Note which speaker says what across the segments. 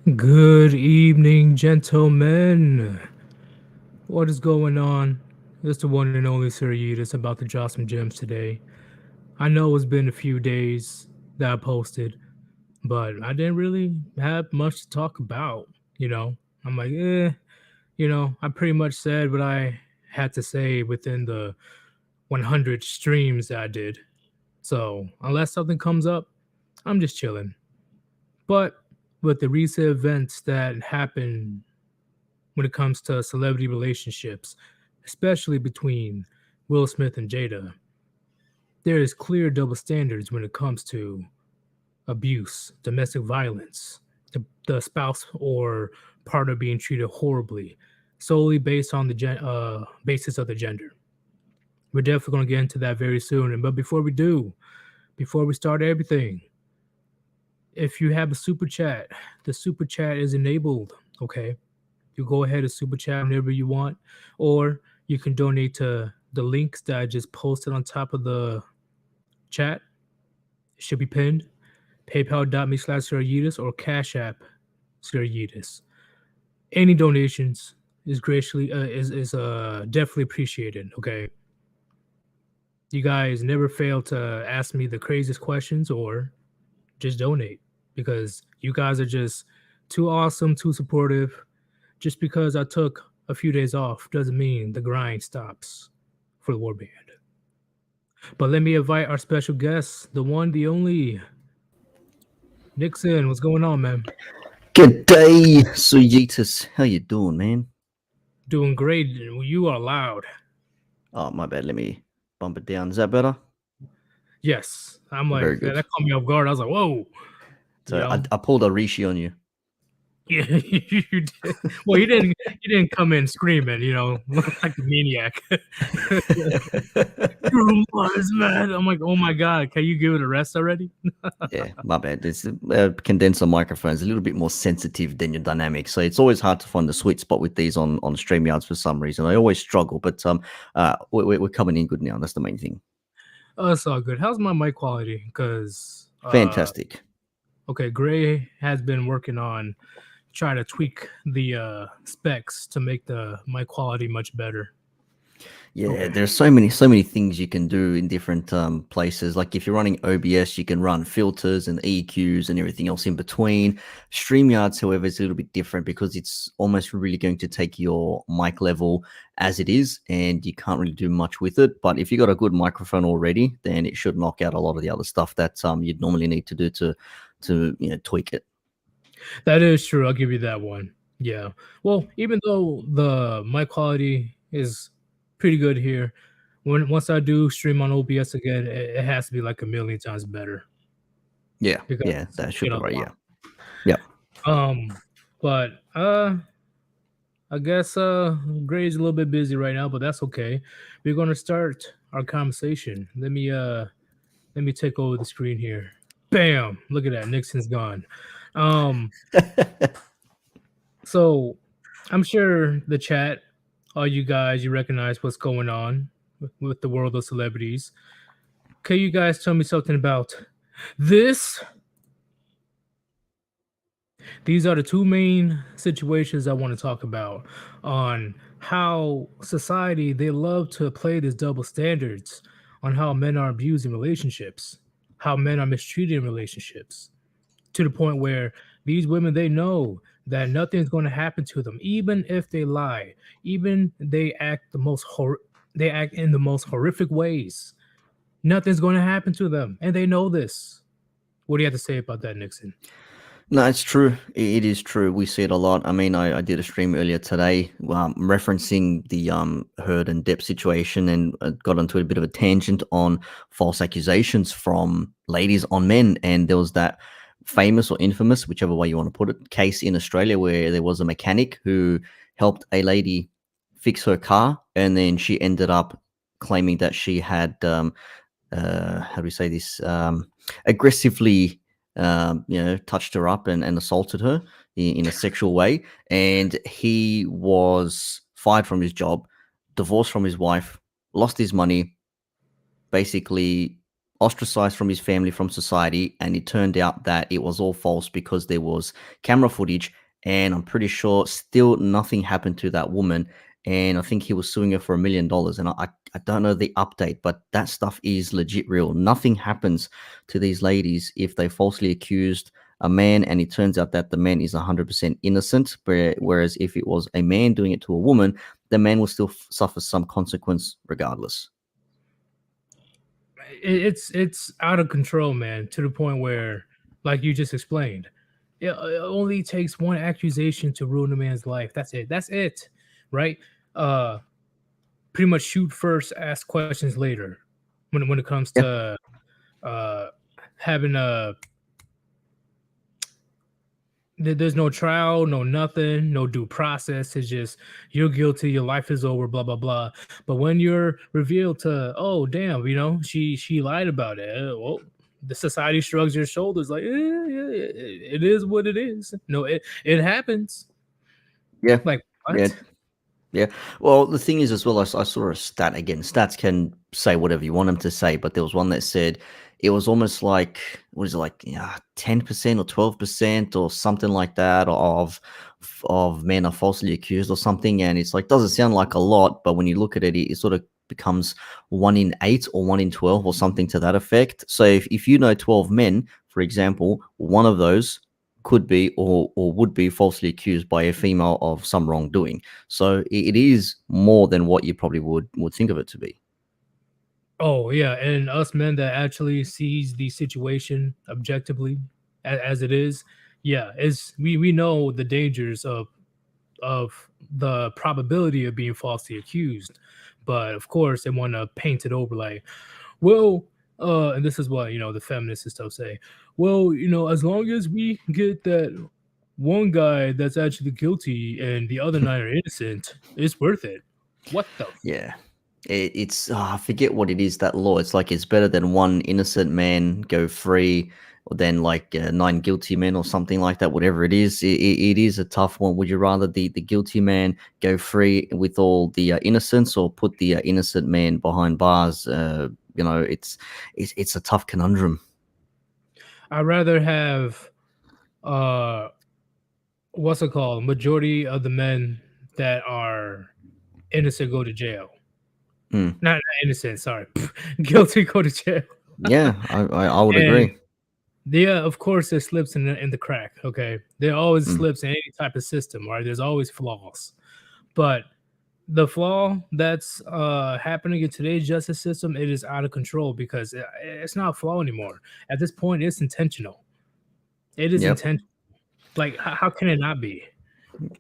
Speaker 1: Good evening, gentlemen. What is going on? It's the one and only Sir Yeetus about to drop some gems today. I know it's been a few days that I posted, but I didn't really have much to talk about. You know, I'm like, I pretty much said what I had to say within the 100 streams that I did. So, unless something comes up, I'm just chilling. But with the recent events that happened when it comes to celebrity relationships, especially between Will Smith and Jada. There is clear double standards when it comes to abuse, domestic violence, the spouse or partner being treated horribly, solely based on the basis of the gender. We're definitely going to get into that very soon. But before we start everything, if you have a super chat, the super chat is enabled. Okay, you go ahead and super chat whenever you want, or you can donate to the links that I just posted on top of the chat. It should be pinned. PayPal.me/Yeetus or Cash App Yeetus. Any donations is graciously is definitely appreciated. Okay, you guys never fail to ask me the craziest questions or just donate because you guys are just too awesome, too supportive. Just because I took a few days off doesn't mean the grind stops for the Warband. But let me invite our special guest, the one, the only, Nixon. What's going on, man?
Speaker 2: Good day, so Yeetus. How you doing, man?
Speaker 1: Doing great. You are loud.
Speaker 2: Oh, my bad. Let me bump it down. Is that better?
Speaker 1: Yes. I'm
Speaker 2: Very
Speaker 1: like,
Speaker 2: good.
Speaker 1: that caught me off guard. I was like, whoa. You
Speaker 2: So I,
Speaker 1: know?
Speaker 2: I pulled a Rishi on you.
Speaker 1: Yeah, you did. Well, he didn't come in screaming, like a maniac. True was, man. I'm like, oh my god, can you give it a rest already?
Speaker 2: Yeah, my bad. This condenser microphone is a little bit more sensitive than your dynamic, so it's always hard to find the sweet spot with these on StreamYards for some reason. I always struggle, but we're coming in good now. That's the main thing.
Speaker 1: Oh, it's all good. How's my mic quality? Because
Speaker 2: Fantastic.
Speaker 1: okay, Gray has been working on trying to tweak the specs to make the mic quality much better.
Speaker 2: Yeah,
Speaker 1: Okay.
Speaker 2: there's so many things you can do in different places. Like if you're running OBS, you can run filters and EQs and everything else in between. StreamYards, however, is a little bit different because it's almost really going to take your mic level as it is, and you can't really do much with it. But if you got a good microphone already, then it should knock out a lot of the other stuff that you'd normally need to do to tweak it.
Speaker 1: That is true. I'll give you that one. Yeah. Well, even though the mic quality is pretty good here, once I do stream on OBS again, it has to be like a million times better
Speaker 2: Yeah,
Speaker 1: because
Speaker 2: yeah, that should be right.
Speaker 1: wow.
Speaker 2: Yeah, yeah.
Speaker 1: But I guess Gray's a little bit busy right now, but that's okay. We're gonna start our conversation. Let me take over the screen here. Bam! Look at that. Nixon's gone. Um, so I'm sure the chat, all you guys, you recognize what's going on with the world of celebrities. Can you guys tell me something about this? These are the two main situations I want to talk about on how society they love to play these double standards on how men are abused in relationships, how men are mistreated in relationships, to the point where these women they know that nothing's going to happen to them, even if they lie, even they act in the most horrific ways. Nothing's going to happen to them, and they know this. What do you have to say about that, Nixon?
Speaker 2: No, it's true. It is true. We see it a lot. I mean, I did a stream earlier today, referencing the Heard and Depp situation, and got onto a bit of a tangent on false accusations from ladies on men. And there was that famous or infamous, whichever way you want to put it, case in Australia where there was a mechanic who helped a lady fix her car, and then she ended up claiming that she had how do we say this, aggressively touched her up and assaulted her in a sexual way. And he was fired from his job, divorced from his wife, lost his money, basically ostracized from his family, from society, and it turned out that it was all false because there was camera footage, and I'm pretty sure still nothing happened to that woman. And I think he was suing her for $1 million. And I don't know the update, but that stuff is legit real. Nothing happens to these ladies if they falsely accused a man and it turns out that the man is 100% innocent. Whereas if it was a man doing it to a woman, the man will still suffer some consequence regardless.
Speaker 1: It's out of control, man, to the point where, like you just explained, it only takes one accusation to ruin a man's life. That's it. That's it, right? Uh, Pretty much shoot first, ask questions later. When it comes
Speaker 2: Yeah.
Speaker 1: to uh having a there's no trial, no nothing, no due process. It's just you're guilty, your life is over, blah blah blah. But when you're revealed to, oh damn, she lied about it. Well, the society shrugs your shoulders like, it is what it is. No, it happens.
Speaker 2: Yeah.
Speaker 1: Like
Speaker 2: Yeah.
Speaker 1: what?
Speaker 2: Yeah. Well, the thing is, as well, I saw a stat again. Stats can say whatever you want them to say, but there was one that said it was almost like, what is it, like, yeah, 10% or 12% or something like that of men are falsely accused or something. And it's like, doesn't sound like a lot, but when you look at it, it sort of becomes 1 in 8 or 1 in 12 or something to that effect. So if you know 12 men, for example, one of those could be or would be falsely accused by a female of some wrongdoing. So it is more than what you probably would think of it to be.
Speaker 1: Oh yeah, and us men that actually sees the situation objectively as it is, yeah, is we know the dangers of the probability of being falsely accused. But of course, they want to paint it over like, well, and this is what the feminists and stuff say. Well, as long as we get that one guy that's actually guilty and the other nine are innocent, it's worth it. What the?
Speaker 2: Yeah. It's I forget what it is, that law. It's like it's better than one innocent man go free than like nine guilty men or something like that. Whatever it is, it is a tough one. Would you rather the guilty man go free with all the innocents, or put the innocent man behind bars? It's a tough conundrum.
Speaker 1: I'd rather have uh what's it called? Majority of the men that are innocent go to jail.
Speaker 2: Hmm.
Speaker 1: Not innocent, sorry. Guilty go to jail.
Speaker 2: Yeah, I would
Speaker 1: And
Speaker 2: agree.
Speaker 1: yeah, of course, there slips in the crack. Okay, there always
Speaker 2: Mm,
Speaker 1: slips in any type of system, right? There's always flaws, but the flaw that's happening in today's justice system, it is out of control because it's not a flaw anymore. At this point, it's intentional. It is
Speaker 2: yep.
Speaker 1: intentional. Like, how can it not be?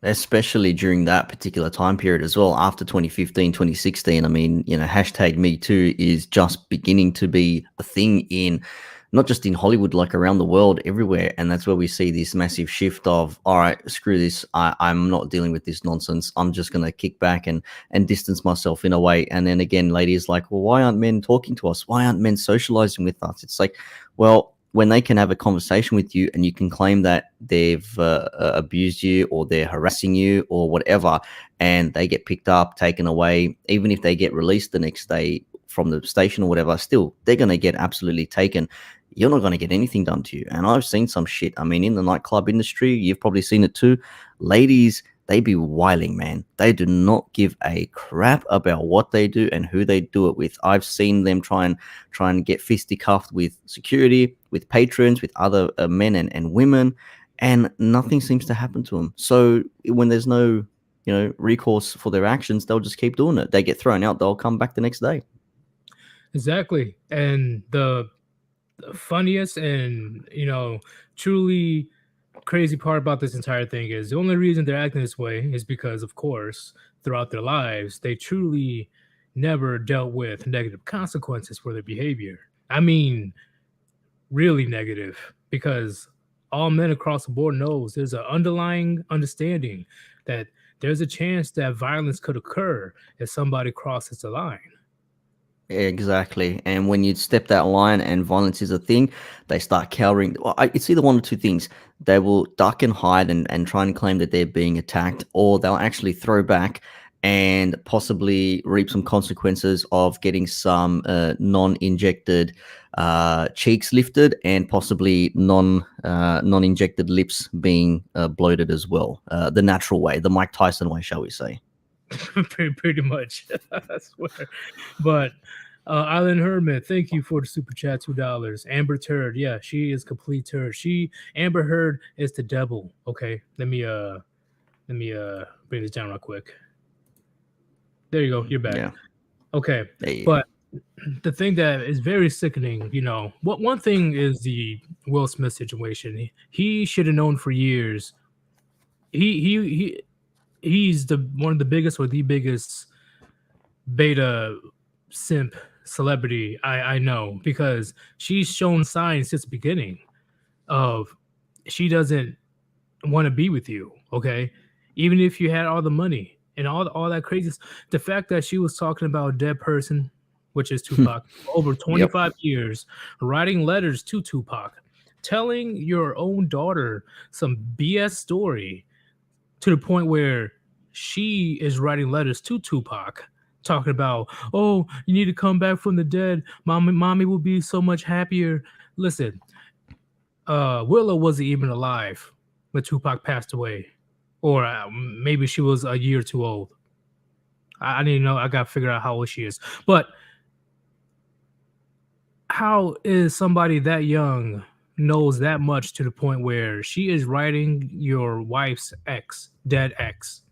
Speaker 2: Especially during that particular time period as well, after 2015, 2016. I mean, hashtag me too is just beginning to be a thing in not just in Hollywood, like around the world, everywhere. And that's where we see this massive shift of, all right, screw this. I'm not dealing with this nonsense. I'm just going to kick back and distance myself in a way. And then again, ladies like, well, why aren't men talking to us? Why aren't men socializing with us? It's like, well, when they can have a conversation with you and you can claim that they've abused you or they're harassing you or whatever, and they get picked up, taken away, even if they get released the next day from the station or whatever, still they're going to get absolutely taken. You're not going to get anything done to you. And I've seen some shit. I mean, in the nightclub industry, you've probably seen it too. Ladies, they be wiling, man. They do not give a crap about what they do and who they do it with. I've seen them try and get fisticuffed with security, with patrons, with other men and women, and nothing seems to happen to them. So when there's no, recourse for their actions, they'll just keep doing it. They get thrown out, they'll come back the next day.
Speaker 1: Exactly. And the funniest and truly crazy part about this entire thing is the only reason they're acting this way is because, of course, throughout their lives, they truly never dealt with negative consequences for their behavior. I mean, really negative, because all men across the board knows there's an underlying understanding that there's a chance that violence could occur if somebody crosses the line.
Speaker 2: Exactly. And when you step that line and violence is a thing, they start cowering. Well, it's either one or two things. They will duck and hide and try and claim that they're being attacked, or they'll actually throw back and possibly reap some consequences of getting some non injected cheeks lifted, and possibly non-injected lips being bloated as well. The natural way, the Mike Tyson way, shall we say?
Speaker 1: Pretty much. I swear. But Island Hermit, thank you for the super chat, $2. Amber Turd, yeah, she is complete turd. Amber Heard is the devil. Okay, let me bring this down real quick. There you go. You're back.
Speaker 2: Yeah.
Speaker 1: Okay,
Speaker 2: Hey.
Speaker 1: but the thing that is very sickening, what one thing is the Will Smith situation. He should have known for years. He's the one of the biggest or the biggest beta simp celebrity I know, because she's shown signs since the beginning of she doesn't want to be with you. Okay, even if you had all the money and all that crazy, the fact that she was talking about a dead person, which is Tupac, over
Speaker 2: Yep.
Speaker 1: 25 years, writing letters to Tupac, telling your own daughter some BS story to the point where she is writing letters to Tupac talking about, oh, you need to come back from the dead. Mommy will be so much happier. Listen, Willow wasn't even alive when Tupac passed away, or maybe she was a year too old. I didn't know. I got to figure out how old she is. But how is somebody that young knows that much to the point where she is writing your wife's ex, dead ex?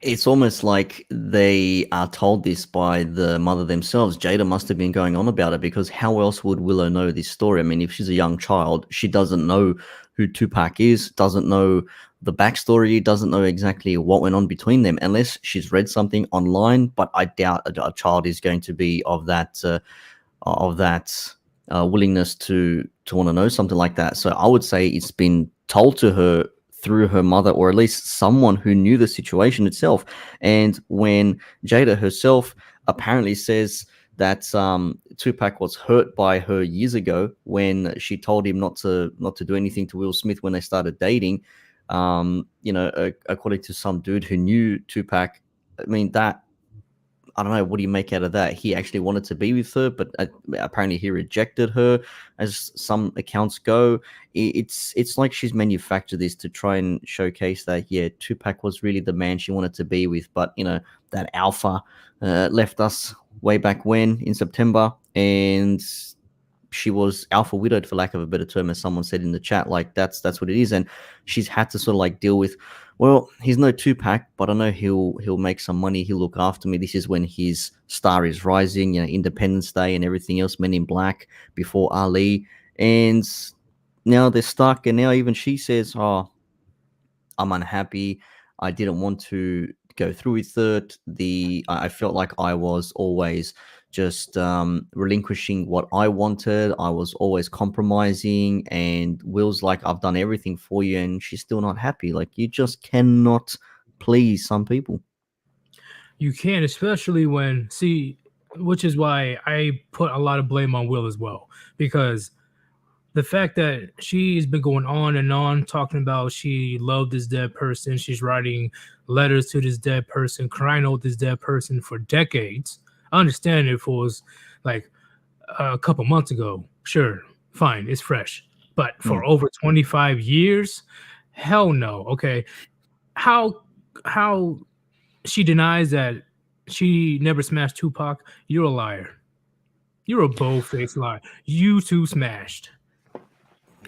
Speaker 2: It's almost like they are told this by the mother themselves. Jada must have been going on about it, because how else would Willow know this story? I mean, if she's a young child, she doesn't know who Tupac is, doesn't know the backstory, doesn't know exactly what went on between them, unless she's read something online. But I doubt a child is going to be of that willingness to want to know something like that. So I would say it's been told to her through her mother, or at least someone who knew the situation itself. And when Jada herself apparently says that Tupac was hurt by her years ago when she told him not to do anything to Will Smith when they started dating, according to some dude who knew Tupac, I mean, that, I don't know, what do you make out of that? He actually wanted to be with her, but apparently he rejected her, as some accounts go. It's like she's manufactured this to try and showcase that, yeah, Tupac was really the man she wanted to be with, but that alpha left us way back when in September, and she was alpha widowed, for lack of a better term, as someone said in the chat. Like, that's what it is. And she's had to sort of like deal with, well, he's no Tupac, but I know he'll make some money, he'll look after me. This is when his star is rising, Independence Day and everything else, Men in Black, before Ali. And now they're stuck, and now even she says, oh, I'm unhappy, I didn't want to go through with it. I felt like I was always just relinquishing what I wanted. I was always compromising, and Will's like, I've done everything for you, and she's still not happy. Like, you just cannot please some people.
Speaker 1: You can, especially when, which is why I put a lot of blame on Will as well, because the fact that she's been going on and on talking about she loved this dead person, she's writing letters to this dead person, crying out this dead person for decades. I understand if it was like a couple months ago, sure, fine, it's fresh. But for over 25 years, hell no. Okay, how she denies that she never smashed Tupac? You're a liar. You're a bold-faced liar. You two smashed.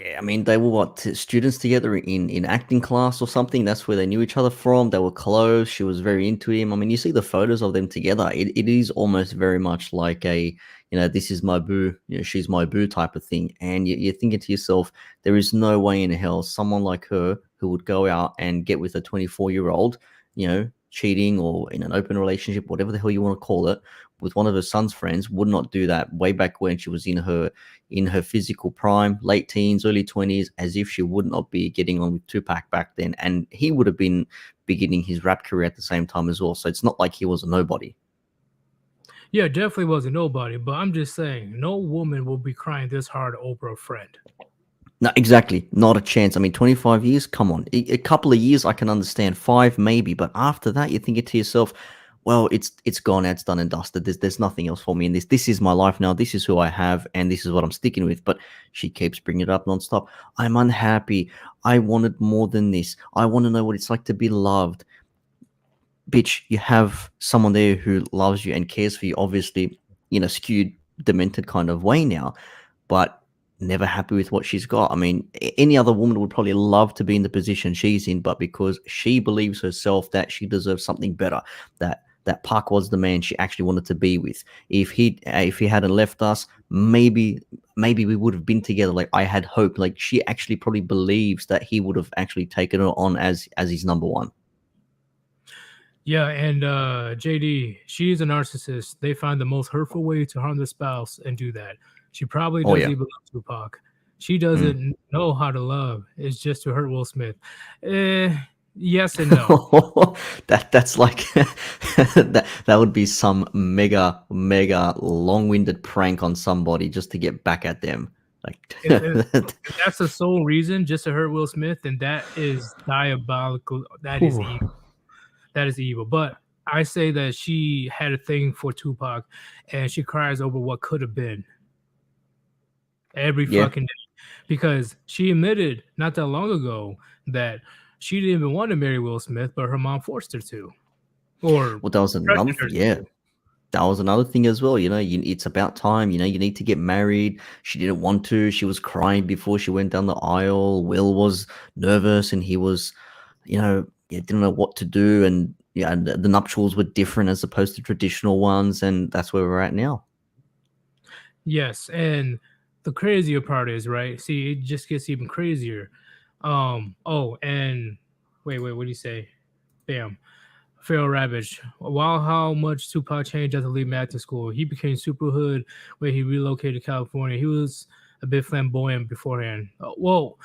Speaker 2: Yeah, I mean, they were students together in acting class or something. That's where they knew each other from. They were close. She was very into him. I mean, you see the photos of them together. It is almost very much like a, this is my boo, she's my boo type of thing. And you're thinking to yourself, there is no way in hell someone like her who would go out and get with a 24-year-old, cheating, or in an open relationship, whatever the hell you want to call it, with one of her son's friends, would not do that way back when she was in her physical prime, late teens, early 20s, as if she would not be getting on with Tupac back then. And he would have been beginning his rap career at the same time as well. So it's not like he was a nobody.
Speaker 1: Yeah, definitely was a nobody, but I'm just saying, no woman will be crying this hard over a friend.
Speaker 2: No, exactly. Not a chance. I mean, 25 years, come on. A couple of years, I can understand. 5, maybe. But after that, you're thinking to yourself, well, it's gone, it's done and dusted. There's nothing else for me in this. This is my life now. This is who I have, and this is what I'm sticking with. But she keeps bringing it up nonstop. I'm unhappy. I wanted more than this. I want to know what it's like to be loved. Bitch, you have someone there who loves you and cares for you, obviously in a skewed, demented kind of way now, but never happy with what she's got. I mean, any other woman would probably love to be in the position she's in, but because she believes herself that she deserves something better, that Park was the man she actually wanted to be with. If he hadn't left us, maybe we would have been together. Like I had hope. Like she actually probably believes that he would have actually taken her on as his number one.
Speaker 1: Yeah, and JD, she's a narcissist. They find the most hurtful way to harm their spouse and do that. She probably
Speaker 2: Oh
Speaker 1: doesn't
Speaker 2: yeah.
Speaker 1: even love Tupac. She
Speaker 2: Mm.
Speaker 1: doesn't know how to love. It's just to hurt Will Smith. Eh, yes and no.
Speaker 2: That's like that would be some mega long-winded prank on somebody just to get back at them. Like
Speaker 1: If that's the sole reason, just to hurt Will Smith, then that is diabolical. That is
Speaker 2: Whew.
Speaker 1: evil. That is evil. But I say that she had a thing for Tupac, and she cries over what could have been every
Speaker 2: Yeah.
Speaker 1: fucking day because she admitted not that long ago that she didn't even want to marry Will Smith, but her mom forced her to, or
Speaker 2: Well, that was another
Speaker 1: pressured her
Speaker 2: thing. Yeah.
Speaker 1: to.
Speaker 2: That was another thing as well. It's about time. You need to get married. She didn't want to. She was crying before she went down the aisle. Will was nervous and he was, yeah, didn't know what to do. And yeah, the nuptials were different as opposed to traditional ones. And that's where we're at now.
Speaker 1: Yes, and the crazier part is right. See, it just gets even crazier. Oh, and wait, what do you say? Bam. Pharaoh Ravage. While how much Tupac changed after leaving acting school, he became super hood when he relocated to California. He was a bit flamboyant beforehand. Well,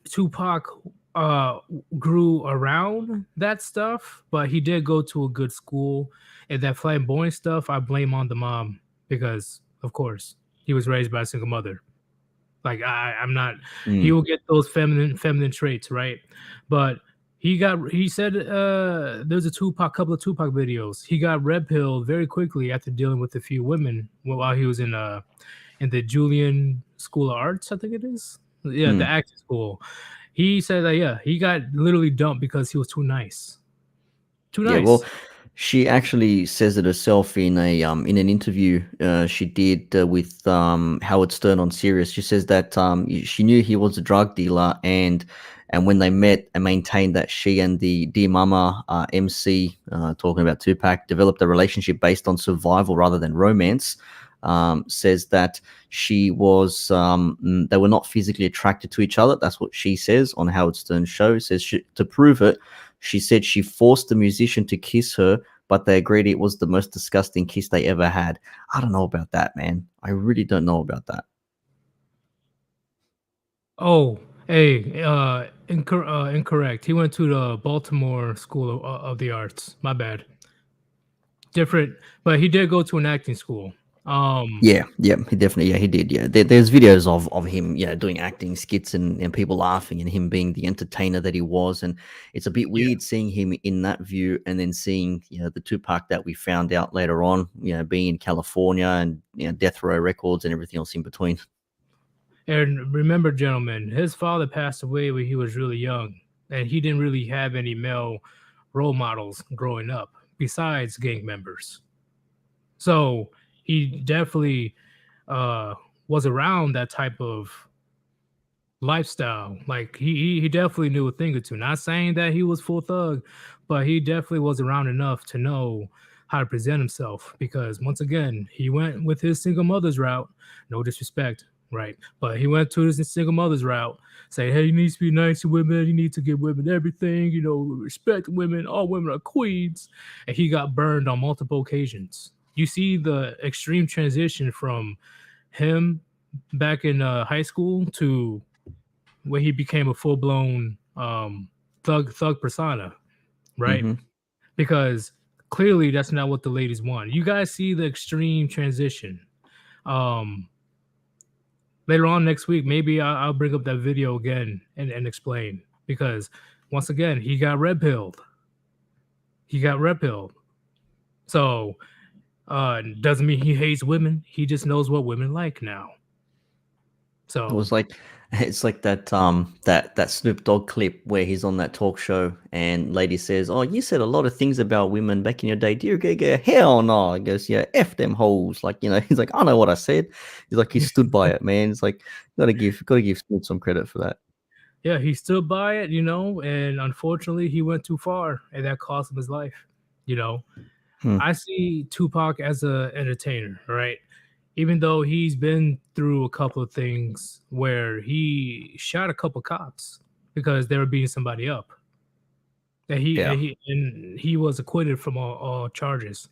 Speaker 1: Tupac uh grew around that stuff, but he did go to a good school. And that flamboyant stuff, I blame on the mom because, of course, he was raised by a single mother. Like I'm not. He
Speaker 2: Mm,
Speaker 1: will get those feminine traits, right? But he said there's a Tupac couple of Tupac videos. He got red pilled very quickly after dealing with a few women while he was in the Julian School of Arts, I think it is. Yeah, the
Speaker 2: mm.
Speaker 1: acting school. He said that yeah, he got literally dumped because he was too nice. Too
Speaker 2: Yeah, well,
Speaker 1: nice.
Speaker 2: she actually says it herself in an interview she did with Howard Stern on Sirius. She says that she knew he was a drug dealer, and when they met and maintained that she and the Dear Mama MC, talking about Tupac, developed a relationship based on survival rather than romance. Says that they were not physically attracted to each other. That's what she says on Howard Stern's show. Says to prove it, she said she forced the musician to kiss her, but they agreed it was the most disgusting kiss they ever had. I don't know about that, man. I really don't know about that.
Speaker 1: Oh, hey, incorrect. He went to the Baltimore School of the Arts. My bad. Different, but he did go to an acting school. Um,
Speaker 2: Yeah, yeah, he definitely, yeah, he did. Yeah, there's videos of him, yeah, doing acting skits and people laughing and him being the entertainer that he was. And it's a bit
Speaker 1: yeah,
Speaker 2: weird seeing him in that view and then seeing, the Tupac that we found out later on, being in California and Death Row Records and everything else in between.
Speaker 1: and remember, gentlemen, his father passed away when he was really young, and he didn't really have any male role models growing up besides gang members. So he definitely uh, was around that type of lifestyle. Like he definitely knew a thing or two. Not saying that he was full thug, but he definitely was around enough to know how to present himself. Because once again, he went with his single mother's route. No disrespect, right? But he went to his single mother's route, saying, "Hey, you need to be nice to women. You need to give women everything. You know, respect women. All women are queens." And he got burned on multiple occasions. You see the extreme transition from him back in high school to where he became a full blown thug persona, right?
Speaker 2: Hmm.
Speaker 1: Because clearly that's not what the ladies want. You guys see the extreme transition. Um, Later on next week, maybe I'll bring up that video again and explain because once again he got red pilled. He got red pilled. So doesn't mean he hates women. He just knows what women like now.
Speaker 2: It
Speaker 1: So
Speaker 2: was like it's like that that Snoop Dogg clip where he's on that talk show and lady says, "Oh, you said a lot of things about women back in your day. Do you get hell no?" He goes, "Yeah, f them hoes." Like he's like, "I know what I said." He's like, he stood by it, man. It's like gotta give Snoop some credit for that.
Speaker 1: yeah, he stood by it, and unfortunately he went too far and that cost him his life. You know,
Speaker 2: Hmm.
Speaker 1: I see Tupac as a entertainer, right? Even though he's been through a couple of things where he shot a couple cops because they were beating somebody up. That he
Speaker 2: Yeah.
Speaker 1: and he was acquitted from all charges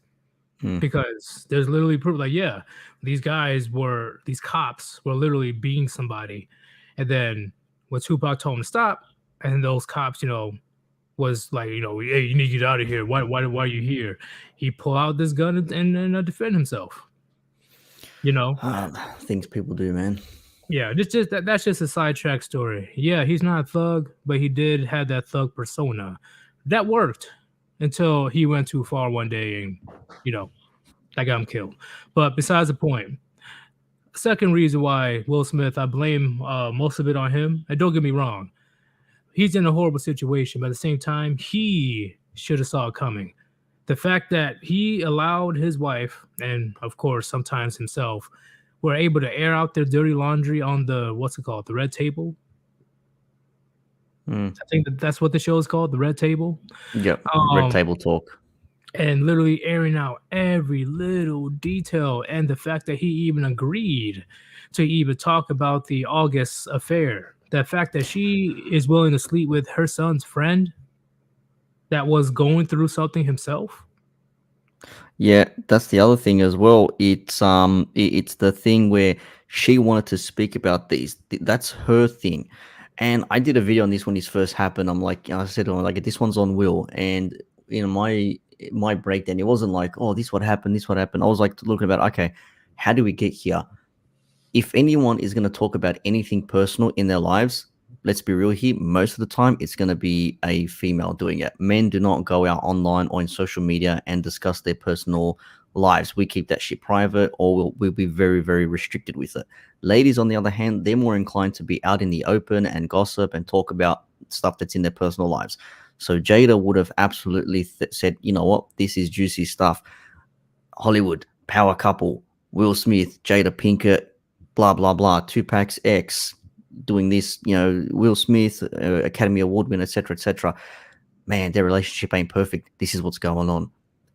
Speaker 2: Hmm.
Speaker 1: because there's literally proof. Like, yeah, these cops were literally beating somebody, and then when Tupac told him to stop, and those cops, was like, hey, you need to get out of here. Why are you here? He pulled out this gun and defend himself. You know,
Speaker 2: Things people do, man.
Speaker 1: yeah, that's just a sidetrack story. Yeah, he's not a thug, but he did have that thug persona that worked until he went too far one day, and you know that got him killed. But besides the point, second reason why Will Smith, I blame most of it on him. And don't get me wrong, he's in a horrible situation, but at the same time, he should have saw it coming. The fact that he allowed his wife, and of course sometimes himself, were able to air out their dirty laundry on the what's it called, the red table.
Speaker 2: Hmm.
Speaker 1: I think that's what the show is called, the red table.
Speaker 2: Yep. Red
Speaker 1: Um,
Speaker 2: table talk.
Speaker 1: and literally airing out every little detail, and the fact that he even agreed to even talk about the August affair. The fact that she is willing to sleep with her son's friend that was going through something himself.
Speaker 2: Yeah, that's the other thing as well. It's the thing where she wanted to speak about these. That's her thing. And I did a video on this when this first happened. I said, oh, like this one's on Will, and my breakdown, it wasn't like, oh, this what happened, this what happened. I was like looking about, okay, how do we get here? If anyone is going to talk about anything personal in their lives, let's be real here, most of the time it's going to be a female doing it. Men do not go out online or in social media and discuss their personal lives. We keep that shit private, or we'll be very, very restricted with it. Ladies, on the other hand, they're more inclined to be out in the open and gossip and talk about stuff that's in their personal lives. So Jada would have absolutely said, you know what, this is juicy stuff. Hollywood, power couple, Will Smith, Jada Pinkett, blah, blah, blah, Tupac's ex, doing this, Will Smith, Academy Award winner, etc., etc. Man, their relationship ain't perfect. This is what's going on.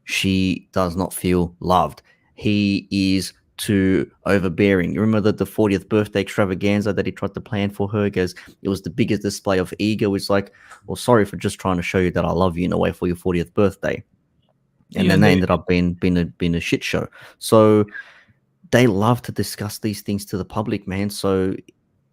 Speaker 2: She does not feel loved. He is too overbearing. You remember the 40th birthday extravaganza that he tried to plan for her? Because it was the biggest display of ego. It's like, well, sorry for just trying to show you that I love you in a way for your 40th birthday. And
Speaker 1: Yeah,
Speaker 2: then
Speaker 1: and
Speaker 2: they
Speaker 1: they
Speaker 2: ended up being a shit show. So they love to discuss these things to the public, man. So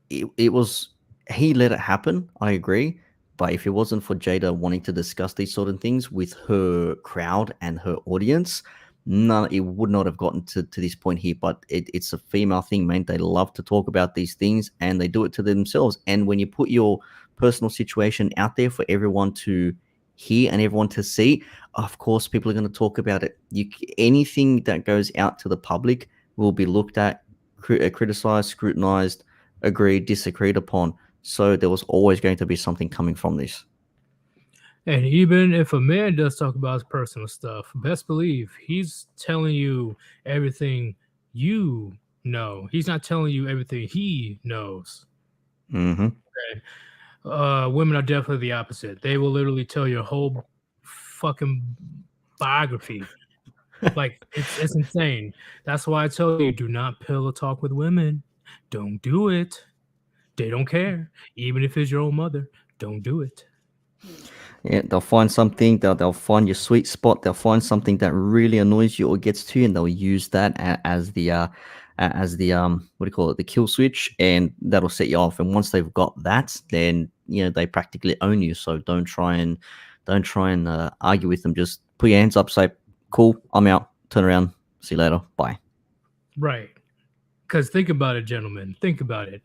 Speaker 2: it was, he let it happen. I agree. But if it wasn't for Jada wanting to discuss these sort of things with her crowd and her audience, none, it would not have gotten to this point here. But it's a female thing, man. They love to talk about these things and they do it to themselves. And when you put your personal situation out there for everyone to hear and everyone to see, of course, people are going to talk about it. Anything that goes out to the public will be looked at, criticized, scrutinized, agreed, disagreed upon. So there was always going to be something coming from this.
Speaker 1: And even if a man does talk about his personal stuff, best believe he's telling you everything you know. He's not telling you everything he knows.
Speaker 2: Hmm.
Speaker 1: Okay. Women are definitely the opposite. They will literally tell your whole fucking biography. Like it's insane. That's why I tell you, do not pillow talk with women. Don't do it. They don't care. Even if it's your own mother, don't do it.
Speaker 2: Yeah, they'll find something. They'll find your sweet spot. They'll find something that really annoys you or gets to you, and they'll use that as the what do you call it, the kill switch, and that'll set you off. And once they've got that, then they practically own you. So don't try and argue with them. Just put your hands up, say, "Cool, I'm out." Turn around, see you later, bye.
Speaker 1: Right. Because think about it, gentlemen. Think about it.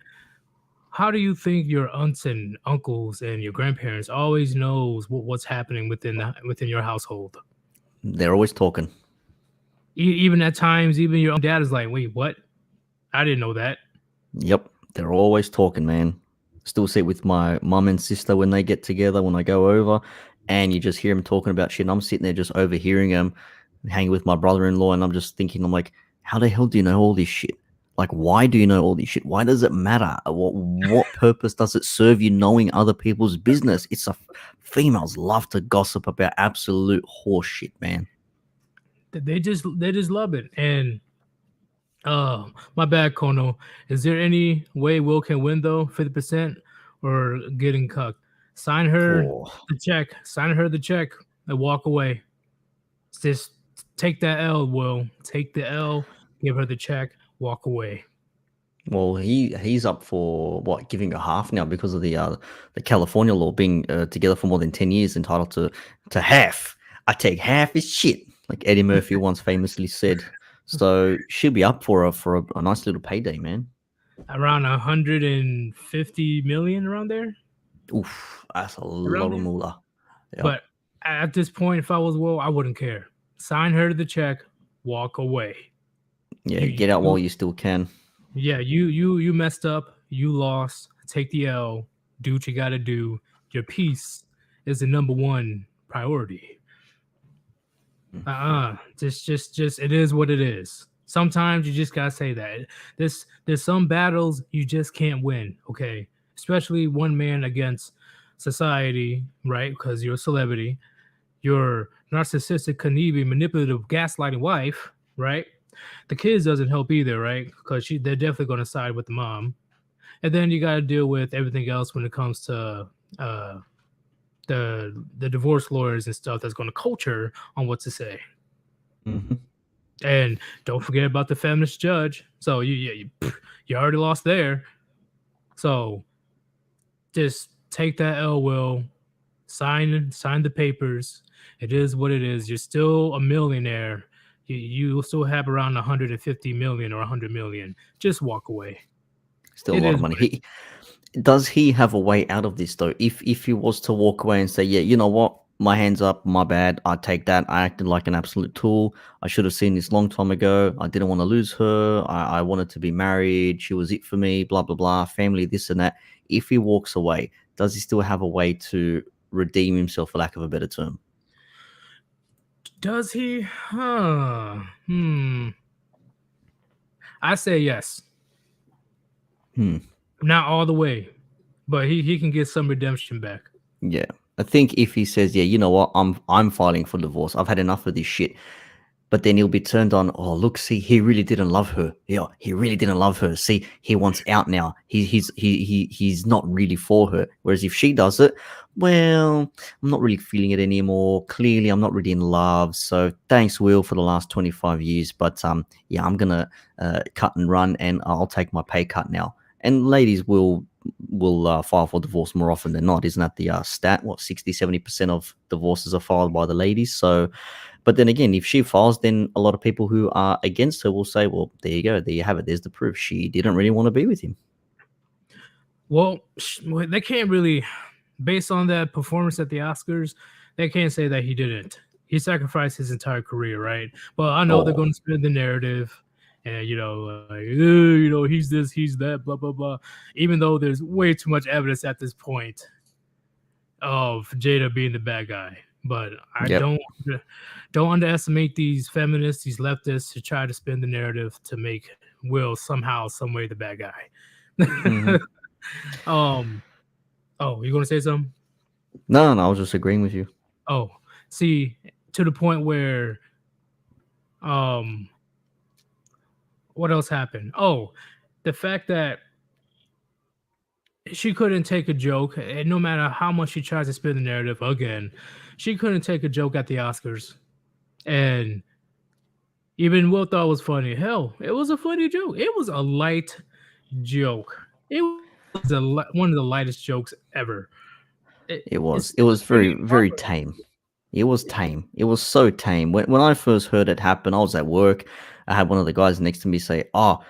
Speaker 1: How do you think your aunts and uncles and your grandparents always knows what's happening within your household?
Speaker 2: They're always talking.
Speaker 1: Even at times, even your own dad is like, "Wait, what? I didn't know that."
Speaker 2: Yep, they're always talking, man. Still sit with my mum and sister when they get together, when I go over, and you just hear them talking about shit. And I'm sitting there just overhearing them, hanging with my brother-in-law, and I'm just thinking, I'm like, how the hell do you know all this shit? Like, why do you know all this shit? Why does it matter? What purpose does it serve you knowing other people's business? Females love to gossip about absolute horse shit, man.
Speaker 1: They just love it. And my bad, Kono. Is there any way Will can win though? 50% or getting cucked? Sign her
Speaker 2: Oh,
Speaker 1: the check. Sign her the check and walk away. Just take that L, Will. Take the L. Give her the check. Walk away.
Speaker 2: well, he's up for what, giving a half now because of the California law, being together for more than 10 years, entitled to half. I take half his shit, like Eddie Murphy once famously said. So she'll be up for a nice little payday, man.
Speaker 1: Around 150 million around there.
Speaker 2: Oof, that's a
Speaker 1: Around
Speaker 2: lot of
Speaker 1: there.
Speaker 2: moolah. Yep.
Speaker 1: But at this point, if I was Will, I wouldn't care. Sign her the check. Walk away.
Speaker 2: Yeah,
Speaker 1: You
Speaker 2: get out while
Speaker 1: you
Speaker 2: you still can.
Speaker 1: Yeah, you messed up. You lost. Take the L. Do what you got to do. Your peace is the number one priority. Just it is what it is. Sometimes you just gotta say that. There's some battles you just can't win. Okay, especially one man against society, right? Because you're a celebrity. Your narcissistic, conniving, manipulative, gaslighting wife, right? The kids doesn't help either, right? Because they're definitely going to side with the mom, and then you got to deal with everything else when it comes to uh, the divorce lawyers and stuff that's going to coach her on what to say.
Speaker 2: Hmm.
Speaker 1: And don't forget about the feminist judge. So you already lost there. So just take that L, Will. Sign the papers. It is what it is. You're still a millionaire. You still have around 150 million or 100 million. Just walk away.
Speaker 2: Still a
Speaker 1: It
Speaker 2: lot of
Speaker 1: is
Speaker 2: money.
Speaker 1: what it,
Speaker 2: Does he have a way out of this though? If he was to walk away and say, "Yeah, you know what? My hands up, my bad. I take that. I acted like an absolute tool. I should have seen this long time ago. I didn't want to lose her. I wanted to be married. She was it for me. Blah blah blah. Family, this and that." If he walks away, does he still have a way to redeem himself, for lack of a better term?
Speaker 1: does he? Huh. I say yes.
Speaker 2: Hmm.
Speaker 1: Not all the way, but he can get some redemption back.
Speaker 2: Yeah. I think if he says, "Yeah, you know what? I'm filing for divorce. I've had enough of this shit." But then he'll be turned on. Oh, look, see, he really didn't love her. Yeah, he really didn't love her. See, he wants out now. He's not really for her. Whereas if she does it, well, I'm not really feeling it anymore. Clearly, I'm not really in love. So thanks, Will, for the last 25 years. But yeah, I'm gonna cut and run, and I'll take my pay cut now. And ladies will file for divorce more often than not. Isn't that the stat? What, 60-70% of divorces are filed by the ladies? So but then again, if she files, then a lot of people who are against her will say, well, there you go. There you have it. There's the proof. She didn't really want to be with him.
Speaker 1: Well, they can't really, based on that performance at the Oscars, they can't say that he didn't. He sacrificed his entire career, right? But I know they're
Speaker 2: Oh,
Speaker 1: going to spin the narrative, and like, he's this, he's that, blah blah blah. Even though there's way too much evidence at this point of Jada being the bad guy, but I
Speaker 2: yep.
Speaker 1: don't underestimate these feminists, these leftists, to try to spin the narrative to make Will somehow, some way, the bad guy.
Speaker 2: Hmm.
Speaker 1: um. Oh, you gonna say something?
Speaker 2: No, no, I was just agreeing with you.
Speaker 1: Oh, see, to the point where um, what else happened? Oh, the fact that she couldn't take a joke, and no matter how much she tries to spin the narrative again, she couldn't take a joke at the Oscars, and even Will thought it was funny. Hell, it was a funny joke. It was a light joke. It was one of the lightest jokes ever.
Speaker 2: It was.
Speaker 1: It's
Speaker 2: It was
Speaker 1: pretty
Speaker 2: very, very
Speaker 1: harmless.
Speaker 2: tame. It was tame. It was so tame. When I first heard it happen, I was at work. I had one of the guys next to me say, "Oh,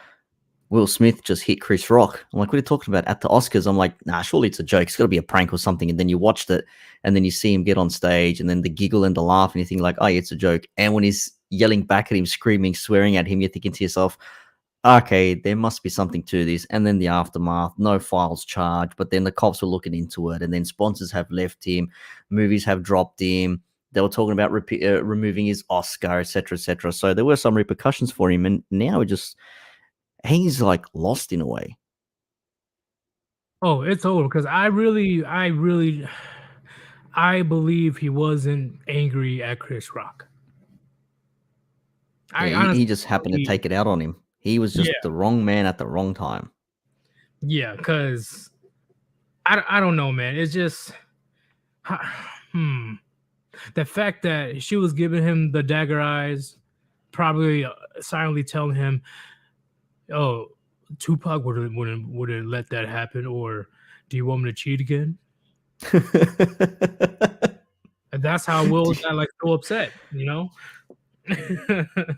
Speaker 2: Will Smith just hit Chris Rock. I'm like, what are you talking about? At the Oscars, I'm like, nah, surely it's a joke. It's got to be a prank or something. And then you watched it, and then you see him get on stage, and then the giggle and the laugh, and you think like, oh, yeah, it's a joke. And when he's yelling back at him, screaming, swearing at him, you're thinking to yourself, okay, there must be something to this. And then the aftermath, no files charged, but then the cops were looking into it, and then sponsors have left him, movies have dropped him. They were talking about removing his Oscar, etc., etc. So there were some repercussions for him, and now he's like lost in a way.
Speaker 1: Oh, it's over because I believe he wasn't angry at Chris Rock.
Speaker 2: Yeah,
Speaker 1: I
Speaker 2: he
Speaker 1: honestly
Speaker 2: just happened to
Speaker 1: believe,
Speaker 2: take it out on him. He was
Speaker 1: yeah,
Speaker 2: just the wrong man at the wrong time.
Speaker 1: yeah, because I don't know, man. It's just, hmm, the fact that she was giving him the dagger eyes, probably silently telling him, "Oh, Tupac wouldn't let that happen," or "Do you want me to cheat again?" And that's how Will got like so upset, you know.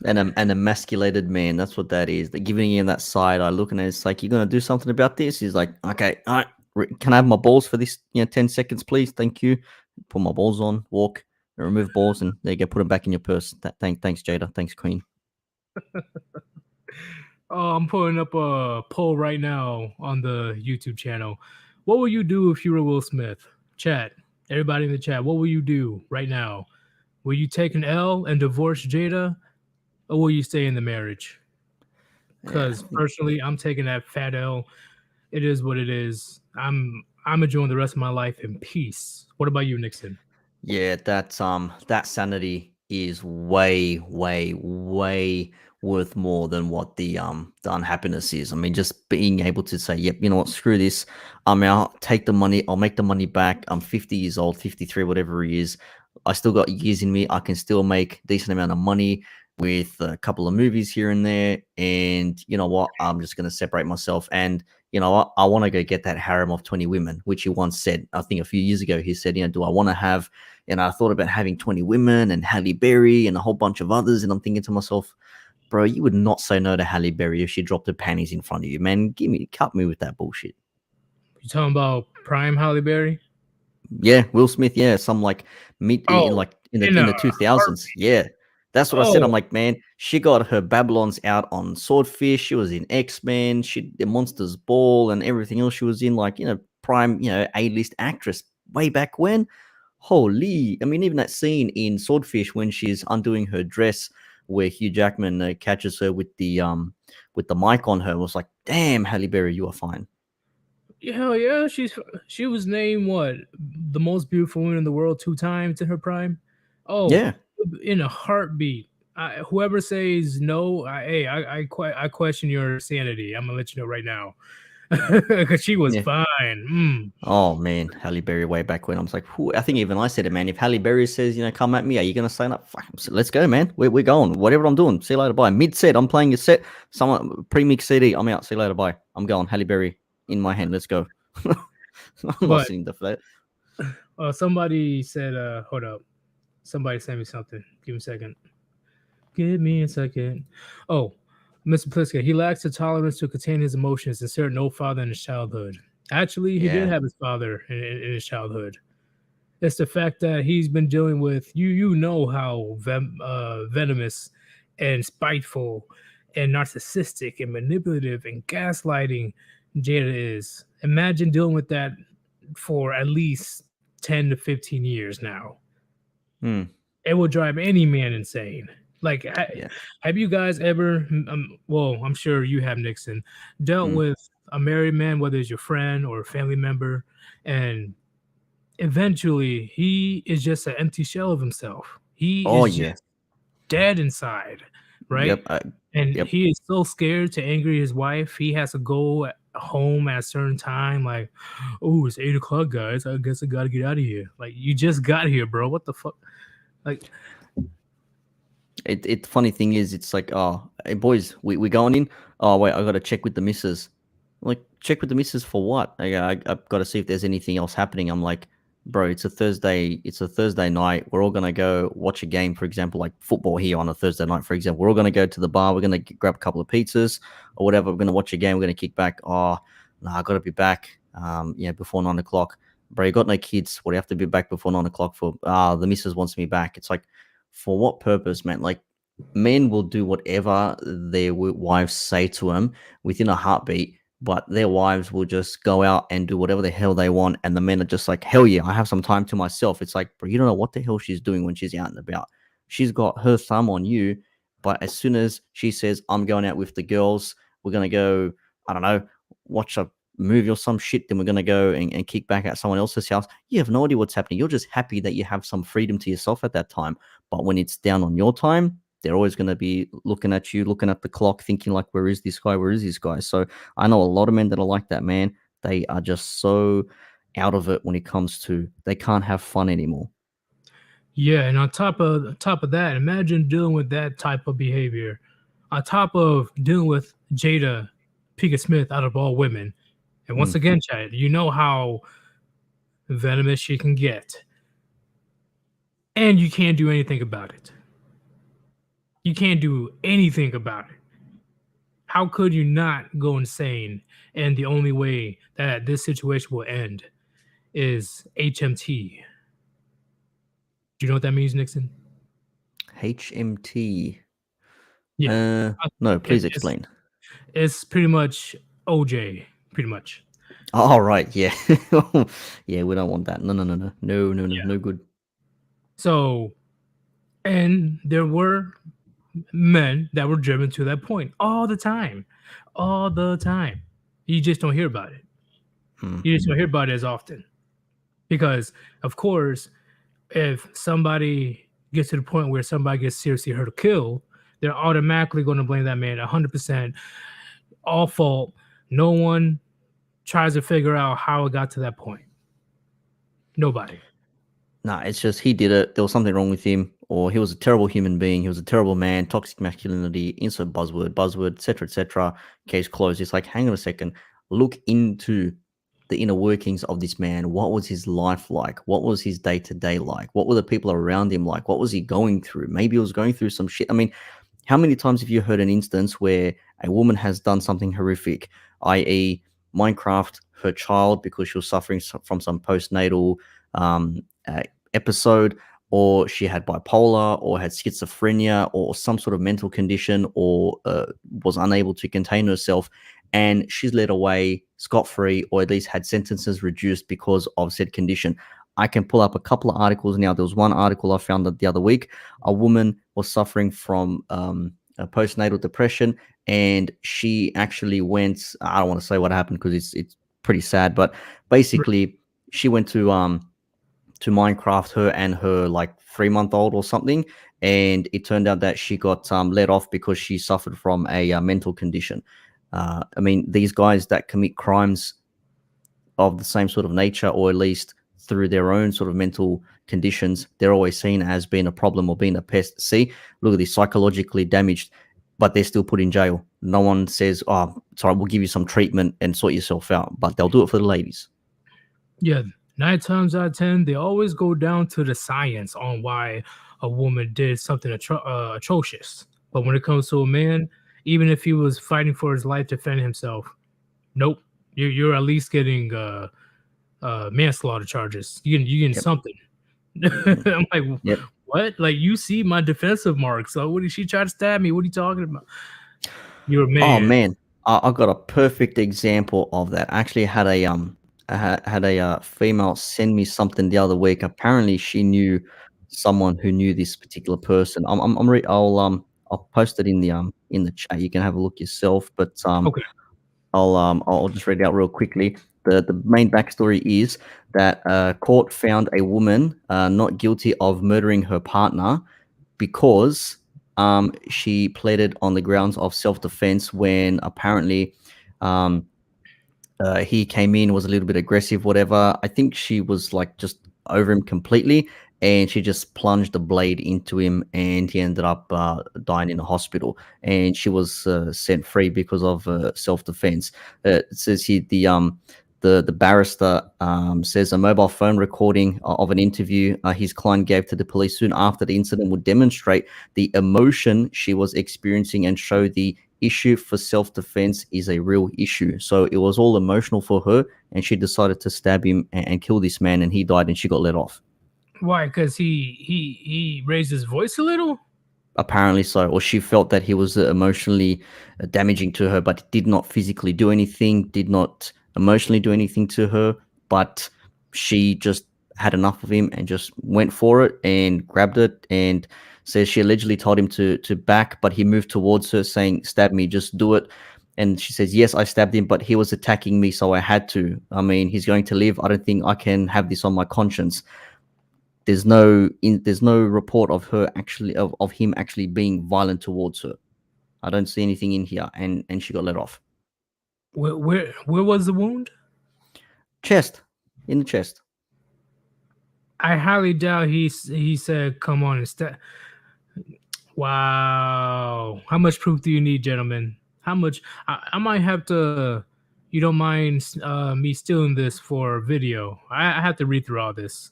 Speaker 2: An emasculated man. That's what that is. They're giving him that side eye look, and it's like, you're gonna do something about this. He's like, okay, all right, can I have my balls for this? 10 seconds, please. Thank you. Put my balls on, walk, and remove balls, and there you go. Put them back in your purse. Thanks, Jada. Thanks, Queen.
Speaker 1: Oh, I'm putting up a poll right now on the YouTube channel. What will you do if you were Will Smith? Chat, everybody in the chat, what will you do right now? Will you take an L and divorce Jada, or will you stay in the marriage?
Speaker 2: Yeah,
Speaker 1: Because personally, I'm taking that fat L. It is what it is. I'm enjoying the rest of my life in peace. What about you, Nixon?
Speaker 2: yeah, that sanity is way, way, way worth more than what the unhappiness is. I mean, just being able to say, yep, you know what, screw this. I'll take the money, I'll make the money back. I'm 50 years old, 53, whatever he is. I still got years in me. I can still make decent amount of money with a couple of movies here and there. And you know what? I'm just gonna separate myself. And you know what? I want to go get that harem of 20 women, which he once said, I think a few years ago, he said, do I want to have, and I thought about having 20 women and Halle Berry and a whole bunch of others. And I'm thinking to myself, bro, you would not say no to Halle Berry if she dropped her panties in front of you, man. Cut me with that bullshit.
Speaker 1: You talking about Prime Halle Berry?
Speaker 2: Yeah, Will Smith. Yeah, some like mid in
Speaker 1: Oh,
Speaker 2: like in the
Speaker 1: in
Speaker 2: in
Speaker 1: a
Speaker 2: the 2000s.
Speaker 1: heartbeat.
Speaker 2: Yeah, that's what I said. I'm
Speaker 1: Oh,
Speaker 2: like, man, she got her Babylons out on Swordfish. She was in X-Men. She the Monsters Ball and everything else. She was in like prime A-list actress way back when. Holy, I mean, even that scene in Swordfish when she's undoing her dress, where Hugh Jackman catches her with the mic on her, was like, damn, Halle Berry, you are fine.
Speaker 1: hell yeah, she was named what, the most beautiful woman in the world 2 times in her prime. Oh,
Speaker 2: Yeah,
Speaker 1: in a heartbeat. Whoever says no, I question your sanity. I'm gonna let you know right now, because she was
Speaker 2: yeah.
Speaker 1: fine.
Speaker 2: Oh man, Halle Berry way back when I was like, whew, I think even I said it, man. If Halle Berry says, come at me, are you gonna sign up? Fuck, let's go, man. We're going. Whatever I'm doing. See you later. Bye. Mid set, I'm playing your set. Someone pre-mix CD. I'm out. See you later. Bye. I'm going. Halle Berry in my hand. Let's go. I'm not
Speaker 1: But
Speaker 2: sitting there for that.
Speaker 1: somebody said, hold up. Somebody sent me something. Give me a second. Give me a second. Oh, Mr. Pliska, he lacks the tolerance to contain his emotions and shared no father in his childhood. Actually, he did
Speaker 2: Yeah.
Speaker 1: have his father in his childhood. It's the fact that he's been dealing with you know how venomous and spiteful and narcissistic and manipulative and gaslighting Jada is. Imagine dealing with that for at least 10 to 15 years now.
Speaker 2: Hmm.
Speaker 1: It will drive any man insane. Like,
Speaker 2: Yeah.
Speaker 1: have you guys ever, well, I'm sure you have, Nixon, dealt
Speaker 2: Hmm.
Speaker 1: with a married man, whether it's your friend or a family member, and eventually he is just an empty shell of himself. He
Speaker 2: Oh
Speaker 1: is
Speaker 2: yeah.
Speaker 1: just dead inside, right?
Speaker 2: Yep.
Speaker 1: And
Speaker 2: Yep.
Speaker 1: he is so scared to angry his wife. He has to go home at a certain time, like, oh, it's 8 o'clock, guys. I guess I gotta get out of here. Like, you just got here, bro. What the fuck? Like,
Speaker 2: It funny thing is, it's like, oh, hey boys, we going in. Oh wait, I got to check with the missus. I'm like, check with the missus for what? I've got to see if there's anything else happening. I'm like, bro, it's a Thursday night. We're all gonna go watch a game, for example, like football here on a Thursday night, for example. We're all gonna go to the bar, we're gonna grab a couple of pizzas or whatever, we're gonna watch a game, we're gonna kick back. Oh, no, I gotta be back before 9 o'clock. Bro, you got no kids. What do you have to be back before 9 o'clock for? The missus wants me back. It's like, for what purpose, man? Like, men will do whatever their wives say to them within a heartbeat, but their wives will just go out and do whatever the hell they want, and the men are just like, hell yeah, I have some time to myself. It's like, bro, you don't know what the hell she's doing when she's out and about. She's got her thumb on you, but as soon as she says, I'm going out with the girls, we're gonna go, I don't know, watch a movie or some shit, then we're gonna go and kick back at someone else's house. You have no idea what's happening. You're just happy that you have some freedom to yourself at that time. But when it's down on your time, they're always going to be looking at you, looking at the clock, thinking like, where is this guy? Where is this guy? So I know a lot of men that are like that, man. They are just so out of it when it comes to they can't have fun anymore.
Speaker 1: Yeah, and on top of that, imagine dealing with that type of behavior. On top of dealing with Jada Pinkett Smith out of all women. And once
Speaker 2: Mm.
Speaker 1: again, Chad, you know how venomous she can get. And you can't do anything about it. You can't do anything about it. How could you not go insane? And the only way that this situation will end is HMT. Do you know what that means, Nixon?
Speaker 2: HMT.
Speaker 1: Yeah.
Speaker 2: No,
Speaker 1: It,
Speaker 2: please
Speaker 1: it's
Speaker 2: explain.
Speaker 1: it's pretty much OJ, pretty much.
Speaker 2: All right, yeah, yeah, we don't want that. No, no, no, no, no, no, no,
Speaker 1: Yeah.
Speaker 2: no good.
Speaker 1: So, and there were men that were driven to that point all the time, all the time. You just don't hear about it.
Speaker 2: Mm.
Speaker 1: You just don't hear about it as often because, of course, if somebody gets to the point where somebody gets seriously hurt or killed, they're automatically going to blame that man 100%, all fault. No one tries to figure out how it got to that point. Nobody.
Speaker 2: Nah, it's just he did it. There was something wrong with him, or he was a terrible human being. He was a terrible man. Toxic masculinity, insert buzzword, etc., etc. Case closed. It's like, hang on a second. Look into the inner workings of this man. What was his life like? What was his day to day like? What were the people around him like? What was he going through? Maybe he was going through some shit. I mean, how many times have you heard an instance where a woman has done something horrific, i.e., Minecraft her child because she was suffering from some postnatal um, uh, episode, or she had bipolar, or had schizophrenia, or some sort of mental condition, or was unable to contain herself, and she's led away scot free, or at least had sentences reduced because of said condition. I can pull up a couple of articles now. There was one article I found the other week. A woman was suffering from a postnatal depression, and she actually went. I don't want to say what happened because it's pretty sad, but basically she went to Minecraft her and her like 3 month old or something, and it turned out that she got let off because she suffered from a mental condition. I mean, these guys that commit crimes of the same sort of nature, or at least through their own sort of mental conditions, they're always seen as being a problem or being a pest. See, look at this, psychologically damaged, but they're still put in jail. No one says, "Oh, sorry, we'll give you some treatment and sort yourself out," but they'll do it for the ladies.
Speaker 1: Yeah, 9 times out of 10, they always go down to the science on why a woman did something atrocious. But when it comes to a man, even if he was fighting for his life, defending himself, nope, you're at least getting manslaughter charges. You getting
Speaker 2: Yep.
Speaker 1: something.
Speaker 2: Mm.
Speaker 1: I'm like,
Speaker 2: Yep.
Speaker 1: what? Like you see my defensive marks. So what did she try to stab me? What are you talking about? You're a
Speaker 2: Oh
Speaker 1: man.
Speaker 2: man, I got a perfect example of that. I actually had a female send me something the other week. Apparently, she knew someone who knew this particular person. I'll post it in the chat. You can have a look yourself. But
Speaker 1: Okay.
Speaker 2: I'll just read it out real quickly. The main backstory is that court found a woman not guilty of murdering her partner because she pleaded on the grounds of self-defense when apparently um, he came in, was a little bit aggressive, whatever. I think she was like just over him completely, and she just plunged the blade into him, and he ended up dying in a hospital. And she was set free because of self-defense. It says here The barrister says a mobile phone recording of an interview his client gave to the police soon after the incident would demonstrate the emotion she was experiencing and show the issue for self-defense is a real issue. So it was all emotional for her, and she decided to stab him and kill this man, and he died, and she got let off.
Speaker 1: Why? Because he raised his voice a little.
Speaker 2: Apparently so, or she felt that he was emotionally damaging to her, but did not physically do anything, did not emotionally do anything to her, but she just had enough of him and just went for it and grabbed it, and says she allegedly told him to back, but he moved towards her saying, stab me, just do it. And she says, yes, I stabbed him, but he was attacking me, so I had to. I mean, he's going to live. I don't think I can have this on my conscience. There's no report of her actually of him actually being violent towards her. I don't see anything in here, and she got let off.
Speaker 1: Where was the wound?
Speaker 2: Chest, in the chest.
Speaker 1: I highly doubt he said, "Come on and stab." Wow, how much proof do you need, gentlemen? How much? I might have to. You don't mind me stealing this for video? I have to read through all this.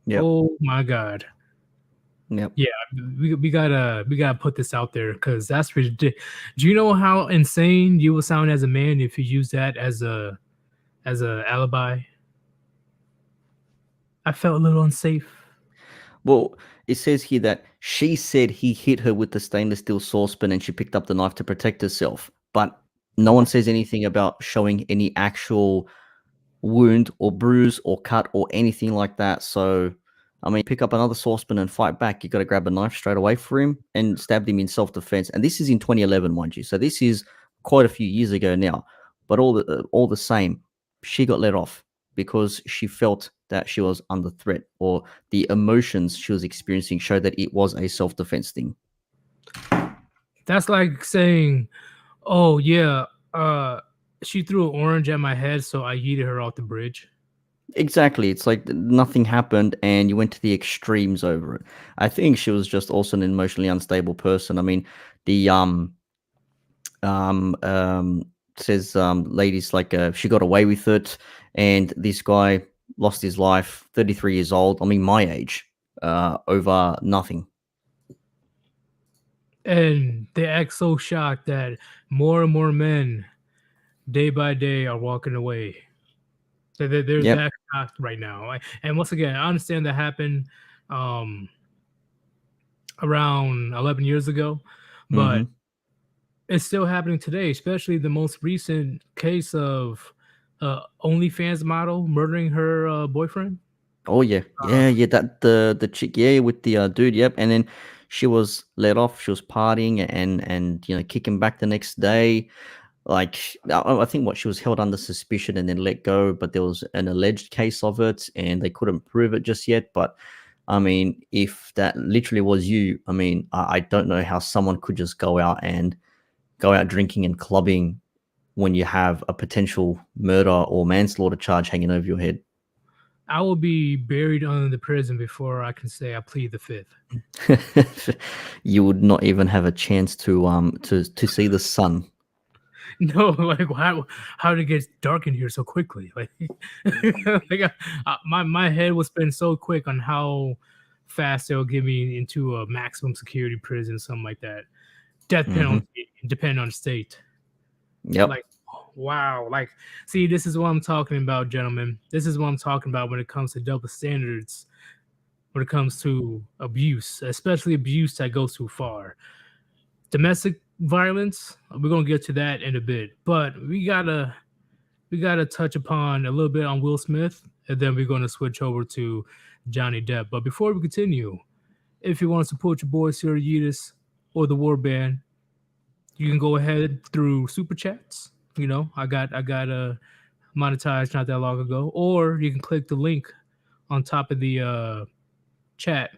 Speaker 2: Yep.
Speaker 1: Oh my god.
Speaker 2: Yep.
Speaker 1: Yeah, we gotta put this out there because that's ridiculous. Do you know how insane you will sound as a man if you use that as a alibi? I felt a little unsafe.
Speaker 2: Well, it says here that she said he hit her with the stainless steel saucepan and she picked up the knife to protect herself. But no one says anything about showing any actual wound or bruise or cut or anything like that. So, I mean, pick up another saucepan and fight back. You got to grab a knife straight away for him and stabbed him in self-defense. And this is in 2011, mind you. So this is quite a few years ago now. But all the same, she got let off because she felt that she was under threat, or the emotions she was experiencing showed that it was a self-defense thing.
Speaker 1: That's like saying, "Oh yeah, she threw an orange at my head, so I yeeted her off the bridge."
Speaker 2: Exactly. It's like nothing happened and you went to the extremes over it. I think she was just also an emotionally unstable person. I mean, the um um says ladies like she got away with it, and this guy lost his life, 33 years old. I mean, my age, over nothing.
Speaker 1: And they act so shocked that more and more men, day by day, are walking away. So they're
Speaker 2: Yep.
Speaker 1: that shocked right now. And once again, I understand that happened um, around 11 years ago, but
Speaker 2: Mm-hmm.
Speaker 1: it's still happening today, especially the most recent case of OnlyFans model murdering her boyfriend.
Speaker 2: Oh yeah,
Speaker 1: Uh,
Speaker 2: yeah. That the chick, yeah, with the dude, yep. And then she was let off. She was partying and kicking back the next day. Like I think what she was held under suspicion and then let go, but there was an alleged case of it, and they couldn't prove it just yet. But I mean, if that literally was you, I mean, I don't know how someone could just go out drinking and clubbing when you have a potential murder or manslaughter charge hanging over your head.
Speaker 1: I will be buried under the prison before I can say I plead the fifth.
Speaker 2: You would not even have a chance to see the sun.
Speaker 1: No, like how did it get dark in here so quickly? Like, like my head was spin so quick on how fast they'll get me into a maximum security prison, something like that. Death
Speaker 2: Hmm.
Speaker 1: penalty, depending on the state.
Speaker 2: Yep.
Speaker 1: Like, wow. Like, see, this is what I'm talking about, gentlemen. This is what I'm talking about when it comes to double standards, when it comes to abuse, especially abuse that goes too far. Domestic violence, we're gonna get to that in a bit, but we gotta touch upon a little bit on Will Smith, and then we're gonna switch over to Johnny Depp. But before we continue, if you want to support your boy Sir Yeetus or the Warband, you can go ahead through super chats. I got monetized not that long ago, or you can click the link on top of the chat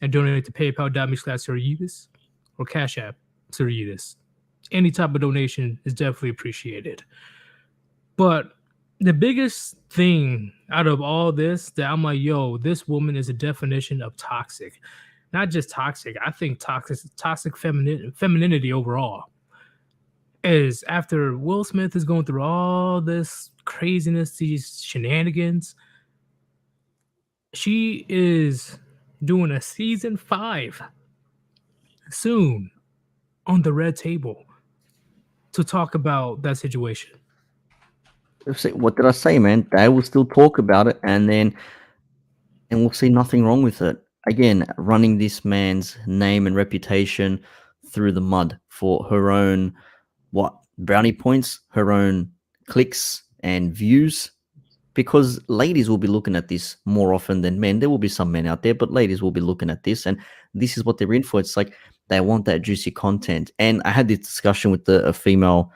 Speaker 1: and donate to PayPal.me/Sirius or Cash App Sirius. Any type of donation is definitely appreciated. But the biggest thing out of all this that I'm like, yo, this woman is a definition of toxic. Not just toxic. I think toxic femininity overall. is after Will Smith is going through all this craziness, these shenanigans, she is doing a season 5 soon on the red table to talk about that situation.
Speaker 2: What did I say, man? They will still talk about it, and we'll see nothing wrong with it. Again, running this man's name and reputation through the mud for her own what brownie points, her own clicks and views. Because ladies will be looking at this more often than men. There will be some men out there, but ladies will be looking at this, and this is what they're in for. It's like they want that juicy content. And I had this discussion with a female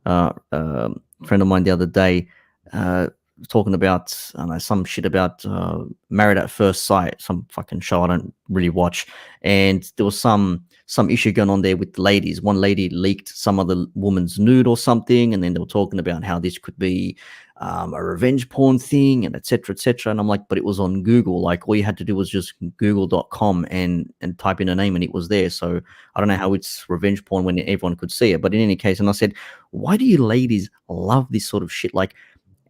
Speaker 2: uh, uh, friend of mine the other day, uh, talking about I don't know, some shit about Married at First Sight, some fucking show I don't really watch, and there was some issue going on there with the ladies. One lady leaked some other woman's nude or something, and then they were talking about how this could be a revenge porn thing, and etc. etc. And I'm like, but it was on Google. Like all you had to do was just google.com and type in a name, and it was there. So I don't know how it's revenge porn when everyone could see it. But in any case, and I said, why do you ladies love this sort of shit? Like,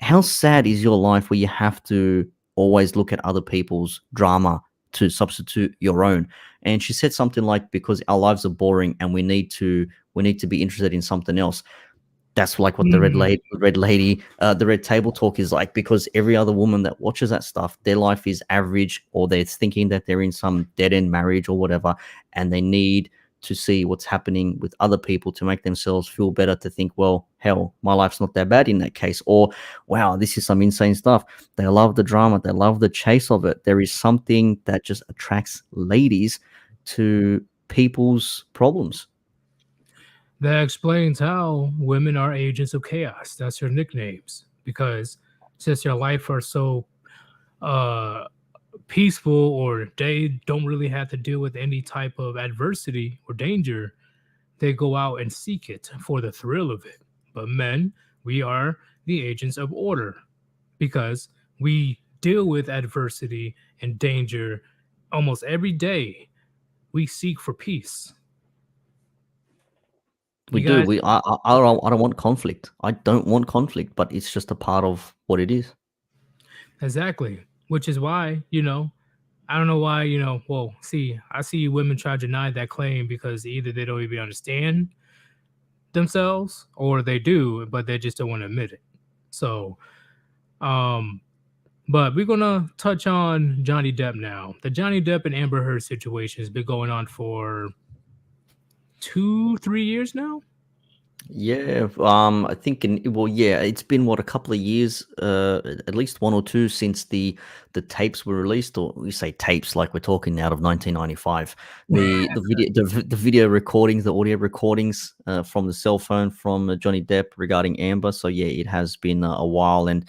Speaker 2: how sad is your life where you have to always look at other people's drama to substitute your own? And she said something like, because our lives are boring and we need to be interested in something else. That's like what the
Speaker 1: Mm,
Speaker 2: the red table talk is like, because every other woman that watches that stuff, their life is average, or they're thinking that they're in some dead end marriage or whatever, and they need to see what's happening with other people to make themselves feel better, to think, well, hell, my life's not that bad in that case, or wow, this is some insane stuff. They love the drama, they love the chase of it. There is something that just attracts ladies to people's problems.
Speaker 1: that explains how women are agents of chaos. That's their nicknames. Because since their life are so uh peaceful, or they don't really have to deal with any type of adversity or danger, they go out and seek it for the thrill of it. But men, we are the agents of order because we deal with adversity and danger almost every day. We seek for peace.
Speaker 2: We
Speaker 1: You
Speaker 2: do.
Speaker 1: guys,
Speaker 2: I don't want conflict. I don't want conflict, but it's just a part of what it is.
Speaker 1: exactly. Which is why, I don't know why, well, see, I see women try to deny that claim because either they don't even understand themselves or they do, but they just don't want to admit it. So, um, but we're gonna touch on Johnny Depp now. The Johnny Depp and Amber Heard situation has been going on for 2, 3 years now.
Speaker 2: Yeah, I think yeah, it's been what, a couple of years, at least one or two, since the tapes were released, or we say tapes like we're talking out of 1995. The video recordings, the audio recordings from the cell phone from Johnny Depp regarding Amber. So yeah, it has been a while, and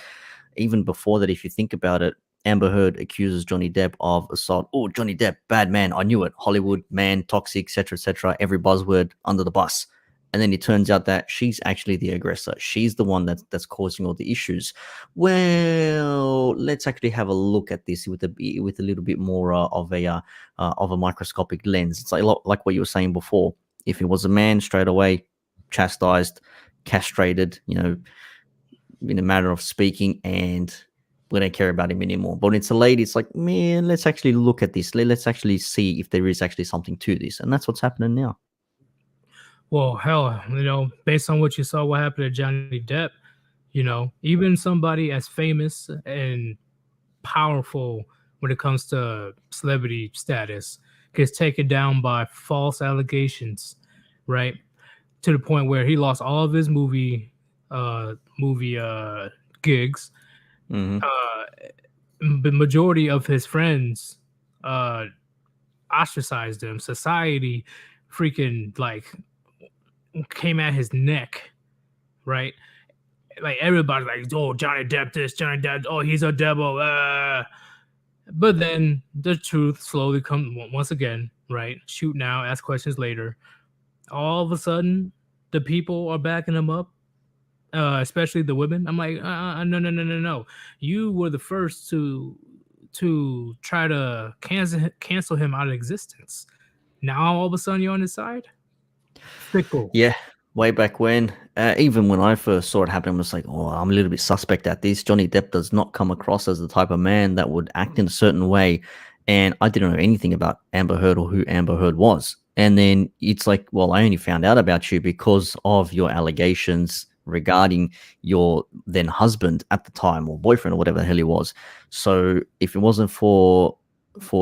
Speaker 2: even before that, if you think about it, Amber Heard accuses Johnny Depp of assault. Oh, Johnny Depp, bad man. I knew it. Hollywood man, toxic, etc., etc. Every buzzword under the bus. And then it turns out that she's actually the aggressor. She's the one that's causing all the issues. Well, let's actually have a look at this with a little bit more of a microscopic lens. It's like what you were saying before. If it was a man, straight away chastised, castrated, in a matter of speaking, and we don't care about him anymore. But when it's a lady, it's like, man, let's actually look at this. Let's actually see if there is actually something to this. And that's what's happening now.
Speaker 1: Well, hell, based on what you saw, what happened to Johnny Depp, even somebody as famous and powerful when it comes to celebrity status gets taken down by false allegations, right? To the point where he lost all of his movie gigs.
Speaker 2: Hmm.
Speaker 1: Uh, the majority of his friends uh ostracized him. Society freaking like came at his neck, right? Like everybody's like, oh, Johnny Depp this, Johnny Depp, oh, he's a devil. But then the truth slowly comes once again, right? Shoot now, ask questions later. All of a sudden, the people are backing him up, especially the women. I'm like, no, no, no, no, no. You were the first to try to cancel him out of existence. Now all of a sudden you're on his side. Fickle.
Speaker 2: Yeah. Way back when, even when I first saw it happen, I was like, "Oh, I'm a little bit suspect at this." Johnny Depp does not come across as the type of man that would act in a certain way, and I didn't know anything about Amber Heard or who Amber Heard was. And then it's like, well, I only found out about you because of your allegations regarding your then husband at the time, or boyfriend, or whatever the hell he was. So if it wasn't for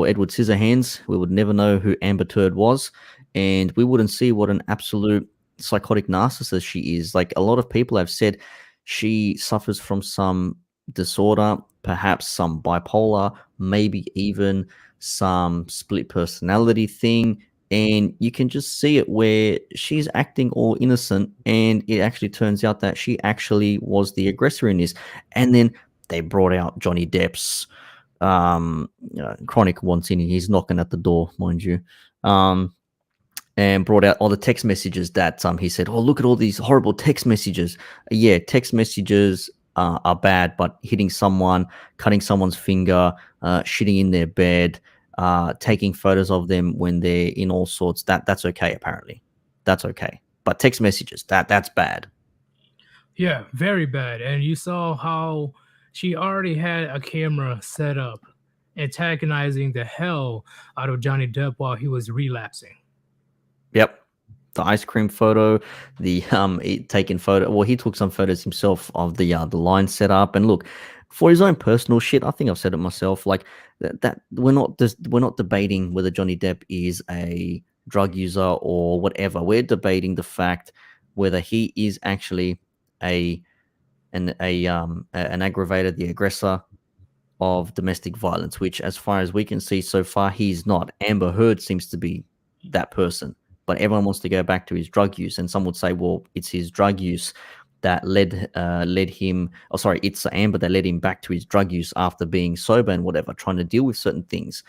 Speaker 2: Edward Scissorhands, we would never know who Amber Heard was, and we wouldn't see what an absolute psychotic narcissist she is. Like, a lot of people have said she suffers from some disorder, perhaps some bipolar, maybe even some split personality thing. And you can just see it where she's acting all innocent, and it actually turns out that she actually was the aggressor in this. And then they brought out Johnny Depp's chronic once in. He's knocking at the door, mind you. And brought out all the text messages that he said, "Oh, look at all these horrible text messages." Yeah, text messages are bad, but hitting someone, cutting someone's finger, shitting in their bed, taking photos of them when they're in all sorts, that's okay. Apparently, that's okay. But text messages, that's bad.
Speaker 1: Yeah, very bad. And you saw how she already had a camera set up, antagonizing the hell out of Johnny Depp while he was relapsing.
Speaker 2: Yep. The ice cream photo, the taking photo. Well, he took some photos himself of the line set up. And look, for his own personal shit, I think I've said it myself. Like that we're not debating whether Johnny Depp is a drug user or whatever. We're debating the fact whether he is actually a an aggravator, the aggressor of domestic violence, which, as far as we can see so far, he's not. Amber Heard seems to be that person, but everyone wants to go back to his drug use, and some would say, well, it's his drug use that led him. Oh, sorry, it's Amber that led him back to his drug use after being sober and whatever, trying to deal with certain things.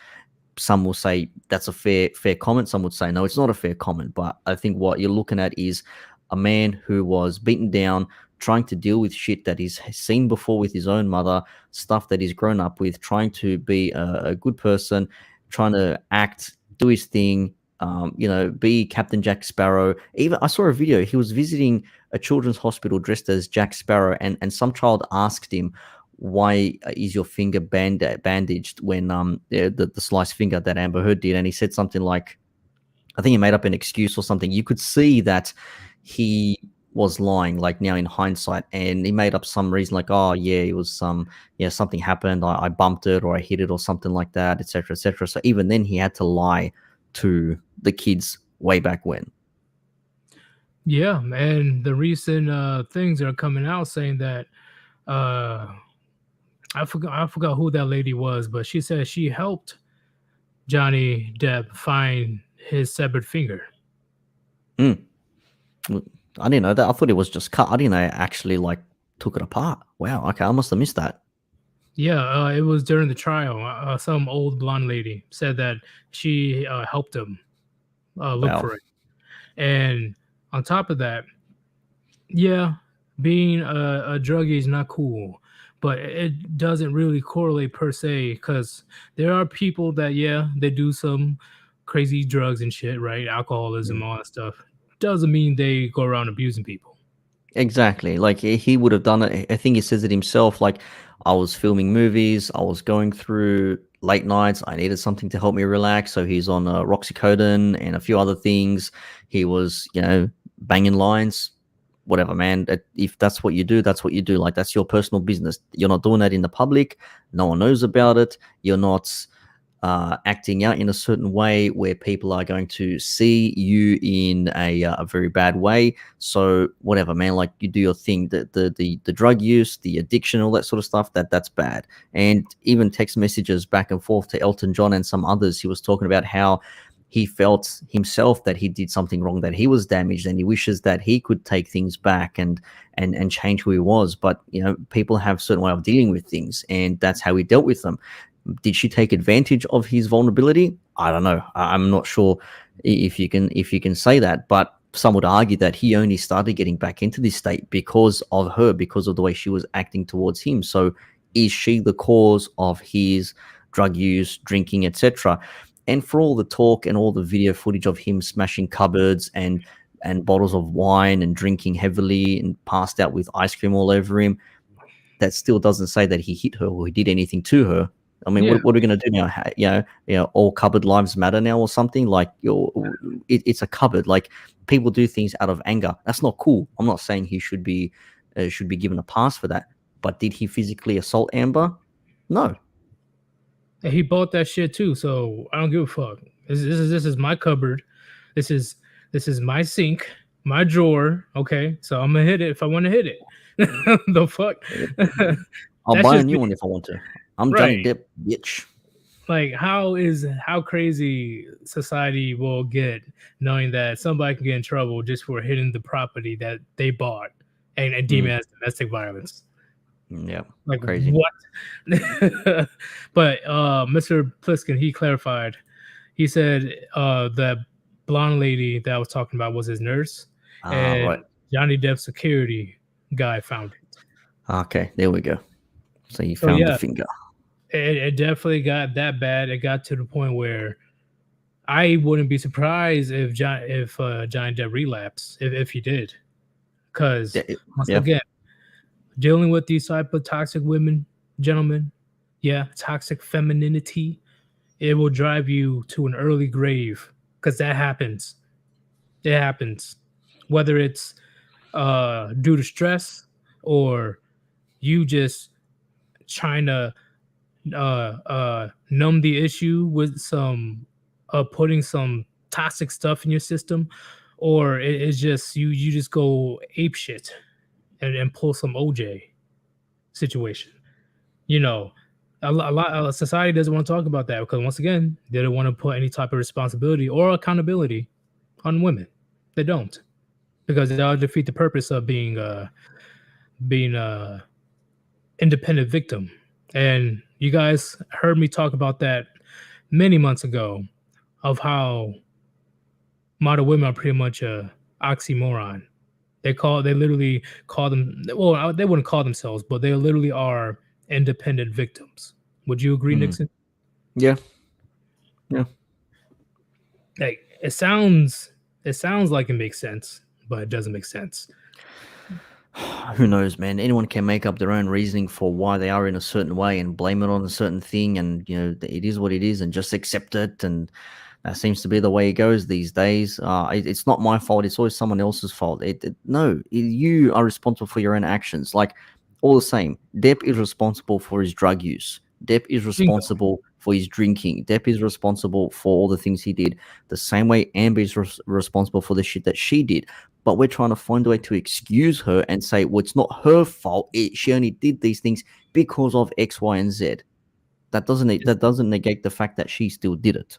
Speaker 2: Some will say that's a fair comment. Some would say no, it's not a fair comment. But I think what you're looking at is a man who was beaten down, trying to deal with shit that he's seen before with his own mother, stuff that he's grown up with, trying to be a good person, trying to act, do his thing, be Captain Jack Sparrow. Even I saw a video. He was visiting a children's hospital dressed as Jack Sparrow, and some child asked him, "Why is your finger bandaged?" When the sliced finger that Amber Heard did, and he said something like, I think he made up an excuse or something. You could see that he was lying, like now in hindsight, and he made up some reason like, "Oh yeah, it was something happened. I bumped it or I hit it or something like that, etc., etc." So even then, he had to lie to the kids way back when.
Speaker 1: Yeah, and the recent things that are coming out saying that uh, I forgot who that lady was, but she said she helped Johnny Depp find his severed finger.
Speaker 2: Mm. I didn't know that. I thought it was just cut. I didn't know it actually like took it apart. Wow. Okay, I must have missed that.
Speaker 1: Yeah, it was during the trial. Some old blonde lady said that she helped him look
Speaker 2: Wow.
Speaker 1: for it. And on top of that, yeah, being a druggie is not cool, but it doesn't really correlate per se because there are people that, yeah, they do some crazy drugs and shit, right? Alcoholism, all that stuff. Doesn't mean they go around abusing people.
Speaker 2: Exactly. Like he would have done it. I think he says it himself. Like, I was filming movies. I was going through late nights. I needed something to help me relax. So he's on Roxycodone and a few other things. He was, banging lines. Whatever, man. If that's what you do, that's what you do. Like, that's your personal business. You're not doing that in the public. No one knows about it. You're not acting out in a certain way where people are going to see you in a very bad way. So whatever, man, like, you do your thing. The drug use, the addiction, all that sort of stuff, that's bad. And even text messages back and forth to Elton John and some others, he was talking about how he felt himself that he did something wrong, that he was damaged, and he wishes that he could take things back and change who he was. But people have a certain way of dealing with things, and that's how he dealt with them. Did she take advantage of his vulnerability? I don't know. I'm not sure if you can say that, but some would argue that he only started getting back into this state because of her, because of the way she was acting towards him. So is she the cause of his drug use, drinking, etc.? And for all the talk and all the video footage of him smashing cupboards and and bottles of wine and drinking heavily and passed out with ice cream all over him, that still doesn't say that he hit her or he did anything to her. I mean,
Speaker 1: Yeah.
Speaker 2: what are we going to do now? All cupboard lives matter now or something? Like, it's a cupboard. Like, people do things out of anger. That's not cool. I'm not saying he should be given a pass for that. But did he physically assault Amber? No.
Speaker 1: And he bought that shit too, so I don't give a fuck. This is my cupboard. This is my sink, my drawer. Okay, so I'm gonna hit it if I want to hit it. The fuck.
Speaker 2: I'll
Speaker 1: That's
Speaker 2: buy a
Speaker 1: just
Speaker 2: new
Speaker 1: me.
Speaker 2: one if I want to. I'm Johnny
Speaker 1: Right.
Speaker 2: Depp, bitch.
Speaker 1: Like how crazy society will get knowing that somebody can get in trouble just for hitting the property that they bought and deem
Speaker 2: Mm,
Speaker 1: it as domestic violence.
Speaker 2: yeah,
Speaker 1: Like
Speaker 2: crazy.
Speaker 1: what? But Mr. Pliskin, he clarified. He said the blonde lady that I was talking about was his nurse,
Speaker 2: Ah,
Speaker 1: and
Speaker 2: right.
Speaker 1: Johnny Depp's security guy found it.
Speaker 2: Okay, there we go. So you
Speaker 1: So
Speaker 2: found the
Speaker 1: yeah,
Speaker 2: finger.
Speaker 1: it definitely got that bad. It got to the point where I wouldn't be surprised if Johnny Depp relapsed if he did, because once
Speaker 2: Yeah.
Speaker 1: again, dealing with these type of toxic women, gentlemen, yeah, toxic femininity, it will drive you to an early grave because that happens. It happens, whether it's due to stress or you just trying to numb the issue with some putting some toxic stuff in your system, or it's just you just go ape shit and pull some OJ situation. You know, a lot of society doesn't want to talk about that because once again, they don't want to put any type of responsibility or accountability on women. They don't because that'll defeat the purpose of being a independent victim. And you guys heard me talk about that many months ago of how modern women are pretty much a oxymoron. They literally call them, well, they wouldn't call themselves, but they literally are independent victims. Would you agree,
Speaker 2: Mm.
Speaker 1: Nixon?
Speaker 2: Yeah. Yeah.
Speaker 1: Like it sounds like it makes sense, but it doesn't make sense.
Speaker 2: Who knows, man? Anyone can make up their own reasoning for why they are in a certain way and blame it on a certain thing, and it is what it is, and just accept it. And that seems to be the way it goes these days. It's not my fault. It's always someone else's fault. No, you are responsible for your own actions. Like, all the same, Depp is responsible for his drug use. Depp is
Speaker 1: Bingo.
Speaker 2: responsible for his drinking. Depp is responsible for all the things he did. The same way Amber is responsible for the shit that she did. But we're trying to find a way to excuse her and say, well, it's not her fault. She only did these things because of X, Y, and Z. That doesn't negate the fact that she still did it.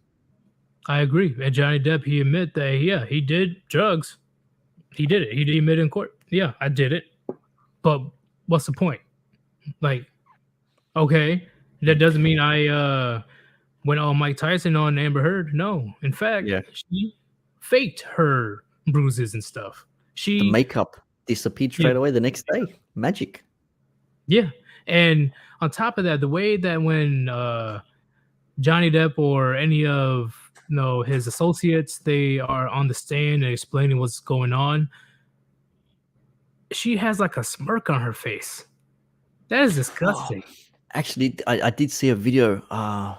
Speaker 1: I agree. And Johnny Depp, he admit that yeah, he did drugs. He did it. He did admit in court. Yeah, I did it. But what's the point? Like, okay, that doesn't mean I went all Mike Tyson on Amber Heard. No, in fact,
Speaker 2: Yeah.
Speaker 1: she faked her bruises and stuff.
Speaker 2: The
Speaker 1: She,
Speaker 2: makeup disappeared
Speaker 1: yeah,
Speaker 2: straight away the next day. Magic.
Speaker 1: yeah, and on top of that, the way that when Johnny Depp or any of his associates, they are on the stand and explaining what's going on, she has like a smirk on her face. That is
Speaker 2: Oh,
Speaker 1: disgusting.
Speaker 2: actually, I did see a video.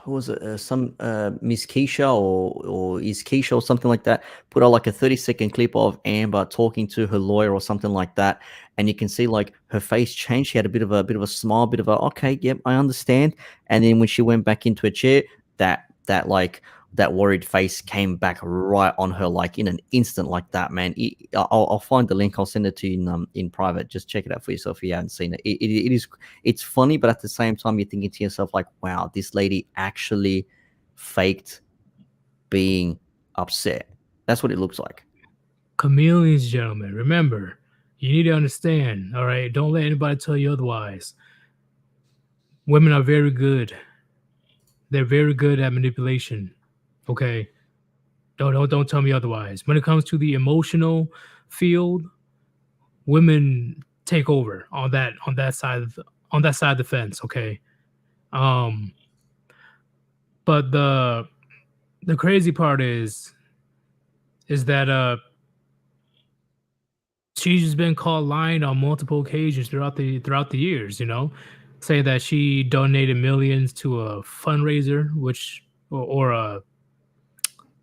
Speaker 2: Who was it? Some Miss Keisha or is Keisha or something like that. Put out like a 30-second clip of Amber talking to her lawyer or something like that, and you can see like her face change. She had a bit of a smile, bit of a okay, yep, I understand. And then when she went back into a chair, that worried face came back right on her like in an instant like that, man. I'll find the link. I'll send it to you in private. Just check it out for yourself if you haven't seen it. It's funny, but at the same time, you're thinking to yourself, like, wow, this lady actually faked being upset. That's what it looks like.
Speaker 1: Chameleons, gentlemen, remember, you need to understand, all right? Don't let anybody tell you otherwise. Women are very good. They're very good at manipulation. Okay? Don't tell me otherwise. When it comes to the emotional field, women take over on that side of the fence, okay? Um but the crazy part is that she's been called lying on multiple occasions throughout the years. Say that she donated millions to a fundraiser, or a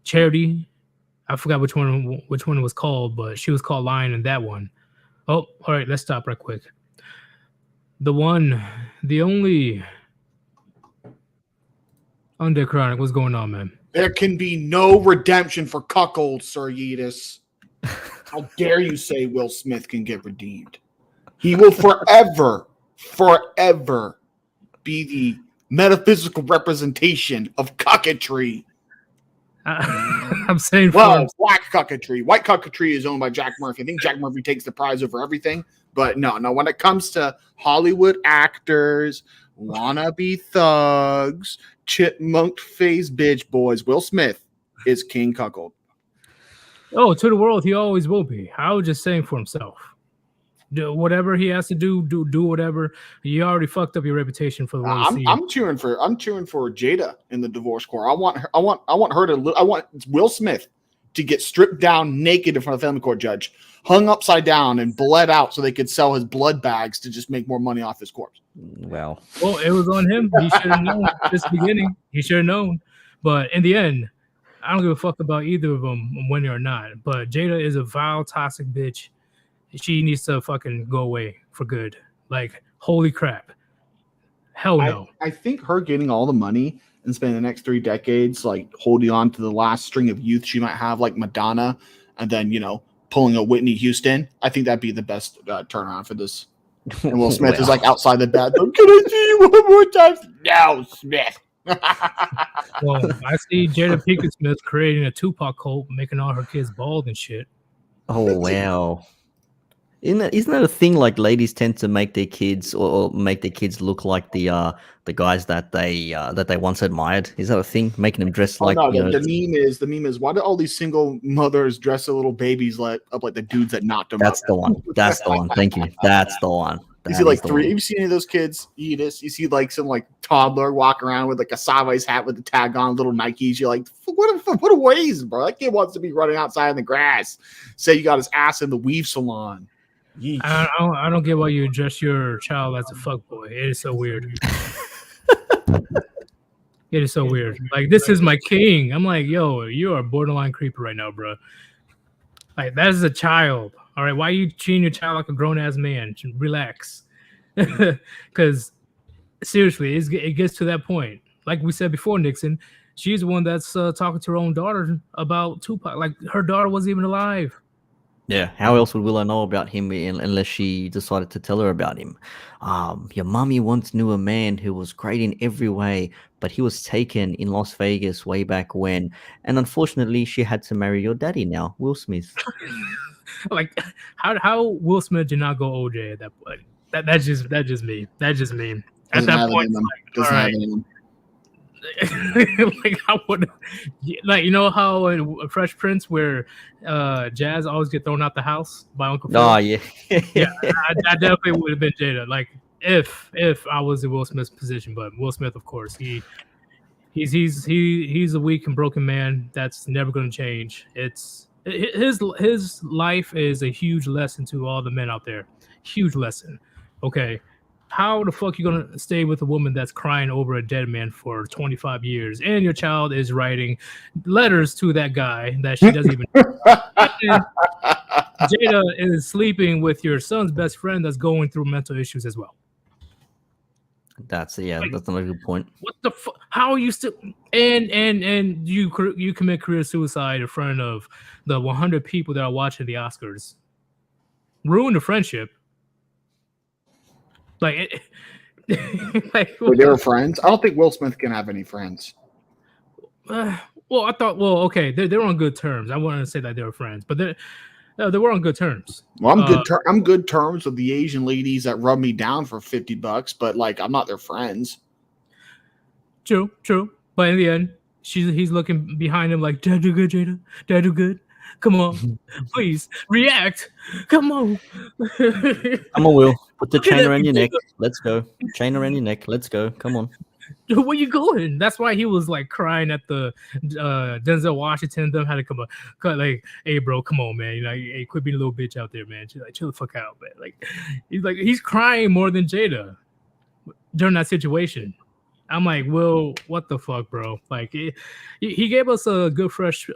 Speaker 1: charity. I forgot which one it was called, but she was called lying in that one. Oh, all right, let's stop right quick. The only Undead Chronic, what's going on, man?
Speaker 3: There can be no redemption for cuckold, Sir Yeetus. How dare you say Will Smith can get redeemed? He will forever be the metaphysical representation of cucketry.
Speaker 1: I'm saying,
Speaker 3: well, black cucketry. White cucketry is owned by Jack Murphy. I think Jack Murphy takes the prize over everything. But no. When it comes to Hollywood actors, wannabe thugs, chipmunk face bitch boys, Will Smith is King Cuckold.
Speaker 1: Oh, to the world, he always will be. I was just saying for himself. Do whatever he has to do whatever. You already fucked up your reputation for the world.
Speaker 3: I'm cheering for Jada in the divorce court. I want Will Smith to get stripped down naked in front of the family court judge, hung upside down and bled out so they could sell his blood bags to just make more money off his corpse.
Speaker 2: Well,
Speaker 1: it was on him. He should have known at this beginning. He should have known. But in the end, I don't give a fuck about either of them, winning or not. But Jada is a vile, toxic bitch. She needs to fucking go away for good. Like, holy crap. Hell no.
Speaker 3: I think her getting all the money and spending the next 3 decades, like, holding on to the last string of youth she might have, like Madonna, and then, pulling a Whitney Houston, I think that'd be the best turnaround for this. And Will Smith is, like, outside the bed. Can I see you one more time? No, Smith.
Speaker 1: Well, I see Jada Pinkett Smith creating a Tupac cult, making all her kids bald and shit.
Speaker 2: Oh, wow. Isn't that a thing? Like, ladies tend to make their kids or make their kids look like the guys that they once admired. Is that a thing? Making them dress like?
Speaker 3: No, the meme is why do all these single mothers dress their little babies like the dudes that knocked them?
Speaker 2: That's
Speaker 3: up?
Speaker 2: The one. That's the one. Thank you. That's the one.
Speaker 3: You see like 3. Have you seen any of those kids? Yeetus? You see like some like toddler walking around with like a sideways hat with the tag on, little Nikes. You're like, what a waste, bro. That kid wants to be running outside in the grass. Say you got his ass in the weave salon.
Speaker 1: I don't get why you address your child as a fuckboy. It is so weird. It is so weird. Like, this is my king. I'm like, yo, you are a borderline creeper right now, bro. Like, that is a child. All right, why are you treating your child like a grown-ass man? Relax. Because, seriously, it gets to that point. Like we said before, Nixon, she's the one that's talking to her own daughter about Tupac. Like, her daughter wasn't even alive.
Speaker 2: Yeah, how else would Willow know about him unless she decided to tell her about him? Your mommy once knew a man who was great in every way, but he was taken in Las Vegas way back when, and unfortunately, she had to marry your daddy now, Will Smith.
Speaker 1: Like, how Will Smith did not go OJ at that point? That's just me. That's just me. At that point, like, all right. Like, I would, like, how in Fresh Prince where Jazz always get thrown out the house by Uncle Phil?
Speaker 2: Oh yeah.
Speaker 1: Yeah, I definitely would have been Jada. Like, if I was in Will Smith's position, but Will Smith, of course, he's a weak and broken man that's never going to change. It's his life is a huge lesson to all the men out there. Huge lesson. Okay. How the fuck you gonna stay with a woman that's crying over a dead man for 25 years, and your child is writing letters to that guy that she doesn't even Jada is sleeping with your son's best friend that's going through mental issues as well.
Speaker 2: That's another good point.
Speaker 1: What the fuck? How are you still and you commit career suicide in front of the 100 people that are watching the Oscars? Ruin the friendship. Like,
Speaker 3: they were friends. I don't think Will Smith can have any friends.
Speaker 1: Okay, they were on good terms. I wanted to say that they were friends, but they were on good terms.
Speaker 3: Well, I'm good terms with the Asian ladies that rub me down for $50, but like I'm not their friends.
Speaker 1: True. But in the end, he's looking behind him like, "Did I do good, Jada? Did I do good? Come on, please react. Come on."
Speaker 2: Come on, Will. Put the chain around your neck. Let's go. Chain around your neck. Let's go. Come on.
Speaker 1: Where you going? That's why he was like crying at the Denzel Washington. Them had to come up, like, hey, bro, come on, man. Like, hey, quit being a little bitch out there, man. She's like, chill the fuck out, man. Like, he's crying more than Jada during that situation. I'm like, well, what the fuck, bro? Like, he gave us a good fresh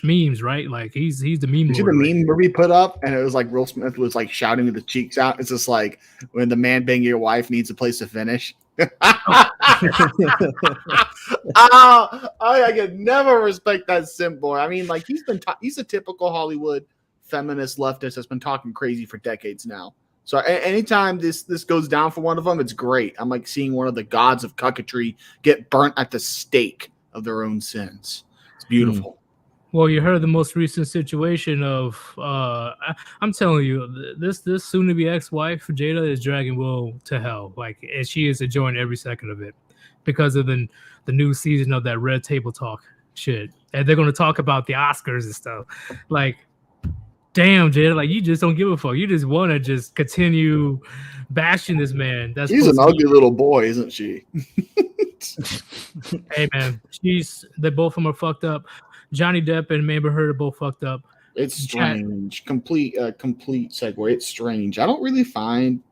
Speaker 1: memes, right? Like, he's the meme.
Speaker 3: You see the meme where we put up, and it was like Will Smith was like shouting with the cheeks out. It's just like when the man banging your wife needs a place to finish. I could never respect that simp boy. I mean, like he's a typical Hollywood feminist leftist that's been talking crazy for decades now. So anytime this goes down for one of them, it's great. I'm like seeing one of the gods of cucketry get burnt at the stake of their own sins. It's beautiful.
Speaker 1: Well, you heard the most recent situation of I'm telling you, this soon-to-be ex-wife Jada is dragging Will to hell. Like, and she is enjoying every second of it because of the new season of that Red Table Talk shit, and they're going to talk about the Oscars and stuff. Like, damn, Jada, like you just don't give a fuck. You just want to just continue bashing this man.
Speaker 3: She's an ugly little boy, isn't she?
Speaker 1: Hey, man, they both of them are fucked up. Johnny Depp and Amber Heard are both fucked up.
Speaker 3: It's strange. Complete segue. It's strange. I don't really find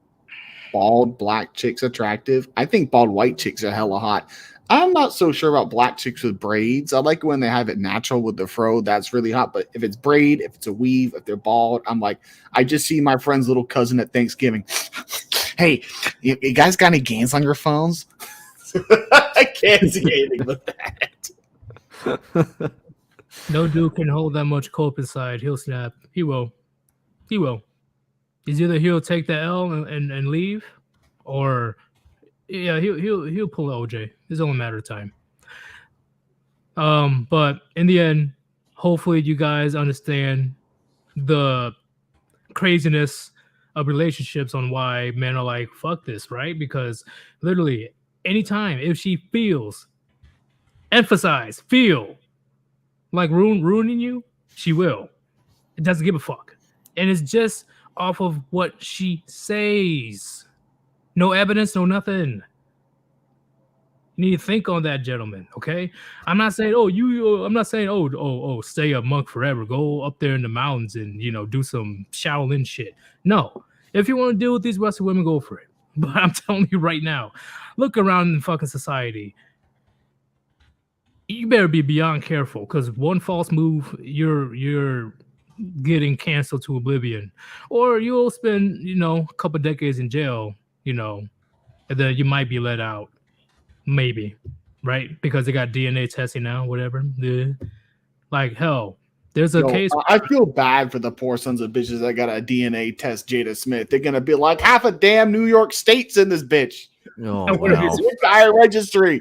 Speaker 3: bald black chicks attractive. I think bald white chicks are hella hot. I'm not so sure about black chicks with braids. I like when they have it natural with the fro. That's really hot. But if it's braid, if it's a weave, if they're bald, I'm like, I just see my friend's little cousin at Thanksgiving. Hey, you guys got any games on your phones? I can't see anything but that.
Speaker 1: No dude can hold that much cope inside. He'll snap. He will. It's either he'll take the L and leave, or yeah, he'll pull OJ. It's only a matter of time. But in the end, hopefully you guys understand the craziness of relationships on why men are like, fuck this, right? Because literally anytime if she feels, emphasize, feel like ruining you, she will. It doesn't give a fuck. And it's just off of what she says. No evidence, no nothing. You need to think on that, gentlemen, okay? I'm not saying, stay a monk forever. Go up there in the mountains and, do some Shaolin shit. No. If you want to deal with these Western women, go for it. But I'm telling you right now, look around in fucking society. You better be beyond careful, because one false move, you're getting canceled to oblivion, or you'll spend a couple decades in jail, and then you might be let out, maybe, right? Because they got DNA testing now, whatever. Yeah. Like hell, there's a case.
Speaker 3: I feel bad for the poor sons of bitches that got a DNA test Jada Smith. They're gonna be like, half a damn New York State's in this bitch.
Speaker 2: Oh wow!
Speaker 3: Entire registry.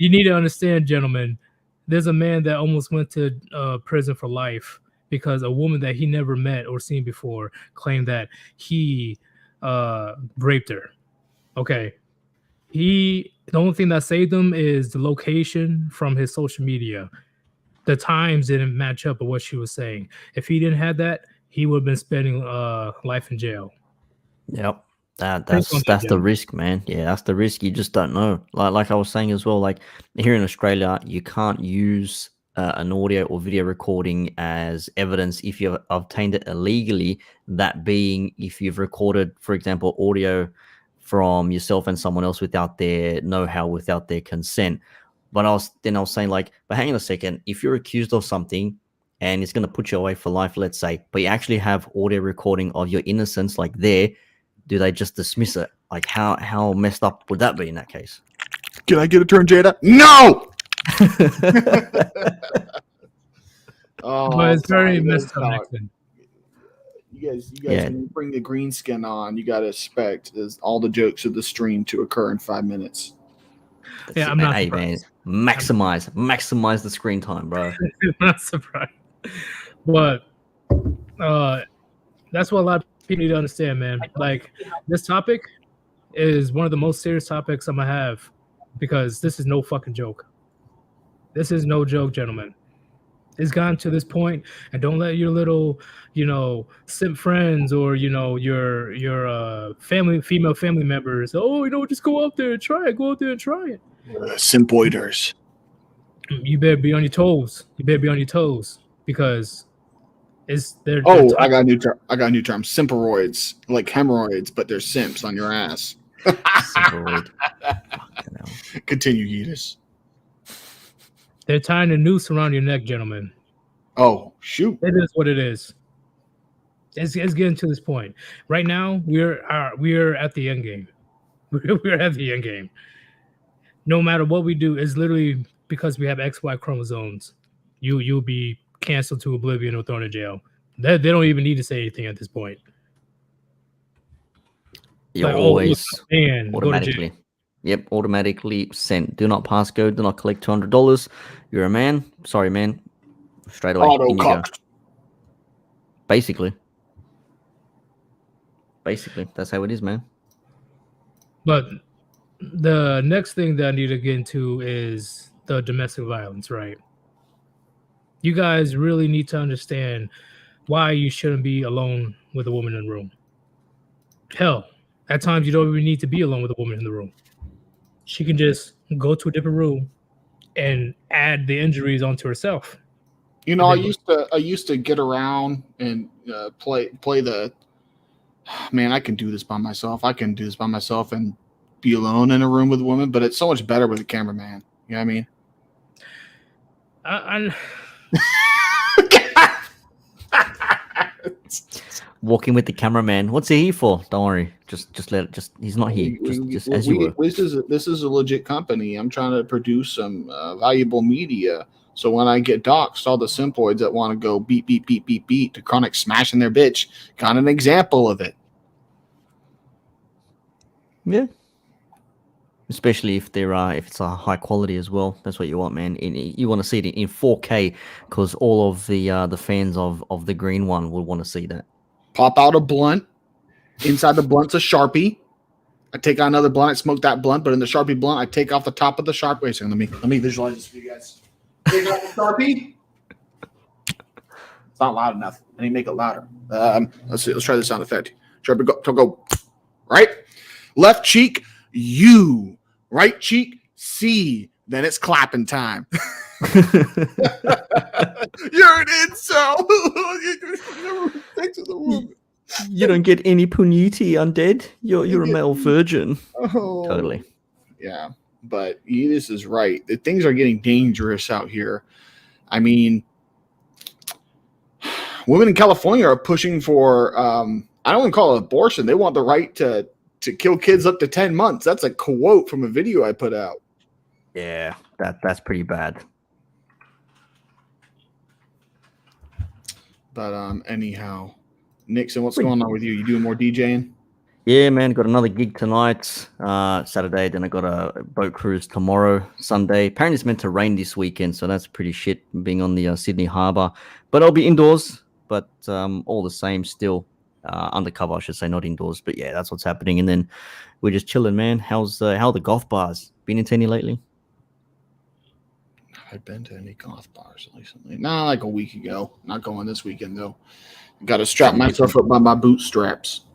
Speaker 1: You need to understand, gentlemen, there's a man that almost went to prison for life because a woman that he never met or seen before claimed that he raped her. Okay. The only thing that saved him is the location from his social media. The times didn't match up with what she was saying. If he didn't have that, he would have been spending life in jail.
Speaker 2: Yep. That's the risk, man. Yeah, that's the risk. You just don't know. Like I was saying as well, like here in Australia, you can't use an audio or video recording as evidence if you've obtained it illegally. That being, if you've recorded, for example, audio from yourself and someone else without their know-how, without their consent. But I was saying, like, but hang on a second. If you're accused of something and it's going to put you away for life, let's say, but you actually have audio recording of your innocence, like there. Do they just dismiss it? Like how messed up would that be in that case?
Speaker 3: Can I get a turn, Jada? No.
Speaker 1: But it's very messed up.
Speaker 3: You guys, when you bring the green skin on, you got to expect all the jokes of the stream to occur in 5 minutes.
Speaker 1: Yeah, I'm not
Speaker 2: surprised. Man, maximize the screen time, bro.
Speaker 1: I'm not surprised. But that's what a lot of people need to understand, man. Like, this topic is one of the most serious topics I'm gonna have, because this is no fucking joke. This is no joke, gentlemen. it's gotten to this point, and don't let your little, simp friends or your female family members. Oh, just go out there and try it. Go out there and try it.
Speaker 3: Simpoiders.
Speaker 1: You better be on your toes. Because they're
Speaker 3: Oh, I got a new term. Simperoids, like hemorrhoids, but they're simps on your ass.
Speaker 2: Simperoid.
Speaker 3: Continue, Yeetus.
Speaker 1: They're tying a noose around your neck, gentlemen.
Speaker 3: Oh, shoot.
Speaker 1: It is what it is. It's getting to this point. Right now, we're at the end game. We're at the end game. No matter what we do, it's literally because we have XY chromosomes. You'll be canceled to oblivion or thrown in jail. They don't even need to say anything at this point.
Speaker 2: You're always automatically. Yep, automatically sent. Do not pass go. Do not collect $200. You're a man. Sorry, man. Straight away.
Speaker 3: Auto cocked.
Speaker 2: Basically, that's how it is, man.
Speaker 1: But the next thing that I need to get into is the domestic violence, right? You guys really need to understand why you shouldn't be alone with a woman in the room. Hell, at times you don't even need to be alone with a woman in the room. She can just go to a different room and add the injuries onto herself.
Speaker 3: I used to get around and play the. Man, I can do this by myself. And be alone in a room with a woman, but it's so much better with a cameraman. You know what I mean?
Speaker 2: Walking with the cameraman. What's he here for? Don't worry. Just let it. He's not here. Just as you were.
Speaker 3: This is a legit company. I'm trying to produce some valuable media. So when I get doxxed, all the simpoids that want to go beat to chronic smashing their bitch, got an example of it.
Speaker 2: Yeah. Especially if it's a high quality as well. That's what you want, man. You want to see it in 4K because all of the fans of the green one will want to see that.
Speaker 3: Pop out a blunt. Inside the blunt's a Sharpie. I take out another blunt. I smoke that blunt, but in the Sharpie blunt, I take off the top of the Sharpie. Wait a second. Let me visualize this for you guys. Take out the Sharpie. It's not loud enough. I need to make it louder. Let's see. Let's try the sound effect. Sharpie go. Right. Left cheek. U. Right cheek. C. Then it's clapping time. You're an incel.
Speaker 2: You don't get any puniti undead. You're a male virgin.
Speaker 3: Oh,
Speaker 2: totally.
Speaker 3: Yeah, but Yeetus is right. The things are getting dangerous out here. I mean, women in California are pushing for I don't want to call it abortion. They want the right to kill kids up to 10 months. That's a quote from a video I put out.
Speaker 2: Yeah, that's pretty bad.
Speaker 3: But anyhow, Nixon, what's going on with you? You doing more DJing?
Speaker 2: Yeah, man, got another gig tonight, Saturday. Then I got a boat cruise tomorrow, Sunday. Apparently it's meant to rain this weekend, so that's pretty shit being on the Sydney Harbour. But I'll be indoors, but all the same, still undercover, I should say, not indoors. But yeah, that's what's happening. And then we're just chilling, man. How are the golf bars? Been into any lately?
Speaker 3: I've been to any golf bars recently. Nah, like a week ago. Not going this weekend though. Got to strap myself up by my bootstraps.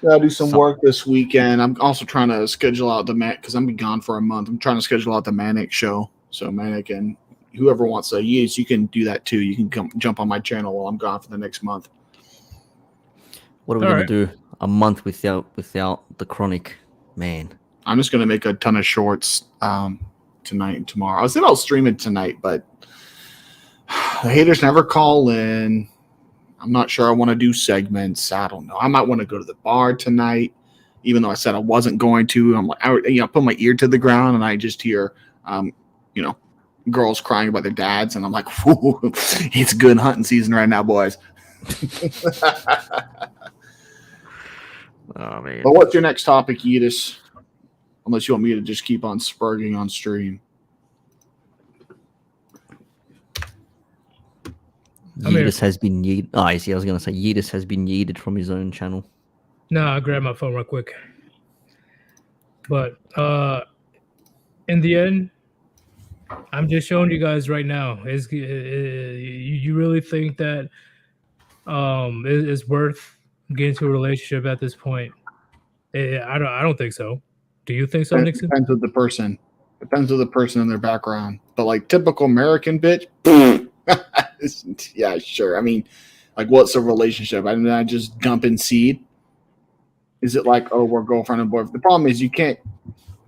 Speaker 3: Gotta do some work this weekend. I'm also trying to schedule out the because I'm be gone for a month. I'm trying to schedule out the Manic show. So Manic and whoever wants to use, you can do that too. You can come jump on my channel while I'm gone for the next month.
Speaker 2: What are we gonna do? A month without the chronic, man.
Speaker 3: I'm just gonna make a ton of shorts tonight and tomorrow. I said I'll stream it tonight, but the haters never call in. I'm not sure I want to do segments. I don't know. I might want to go to the bar tonight, even though I said I wasn't going to. I'm like, I put my ear to the ground and I just hear, girls crying about their dads, and I'm like, it's good hunting season right now, boys.
Speaker 2: Oh man.
Speaker 3: But what's your next topic, Yeetus? Unless you want me to just keep on spurging on stream.
Speaker 2: Yeetus has been yeeted. Oh, I see. I was going to say Yeetus has been yeeted from his own channel.
Speaker 1: No, I'll grab my phone real quick. But in the end, I'm just showing you guys right now. You really think that it's worth getting into a relationship at this point? I don't think so. Do you think so,
Speaker 3: It
Speaker 1: Nixon?
Speaker 3: depends with the person. Depends with the person and their background. But like typical American bitch, yeah, sure. I mean, like, what's a relationship? I mean, I just dump in seed. Is it like, oh, we're girlfriend and boyfriend? The problem is you can't.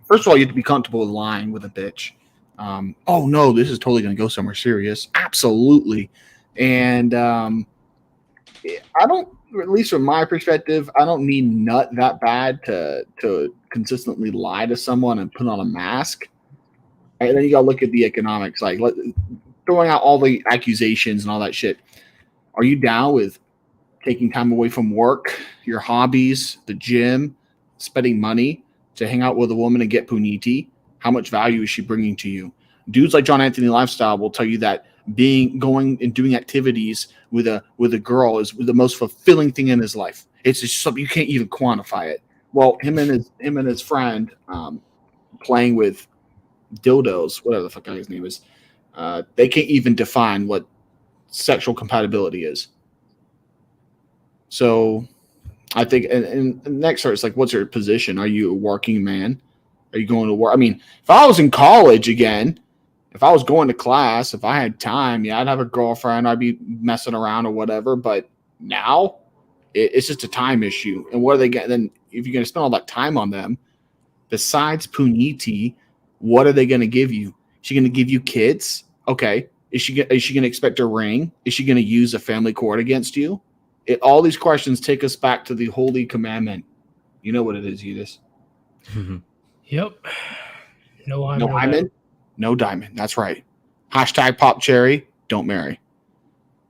Speaker 3: First of all, you have to be comfortable with lying with a bitch. Oh no, this is totally going to go somewhere serious. Absolutely, and I don't. At least from my perspective, I don't need nut that bad to consistently lie to someone and put on a mask. And then you got to look at the economics, like throwing out all the accusations and all that shit. Are you down with taking time away from work, your hobbies, the gym, spending money to hang out with a woman and get puniti? How much value is she bringing to you? Dudes like John Anthony Lifestyle will tell you that going and doing activities with a girl is the most fulfilling thing in his life. It's just something you can't even quantify it. Well, him and his friend playing with dildos, whatever the fuck his name is, they can't even define what sexual compatibility is. So I think, and next part, it's like, what's your position? Are you a working man? Are you going to work? I mean, if I was in college again, if I was going to class, if I had time, yeah, I'd have a girlfriend. I'd be messing around or whatever. But now it's just a time issue. And what are they getting? Then if you're going to spend all that time on them, besides puniti, what are they going to give you? Is she going to give you kids? Okay. Is she going to expect a ring? Is she going to use a family court against you? All these questions take us back to the holy commandment. You know what it is, Yeetus?
Speaker 1: Yep. No hymen.
Speaker 3: No hymen, no diamond. That's right. Hashtag pop cherry, don't marry.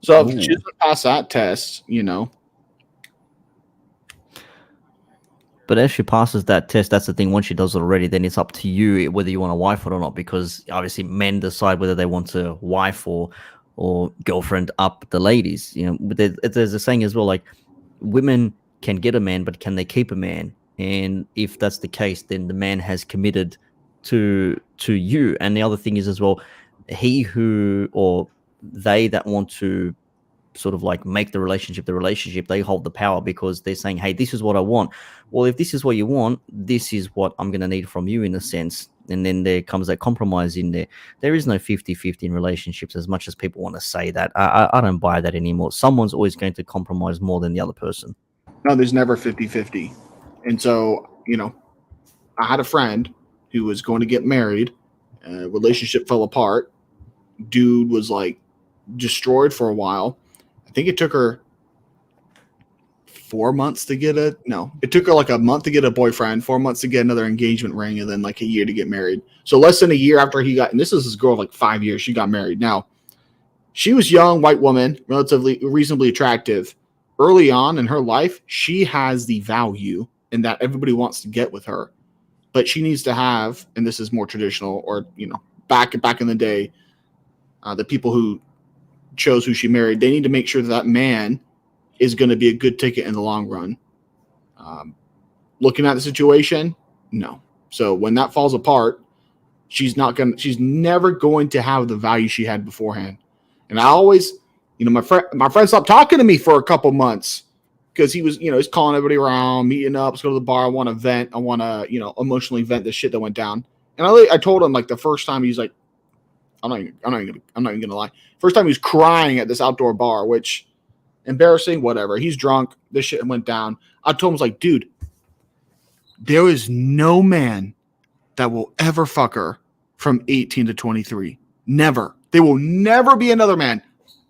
Speaker 3: So if she doesn't pass that test, you know.
Speaker 2: But if she passes that test, that's the thing. Once she does it already, then it's up to you whether you want to wife it or not. Because obviously, men decide whether they want to wife or girlfriend up the ladies. You know, but there's a saying as well, like, women can get a man, but can they keep a man? And if that's the case, then the man has committed to you. And the other thing is as well, he who or they that want to sort of like make the relationship, they hold the power, because they're saying, hey, this is what I want. Well, if this is what you want, this is what I'm going to need from you, in a sense. And then there comes that compromise in there. There is no 50-50 in relationships, as much as people want to say that. I don't buy that anymore. Someone's always going to compromise more than the other person.
Speaker 3: No, there's never 50-50. And so, you know, I had a friend who was going to get married. Relationship fell apart. Dude was like destroyed for a while. I think it took her 4 months to get it took her like a month to get a boyfriend, 4 months to get another engagement ring, and then like a year to get married. So less than a year after he got, and this is his girl of like 5 years, she got married. Now, she was young, white woman, reasonably attractive. Early on in her life, she has the value in that everybody wants to get with her. But she needs to have, and this is more traditional, or, you know, back in the day, the people who chose who she married, they need to make sure that man is going to be a good ticket in the long run. Looking at the situation, no. So when that falls apart, she's never going to have the value she had beforehand. And I always, you know, my friend stopped talking to me for a couple months because he was, you know, he's calling everybody around, meeting up, let's go to the bar. I want to vent. I want to, you know, emotionally vent the shit that went down. And I told him, like, the first time he's like, I'm not even gonna lie. First time he was crying at this outdoor bar, which embarrassing, whatever. He's drunk. This shit went down. I told him, I was like, dude, there is no man that will ever fuck her from 18 to 23. Never. There will never be another man.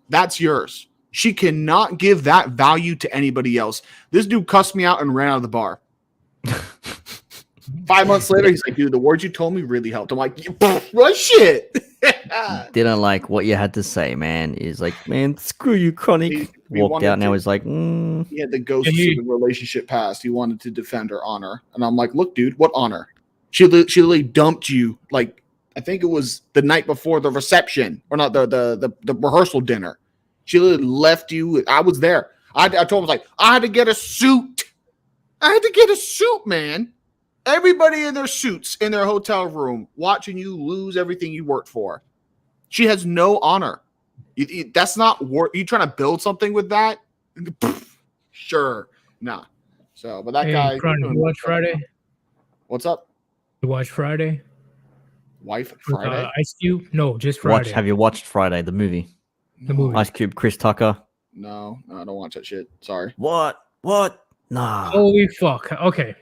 Speaker 3: That's yours. She cannot give that value to anybody else. This dude cussed me out and ran out of the bar. 5 months later, he's like, dude, the words you told me really helped. I'm like, what shit?
Speaker 2: Didn't like what you had to say, man. He's like, man, screw you, Chronic. Walked out. Now he's like,
Speaker 3: He had the ghost of the relationship past. He wanted to defend her honor. And I'm like, look, dude, what honor? She literally dumped you, like, I think it was the night before the reception, or not, the rehearsal dinner. She literally left you. I was there. I told him, like, I had to get a suit. Man. Everybody in their suits in their hotel room watching you lose everything you worked for. She has no honor. That's not work. You trying to build something with that? Sure. Nah. So, but that guy.
Speaker 1: Chronic, you watch Friday?
Speaker 3: What's up?
Speaker 1: You watch Friday?
Speaker 3: Wife Friday?
Speaker 1: Ice Cube? No, just Friday.
Speaker 2: Have you watched Friday, the movie?
Speaker 1: The movie.
Speaker 2: Ice Cube, Chris Tucker.
Speaker 3: No, I don't watch that shit. Sorry.
Speaker 2: What? Nah.
Speaker 1: Holy fuck. Okay.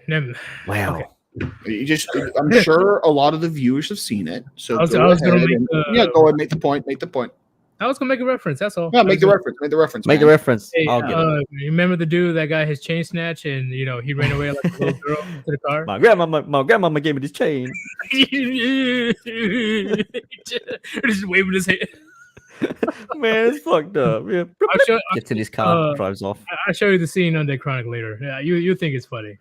Speaker 2: Wow.
Speaker 1: Okay.
Speaker 3: I'm sure a lot of the viewers have seen it. So
Speaker 1: I was gonna make
Speaker 3: go ahead, make the point.
Speaker 1: I was gonna make a reference. That's all.
Speaker 3: Yeah, make the reference. Make the reference.
Speaker 1: Hey,
Speaker 2: I'll get it.
Speaker 1: You remember the dude that got his chain snatched and he ran away like a little girl to the car?
Speaker 2: My grandmama gave me this chain.
Speaker 1: Just waving his hand.
Speaker 2: Man, it's fucked up. Yeah. Gets in his car, drives off.
Speaker 1: I'll show you the scene on the Chronic later. Yeah, you think it's funny.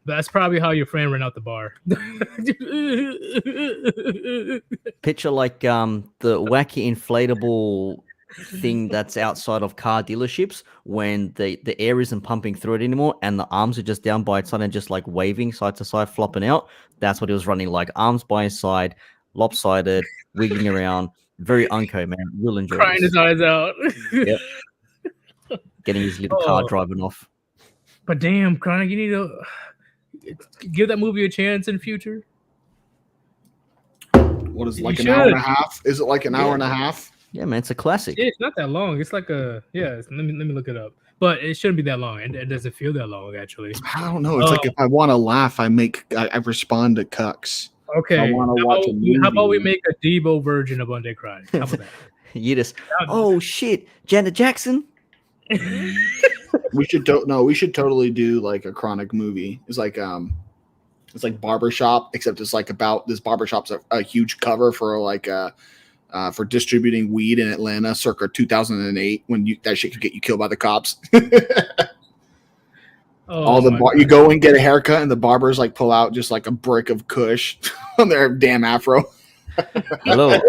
Speaker 1: That's probably how your friend ran out the bar.
Speaker 2: Picture like the wacky inflatable thing that's outside of car dealerships when the air isn't pumping through it anymore and the arms are just down by its side and just like waving side to side, flopping out. That's what he was running like, arms by his side, lopsided, wiggling around. Very unco, man. We'll enjoy
Speaker 1: crying
Speaker 2: this.
Speaker 1: his eyes out.
Speaker 2: Yep. Getting his little car driving off.
Speaker 1: But damn, Chronic, you need to give that movie a chance in future.
Speaker 3: What is it, like an hour and a half? Is it like an hour and a half?
Speaker 2: Yeah, man, it's a classic.
Speaker 1: Yeah, it's not that long. It's like let me look it up. But it shouldn't be that long. It doesn't feel that long, actually.
Speaker 3: I don't know. It's like if I want to laugh, I respond to cucks.
Speaker 1: Okay.
Speaker 3: I want to watch a movie.
Speaker 1: How about we make a Debo version of Undead Chronic? How about that?
Speaker 2: Yeetus. Oh shit, Janet Jackson.
Speaker 3: We should totally do like a Chronic movie. It's like Barbershop, except it's like about this barbershop's a huge cover for like for distributing weed in Atlanta circa 2008 when that shit could get you killed by the cops. You go and get a haircut and the barbers like pull out just like a brick of kush on their damn afro.
Speaker 2: Hello,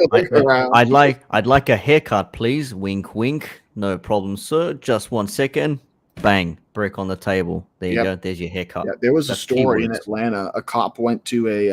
Speaker 2: I'd like a haircut, please. Wink, wink. No problem, sir. Just 1 second. Bang, brick on the table. There you go. There's your haircut.
Speaker 3: Yeah, there was a story in Atlanta. A cop went to a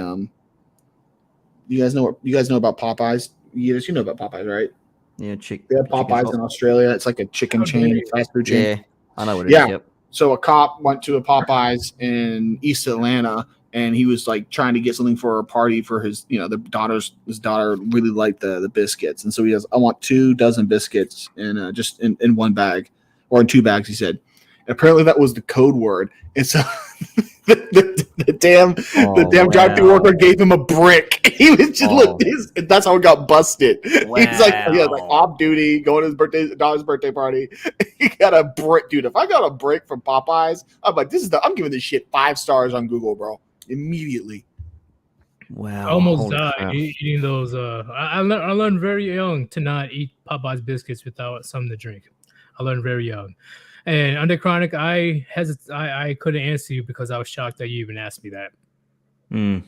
Speaker 3: You guys know about Popeyes? Yeetus, you know about Popeyes, right?
Speaker 2: Yeah,
Speaker 3: they have Popeyes in Australia. It's like a chicken chain, fast food chain.
Speaker 2: Yeah, I know what it is. Yep.
Speaker 3: So a cop went to a Popeyes in East Atlanta, and he was like trying to get something for a party for his daughter really liked the biscuits, and so he goes, I want 2 dozen biscuits in just in one bag, or in 2 bags, he said. Apparently that was the code word, and so the damn drive-thru worker gave him a brick. He was just that's how it got busted. Wow. He's like off duty, going to his daughter's birthday party. He got a brick, dude. If I got a brick from Popeyes, I'm like, I'm giving this shit 5 stars on Google, bro. Immediately.
Speaker 2: Wow.
Speaker 1: I almost died eating those. I learned very young to not eat Popeyes biscuits without something to drink. I learned very young. And under Chronic, I couldn't answer you because I was shocked that you even asked me that.
Speaker 3: I mean,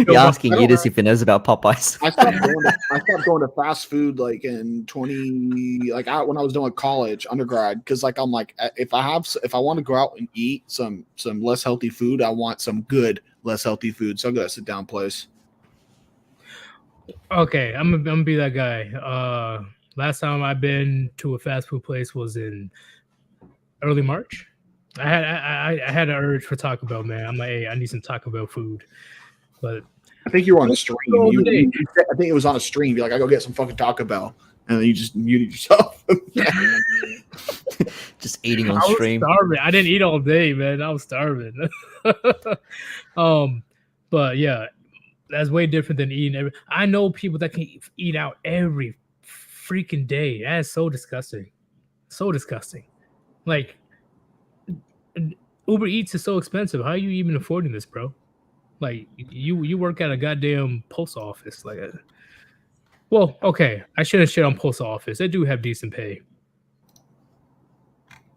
Speaker 2: You're asking Yeetus if he knows about Popeyes.
Speaker 3: I stopped going to fast food like in when I was doing college, undergrad, because like I'm like, if I want to go out and eat some less healthy food, I want some good less healthy food. So I go to a sit down place.
Speaker 1: Okay, I'm gonna be that guy. Last time I've been to a fast food place was in early March. I had an urge for Taco Bell, man. I'm like, hey, I need some Taco Bell food. But
Speaker 3: I think you were on a stream. I think it was on a stream. You're like, I go get some fucking Taco Bell, and then you just muted yourself.
Speaker 2: Just eating on stream.
Speaker 1: I was starving. I didn't eat all day, man. I was starving. But yeah, that's way different than eating I know people that can eat out every freaking day. That is so disgusting. So disgusting. Like, Uber Eats is so expensive. How are you even affording this, bro? Like, you work at a goddamn post office. Well, okay, I shouldn't shit on post office. They do have decent pay.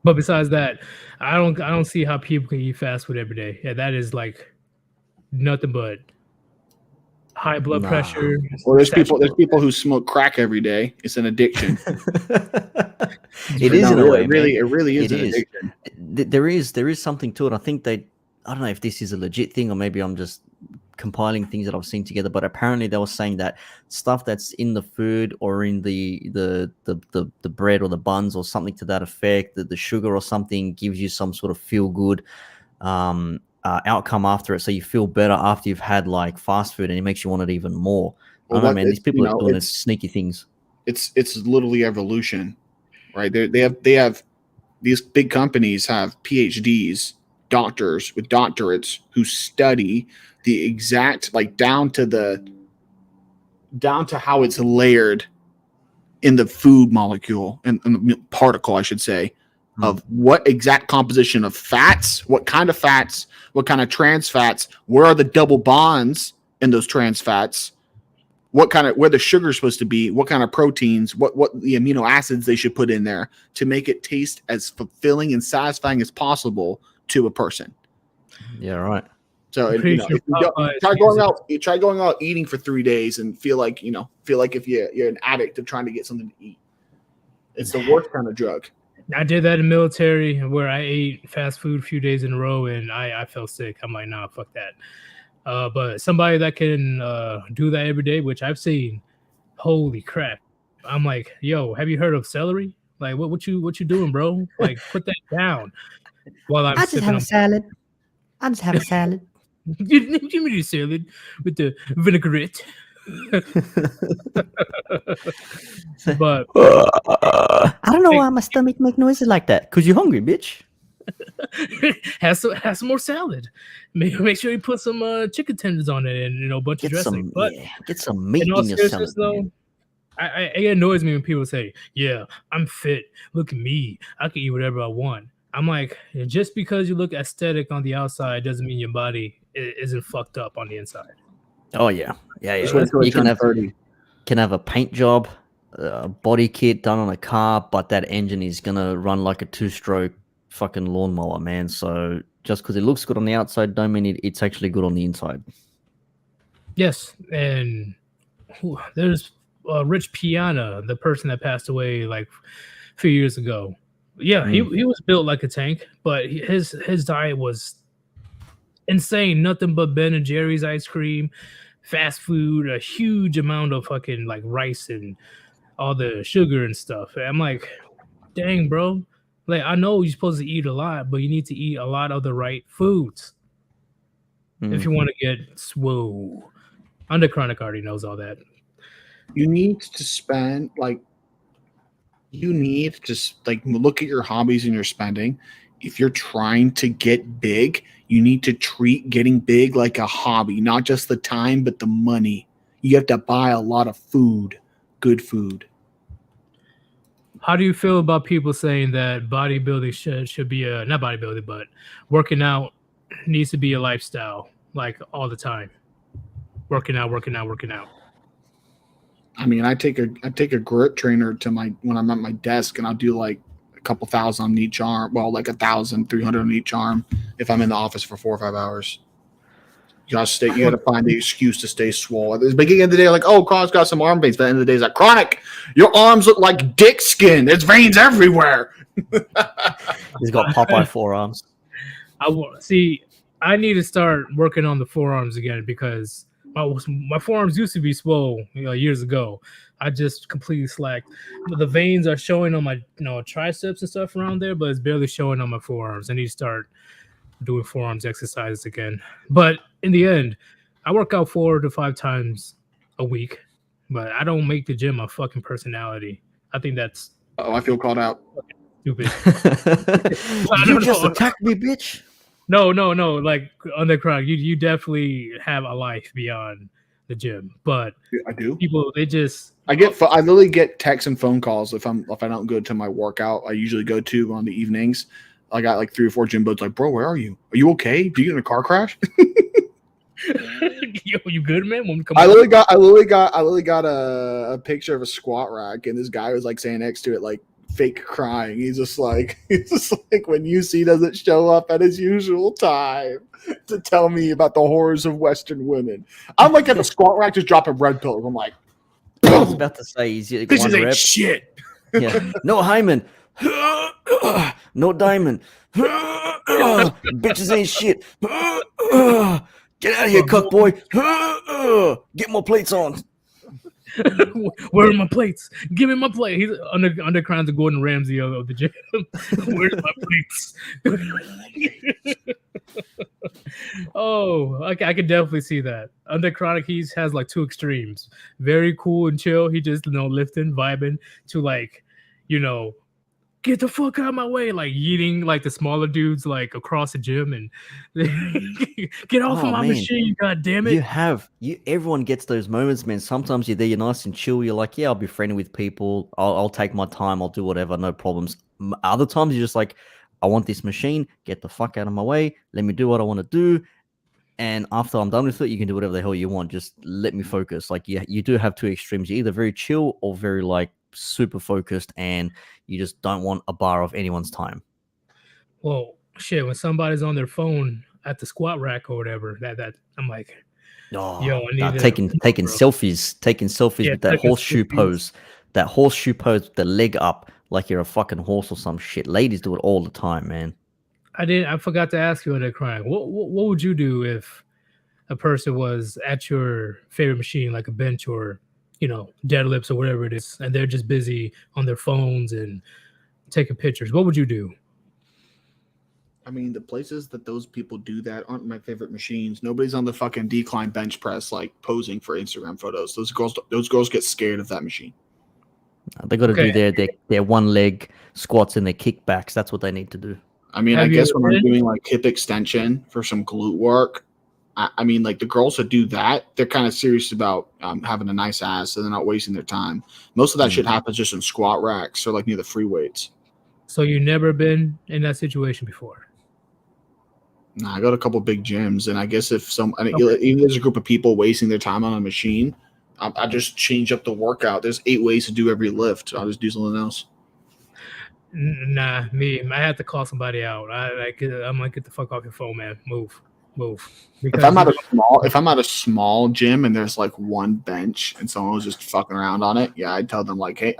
Speaker 1: But besides that, I don't see how people can eat fast food every day. Yeah, that is like nothing but high blood pressure.
Speaker 3: Well, there's people who smoke crack every day. It's an addiction.
Speaker 2: It is in a way.
Speaker 3: It really is an addiction.
Speaker 2: there is something to it. I think I don't know if this is a legit thing or maybe I'm just compiling things that I've seen together, but apparently they were saying that stuff that's in the food or in the bread or the buns or something to that effect, that the sugar or something gives you some sort of feel good outcome after it, so you feel better after you've had like fast food, and it makes you want it even more. I don't know, man. These people are doing sneaky things.
Speaker 3: It's literally evolution, right? They have these big companies have PhDs, doctors with doctorates who study the exact, like down to how it's layered in the food molecule and the particle, I should say, of what exact composition of fats, what kind of trans fats, where are the double bonds in those trans fats, where the sugar is supposed to be, what kind of proteins, what the amino acids they should put in there to make it taste as fulfilling and satisfying as possible to a person.
Speaker 2: Yeah, right.
Speaker 3: So if you try going out eating for 3 days and feel like if you're an addict of trying to get something to eat, it's the worst kind of drug.
Speaker 1: I did that in the military where I ate fast food a few days in a row and I felt sick. I'm like, nah, fuck that. But somebody that can do that every day, which I've seen, holy crap. I'm like, yo, have you heard of celery? Like, what you doing, bro? Like, put that down. While I'm
Speaker 4: I just have a salad.
Speaker 1: Give me the salad with the vinaigrette. But
Speaker 4: I don't know why my stomach make noises like that.
Speaker 2: Cause you're hungry, bitch.
Speaker 1: Have some more salad. Make sure you put some chicken tenders on it and a bunch of dressing. But
Speaker 2: get some meat in your salad.
Speaker 1: Though, it annoys me when people say, "Yeah, I'm fit. Look at me. I can eat whatever I want." I'm like, just because you look aesthetic on the outside doesn't mean your body isn't fucked up on the inside.
Speaker 2: Oh yeah. You can have a paint job, a body kit done on a car, but that engine is gonna run like a 2-stroke fucking lawnmower, man. So just because it looks good on the outside, don't mean it's actually good on the inside.
Speaker 1: Yes, and there's Rich Piana, the person that passed away like a few years ago. Yeah, he was built like a tank, but his diet was insane. Nothing but Ben and Jerry's ice cream, fast food, a huge amount of fucking like rice and all the sugar and stuff. And I'm like, dang, bro. Like, I know you're supposed to eat a lot, but you need to eat a lot of the right foods if you want to get swole. Under Chronic already knows all that.
Speaker 3: You need to spend look at your hobbies and your spending. If you're trying to get big, you need to treat getting big like a hobby, not just the time, but the money. You have to buy a lot of food, good food.
Speaker 1: How do you feel about people saying that bodybuilding should be not bodybuilding, but working out needs to be a lifestyle, like all the time? Working out.
Speaker 3: I mean, I take a grip trainer when I'm at my desk, and I'll do like a couple thousand on each arm. Well, like 1,300 on each arm if I'm in the office for 4 or 5 hours. You gotta find the excuse to stay swole. At the beginning of the day, like, oh, Chronic's got some arm veins. But at the end of the day, it's like, Chronic, your arms look like dick skin. There's veins everywhere.
Speaker 2: He's got Popeye forearms.
Speaker 1: I need to start working on the forearms again because my forearms used to be swole years ago. I just completely slacked. The veins are showing on my triceps and stuff around there, but it's barely showing on my forearms. I need to start doing forearms exercises again. But in the end, I work out 4 to 5 times a week, but I don't make the gym a fucking personality. I think that's
Speaker 3: I feel called out.
Speaker 1: Stupid.
Speaker 2: You just attacked me, bitch.
Speaker 1: No. Like on the crowd, you definitely have a life beyond the gym. But
Speaker 3: I do.
Speaker 1: People, I
Speaker 3: literally get texts and phone calls if I don't go to my workout. I usually go to on the evenings. I got like 3 or 4 gym bros like, bro, where are you? Are you okay? Did you get in a car crash?
Speaker 1: Yo, you good, man?
Speaker 3: I literally got a picture of a squat rack, and this guy was like saying next to it, like fake crying. He's just like when UC doesn't show up at his usual time to tell me about the horrors of Western women. I'm like at the squat rack just dropping red pills. I'm like,
Speaker 2: I was about to say,
Speaker 3: this is shit.
Speaker 2: Yeah. No, Hyman. No diamond. Bitches ain't shit. Get out of here, cuck boy. Get more plates on.
Speaker 1: Where are my plates? Give me my plate. He's underground the Gordon Ramsay of the gym. Where's my plates? Oh, I can definitely see that. Under Chronic, he has like two extremes. Very cool and chill. He just lifting, vibing to like, get the fuck out of my way, like yeeting like the smaller dudes like across the gym and get off of my machine, god damn it.
Speaker 2: Everyone gets those moments, man. Sometimes you're there, you're nice and chill, you're like, yeah, I'll be friendly with people, I'll take my time, I'll do whatever, no problems. Other times you're just like, I want this machine, get the fuck out of my way, let me do what I want to do, and after I'm done with it, you can do whatever the hell you want, just let me focus. Like, you do have two extremes. You're either very chill or very like super focused, and you just don't want a bar of anyone's time.
Speaker 1: Well, shit, when somebody's on their phone at the squat rack or whatever, that I'm like,
Speaker 2: yo, I need taking selfies with that horseshoe pose. That horseshoe pose with the leg up like you're a fucking horse or some shit. Ladies do it all the time, man.
Speaker 1: I forgot to ask you on that crying. What would you do if a person was at your favorite machine, like a bench or deadlifts or whatever it is, and they're just busy on their phones and taking pictures? What would you do?
Speaker 3: I mean, the places that those people do that aren't my favorite machines. Nobody's on the fucking decline bench press like posing for Instagram photos. Those girls get scared of that machine.
Speaker 2: They got to do their one leg squats and their kickbacks. That's what they need to do.
Speaker 3: I mean, I guess when I'm doing like hip extension for some glute work, I mean, like the girls that do that, they're kind of serious about having a nice ass, so they're not wasting their time. Most of that shit happens just in squat racks or like near the free weights.
Speaker 1: So you've never been in that situation before?
Speaker 3: Nah, I got a couple big gyms, and I guess if even there's a group of people wasting their time on a machine, I just change up the workout. There's 8 ways to do every lift. I'll just do something else.
Speaker 1: Nah, I have to call somebody out. I'm like, get the fuck off your phone, man. Move.
Speaker 3: If I'm at a small gym and there's like one bench and someone was just fucking around on it, yeah, I'd tell them like, hey,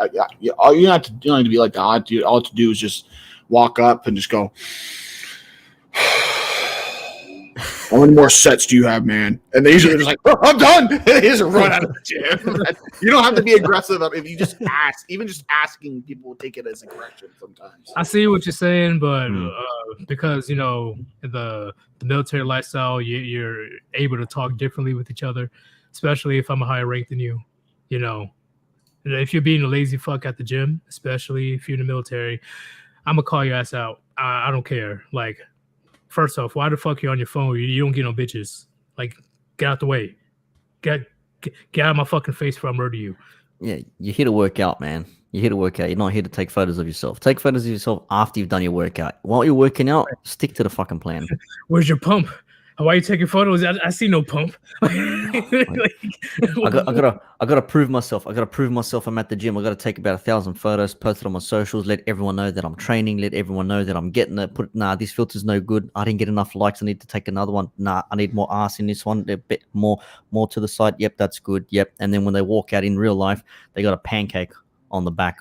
Speaker 3: all you don't have to be like that. All you have to do is just walk up and just go, how many more sets do you have, man? And they usually just like, oh, I'm done. They just run out of the gym. You don't have to be aggressive if you just ask. Even just asking, people will take it as aggression sometimes.
Speaker 1: I see what you're saying, but because the military lifestyle, you're able to talk differently with each other, especially if I'm a higher rank than you. If you're being a lazy fuck at the gym, especially if you're in the military, I'm gonna call your ass out. I don't care. Like, first off, why the fuck you on your phone? You don't get no bitches. Like, get out the way. Get out of my fucking face before I murder you.
Speaker 2: Yeah, you're here to work out, man. You're here to work out. You're not here to take photos of yourself. Take photos of yourself after you've done your workout. While you're working out, stick to the fucking plan.
Speaker 1: Where's your pump? Why are you taking photos? I see no pump.
Speaker 2: I gotta prove myself. I'm at the gym. I gotta take about 1,000 photos, post it on my socials, let everyone know that I'm training, let everyone know that I'm getting it. This filter's no good. I didn't get enough likes. I need to take another one. I need more ass in this one. A bit more to the side. Yep, that's good. Yep. And then when they walk out in real life, they got a pancake on the back.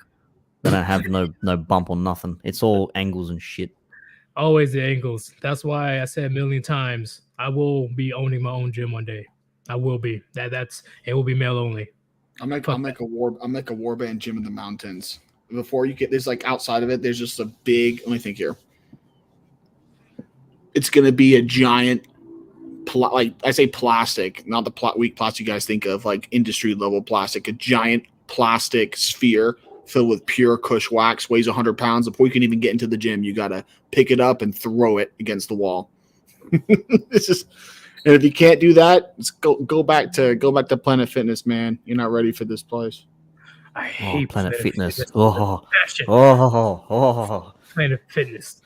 Speaker 2: They don't have no bump or nothing. It's all angles and shit.
Speaker 1: Always the angles. That's why I said a million times, I will be owning my own gym one day. I will be. It will be male only.
Speaker 3: I'll make a Warband gym in the mountains. Before you get, there's like outside of it, there's just a big, let me think here. It's gonna be a giant, like I say plastic, not the weak plastic you guys think of, like industry level plastic, a giant plastic sphere filled with pure Kush wax, weighs 100 pounds. Before you can even get into the gym, you gotta pick it up and throw it against the wall. This is, and if you can't do that, let's go back to Planet Fitness, man. You're not ready for this place.
Speaker 1: I hate
Speaker 2: Planet Fitness.
Speaker 1: Planet Fitness.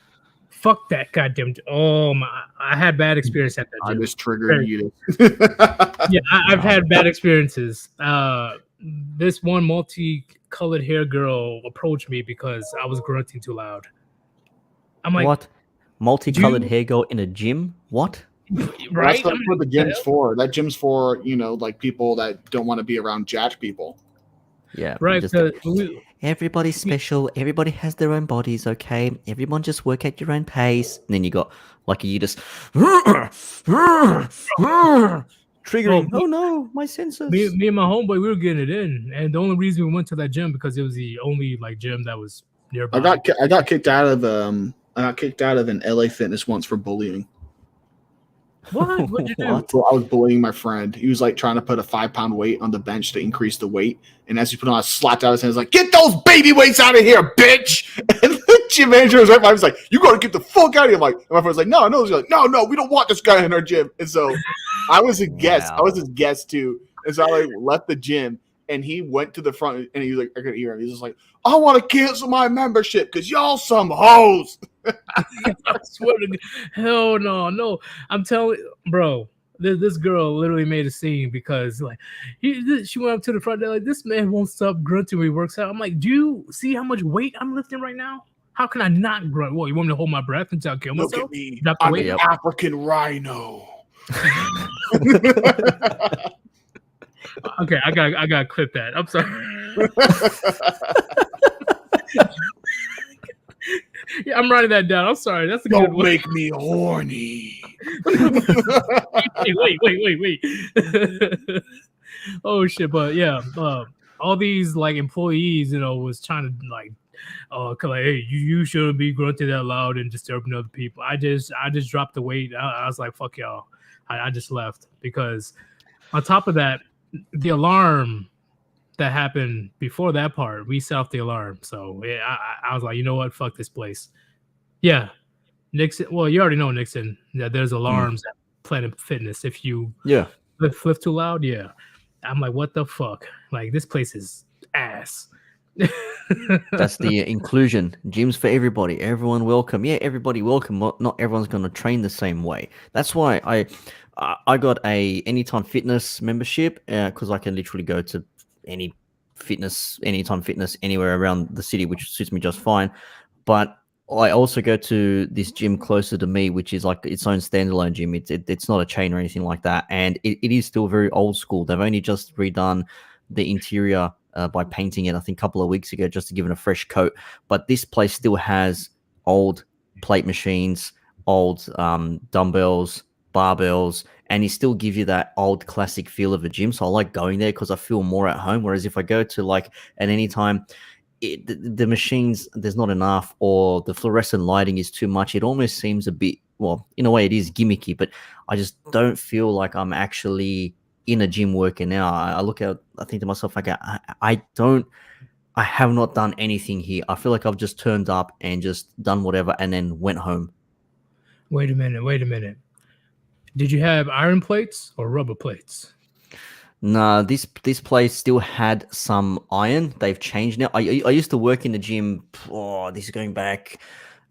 Speaker 1: Fuck that goddamn. Oh my! I had bad experience at that gym.
Speaker 3: I just triggered you.
Speaker 1: Yeah, I've had bad experiences. This one multicolored hair girl approached me because I was grunting too loud. I'm like,
Speaker 2: what? Multicolored hair girl in a gym? What?
Speaker 1: Right?
Speaker 3: That's what the gym's for. That gym's for, like people that don't want to be around jacked people.
Speaker 2: Yeah.
Speaker 1: Right.
Speaker 2: Everybody's special. Everybody has their own bodies, okay? Everyone just work at your own pace. And then you got like you just triggering. Oh no, my senses.
Speaker 1: Me and my homeboy, we were getting it in, and the only reason we went to that gym because it was the only like gym that was nearby.
Speaker 3: I got kicked out of an LA Fitness once for bullying.
Speaker 1: What? What'd you do?
Speaker 3: So I was bullying my friend. He was like trying to put a 5-pound weight on the bench to increase the weight. And as he put on, I slapped out his hands like, "Get those baby weights out of here, bitch!" And the gym manager was right by me. He was like, "You got to get the fuck out of here!" I'm like, and my friend was like, "No, no." He's like, "No, we don't want this guy in our gym." And so I was a guest.
Speaker 2: Wow.
Speaker 3: I was his guest too. And so I like left the gym, and he went to the front, and he was like, I could hear him. He's just like, "I want to cancel my membership because y'all some hoes."
Speaker 1: I swear to God. Hell no. I'm telling bro, this girl literally made a scene because like she went up to the front. They're like, "This man won't stop grunting when he works out." I'm like, "Do you see how much weight I'm lifting right now? How can I not grunt? What, you want me to hold my breath until I kill
Speaker 3: Look
Speaker 1: myself?"
Speaker 3: at me.
Speaker 1: Drop the
Speaker 3: I'm
Speaker 1: weight?
Speaker 3: an African rhino.
Speaker 1: Okay, I gotta clip that. I'm sorry. Yeah, I'm writing that down. I'm sorry. That's a good
Speaker 3: Don't
Speaker 1: one.
Speaker 3: make me horny.
Speaker 1: Wait. Oh shit! But yeah, all these like employees, was trying to like, hey, you shouldn't be grunting that loud and disturbing other people. I just dropped the weight. I was like, fuck y'all. I just left because on top of that, the alarm that happened before that part, we set off the alarm. So yeah, I was like, you know what? Fuck this place. Yeah. Nixon. Well, you already know Nixon. That there's alarms at Planet Fitness. If you flip too loud, yeah. I'm like, what the fuck? Like this place is ass.
Speaker 2: That's the inclusion. Gyms for everybody. Everyone welcome. Yeah, everybody welcome. Not everyone's going to train the same way. That's why I got a Anytime Fitness membership because I can literally go to Anytime Fitness anywhere around the city, which suits me just fine. But I also go to this gym closer to me, which is like its own standalone gym. It's not a chain or anything like that, and it is still very old school. They've only just redone the interior by painting it, I think, a couple of weeks ago, just to give it a fresh coat. But this place still has old plate machines, old dumbbells, barbells, and it still gives you that old classic feel of a gym. So I like going there because I feel more at home. Whereas if I go to like at Anytime, the machines, there's not enough, or the fluorescent lighting is too much. It almost seems a bit, well, in a way it is gimmicky, but I just don't feel like I'm actually in a gym working out. I think to myself, like, I have not done anything here. I feel like I've just turned up and just done whatever and then went home.
Speaker 1: Wait a minute. Did you have iron plates or rubber plates?
Speaker 2: No, this place still had some iron. They've changed now. I used to work in the gym. Oh, this is going back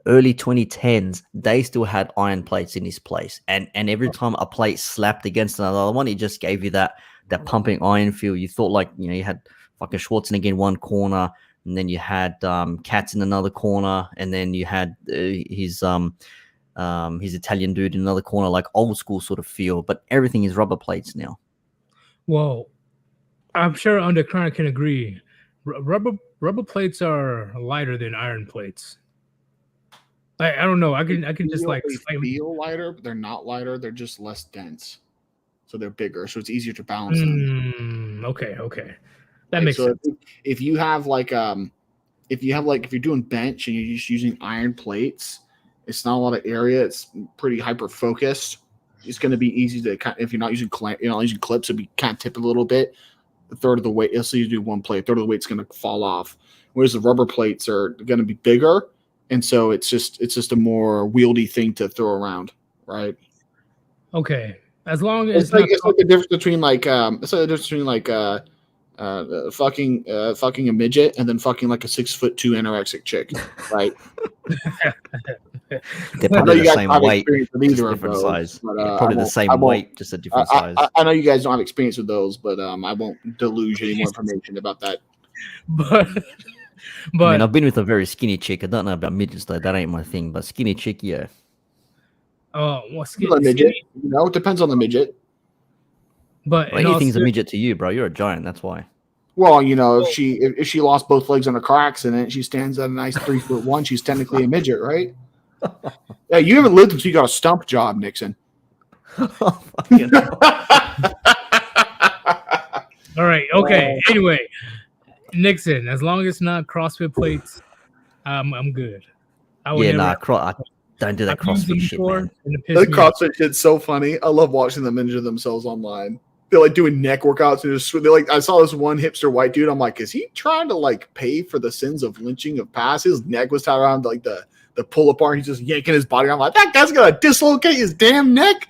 Speaker 2: early 2010s. They still had iron plates in this place, and every time a plate slapped against another one, it just gave you that pumping iron feel. You thought like you had fucking Schwarzenegger in one corner, and then you had Katz in another corner, and then you had his Italian dude in another corner, like old school sort of feel. But everything is rubber plates now.
Speaker 1: Well, I'm sure Undercurrent can agree. Rubber plates are lighter than iron plates. I don't know. I can just like
Speaker 3: feel lighter, but they're not lighter. They're just less dense, so they're bigger. So it's easier to balance them.
Speaker 1: Okay, that makes sense.
Speaker 3: If you have like if you're doing bench and you're just using iron plates, it's not a lot of area. It's pretty hyper focused. It's going to be easy to if you're not using clips, it'd be kind of tip a little bit. A third of the weight, let's say you do one plate, a third of the weight's going to fall off. Whereas the rubber plates are going to be bigger, and so it's just a more wieldy thing to throw around, right?
Speaker 1: Okay, as long as
Speaker 3: it's like the difference between fucking a midget and then fucking like a 6'2" anorexic chick, right?
Speaker 2: They're probably the same weight, just different size. But, probably the same weight, just a different size.
Speaker 3: I know you guys don't have experience with those, but I won't deluge any more information about that.
Speaker 1: But
Speaker 2: I mean, I've been with a very skinny chick. I don't know about midgets though. That ain't my thing. But skinny chick, yeah.
Speaker 1: Oh, well,
Speaker 3: midget. It depends on the midget.
Speaker 1: But
Speaker 2: anything's a midget to you, bro. You're a giant. That's why.
Speaker 3: Well, if she lost both legs in a car accident, she stands at a nice 3'1". She's technically a midget, right? Yeah, you haven't lived until you got a stump job, Nixon.
Speaker 2: Oh, fucking hell.
Speaker 1: All right. Okay. Anyway, Nixon, as long as it's not CrossFit plates, I'm good. I would
Speaker 2: Yeah,
Speaker 1: never.
Speaker 2: I don't do that
Speaker 1: I've used them
Speaker 2: CrossFit shit,
Speaker 1: before,
Speaker 2: man.
Speaker 1: and it
Speaker 3: The
Speaker 1: pissed me off.
Speaker 3: CrossFit shit's so funny. I love watching them injure themselves online. They're like doing neck workouts and just they're like, I saw this one hipster white dude. I'm like, is he trying to like pay for the sins of lynching of past? His neck was tied around like the pull-up bar. He's just yanking his body. I'm like, that guy's gonna dislocate his damn neck.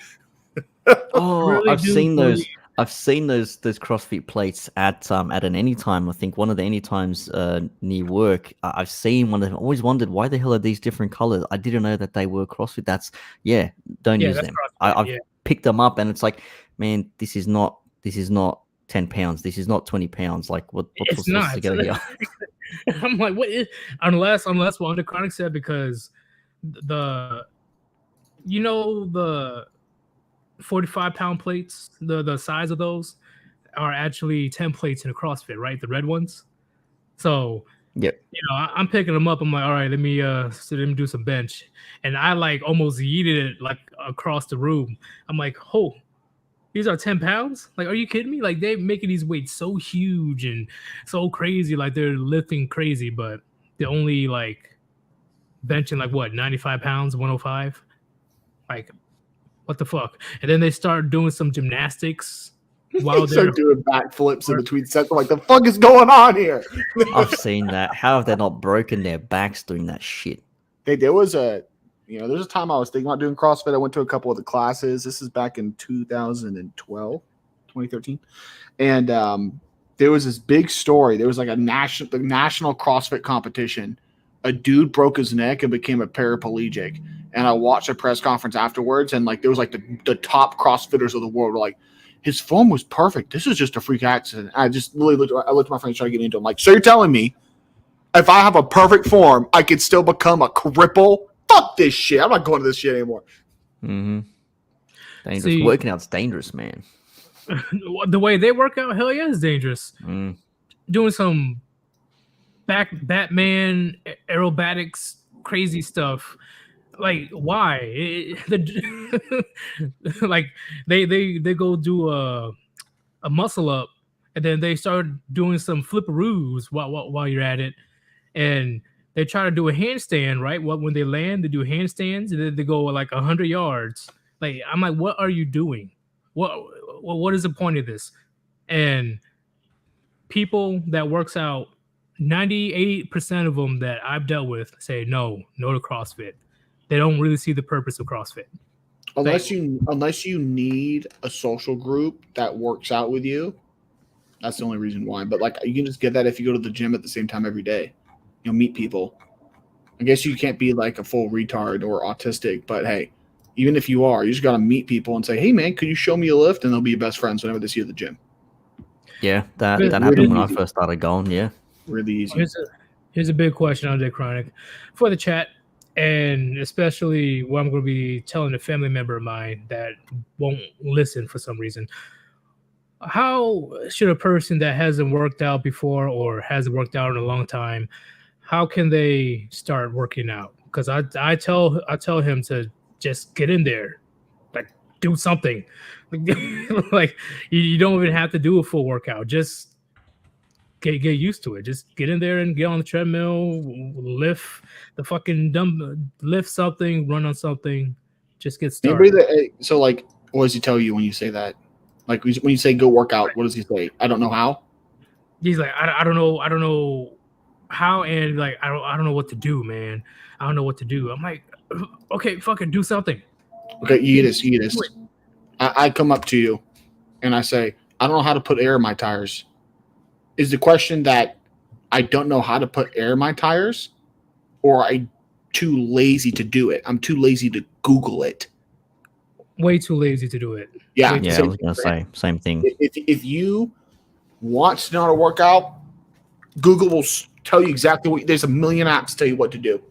Speaker 2: Oh,
Speaker 1: Really
Speaker 2: I've
Speaker 1: do
Speaker 2: seen those.
Speaker 1: believe-
Speaker 2: I've seen those CrossFit plates at an Anytime. I think one of the Anytimes near work. I've seen one of them. I always wondered why the hell are these different colors. I didn't know that they were CrossFit. Don't use
Speaker 1: that's
Speaker 2: them.
Speaker 1: CrossFit,
Speaker 2: I've
Speaker 1: yeah.
Speaker 2: picked them up and it's like, man, this is not 10 pounds. This is not 20 pounds. Like what's
Speaker 1: It's
Speaker 2: supposed
Speaker 1: not.
Speaker 2: to go here?
Speaker 1: I'm like, what is unless what under chronic said, because the 45-pound plates, the size of those are actually 10 plates in a CrossFit, right? The red ones. So
Speaker 2: Yep.
Speaker 1: I'm picking them up. I'm like, all right, let me do some bench, and I like almost yeeted it like across the room. I'm like, oh, these are 10 pounds? Like, are you kidding me? Like, they're making these weights so huge and so crazy, like they're lifting crazy, but they're only like benching like what, 95 pounds, 105? Like, what the fuck? And then they start doing some gymnastics while
Speaker 3: They
Speaker 1: they're
Speaker 3: start doing backflips in between sets. I'm like, the fuck is going on here?
Speaker 2: I've seen that. How have they not broken their backs doing that shit?
Speaker 3: Hey, there's a time I was thinking about doing CrossFit. I went to a couple of the classes. This is back in 2013. And there was this big story. There was like the national CrossFit competition. A dude broke his neck and became a paraplegic. And I watched a press conference afterwards, and like there was like the top CrossFitters of the world were like, his form was perfect. This is just a freak accident. I just literally looked at my friends trying to get into him. Like, so you're telling me if I have a perfect form, I could still become a cripple? Fuck this shit. I'm not going to this shit anymore.
Speaker 2: Mm-hmm. Dangerous.
Speaker 1: See-
Speaker 2: Working out's dangerous, man.
Speaker 1: the way they work out, hell yeah, it's dangerous.
Speaker 2: Mm.
Speaker 1: Doing some Batman aerobatics, crazy stuff. Like, why? Like they go do a muscle up, and then they start doing some flipperoos while you're at it, and they try to do a handstand, right? When they land, they do handstands, and then they go like 100 yards. Like, I'm like, what are you doing? What is the point of this? And people that works out, 98% of them that I've dealt with say no to CrossFit. They don't really see the purpose of CrossFit.
Speaker 3: Unless you need a social group that works out with you, that's the only reason why. But like, you can just get that if you go to the gym at the same time every day. You'll meet people. I guess you can't be like a full retard or autistic, but hey, even if you are, you just got to meet people and say, hey man, could you show me a lift? And they'll be your best friends whenever they see you at the gym.
Speaker 2: Yeah, that
Speaker 1: Really
Speaker 2: happened when I
Speaker 3: easy.
Speaker 2: first started going. Yeah.
Speaker 3: Really easy.
Speaker 1: Here's a big question on Dick Chronic for the chat, and especially what I'm going to be telling a family member of mine that won't listen for some reason. How should a person that hasn't worked out before or hasn't worked out in a long time, how can they start working out? Because I tell him to just get in there, like do something. Like you don't even have to do a full workout. Just get used to it. Just get in there and get on the treadmill, lift the fucking lift something, run on something. Just get started.
Speaker 3: So like, what does he tell you when you say that? Like when you say go work out, what does he say? I don't know how.
Speaker 1: He's like, I don't know how, and like I don't know what to do, man. I don't know what to do. I'm like, okay, fucking do something.
Speaker 3: Okay, Yeetus. I come up to you and I say, I don't know how to put air in my tires. Is the question that I don't know how to put air in my tires, or I'm too lazy to do it? I'm too lazy to Google it.
Speaker 1: Way too lazy to do it.
Speaker 3: Yeah,
Speaker 2: Yeah, I was going to say same thing.
Speaker 3: If you want to know how to work out, Google will tell you exactly what. There's a million apps tell you what to do.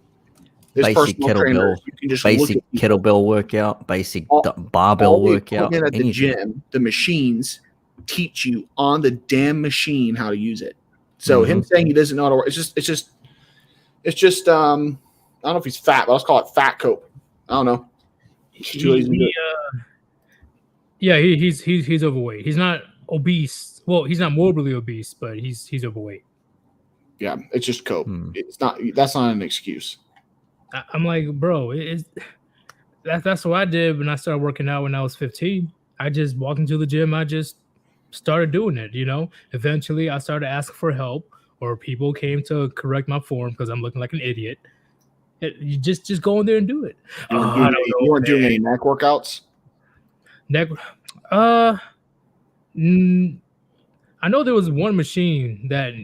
Speaker 3: There's
Speaker 2: Basic
Speaker 3: personal trainers. You can just look
Speaker 2: basic
Speaker 3: at
Speaker 2: kettlebell workout, basic
Speaker 3: All-
Speaker 2: barbell
Speaker 3: all the
Speaker 2: workout.
Speaker 3: equipment at the
Speaker 2: anything.
Speaker 3: gym, the machines teach you on the damn machine how to use it. So him saying he doesn't know how to work, it's just I don't know if he's fat, but let's call it fat cope. I don't know. He's
Speaker 1: overweight. He's not obese. Well, he's not morbidly obese, but he's overweight.
Speaker 3: Yeah, it's just cope. It's not. That's not an excuse.
Speaker 1: I'm like, bro, that's what I did when I started working out when I was 15. I just walked into the gym. I just started doing it. Eventually, I started asking for help, or people came to correct my form because I'm looking like an idiot. You just go in there and do it.
Speaker 3: You weren't doing any neck workouts.
Speaker 1: I know there was one machine that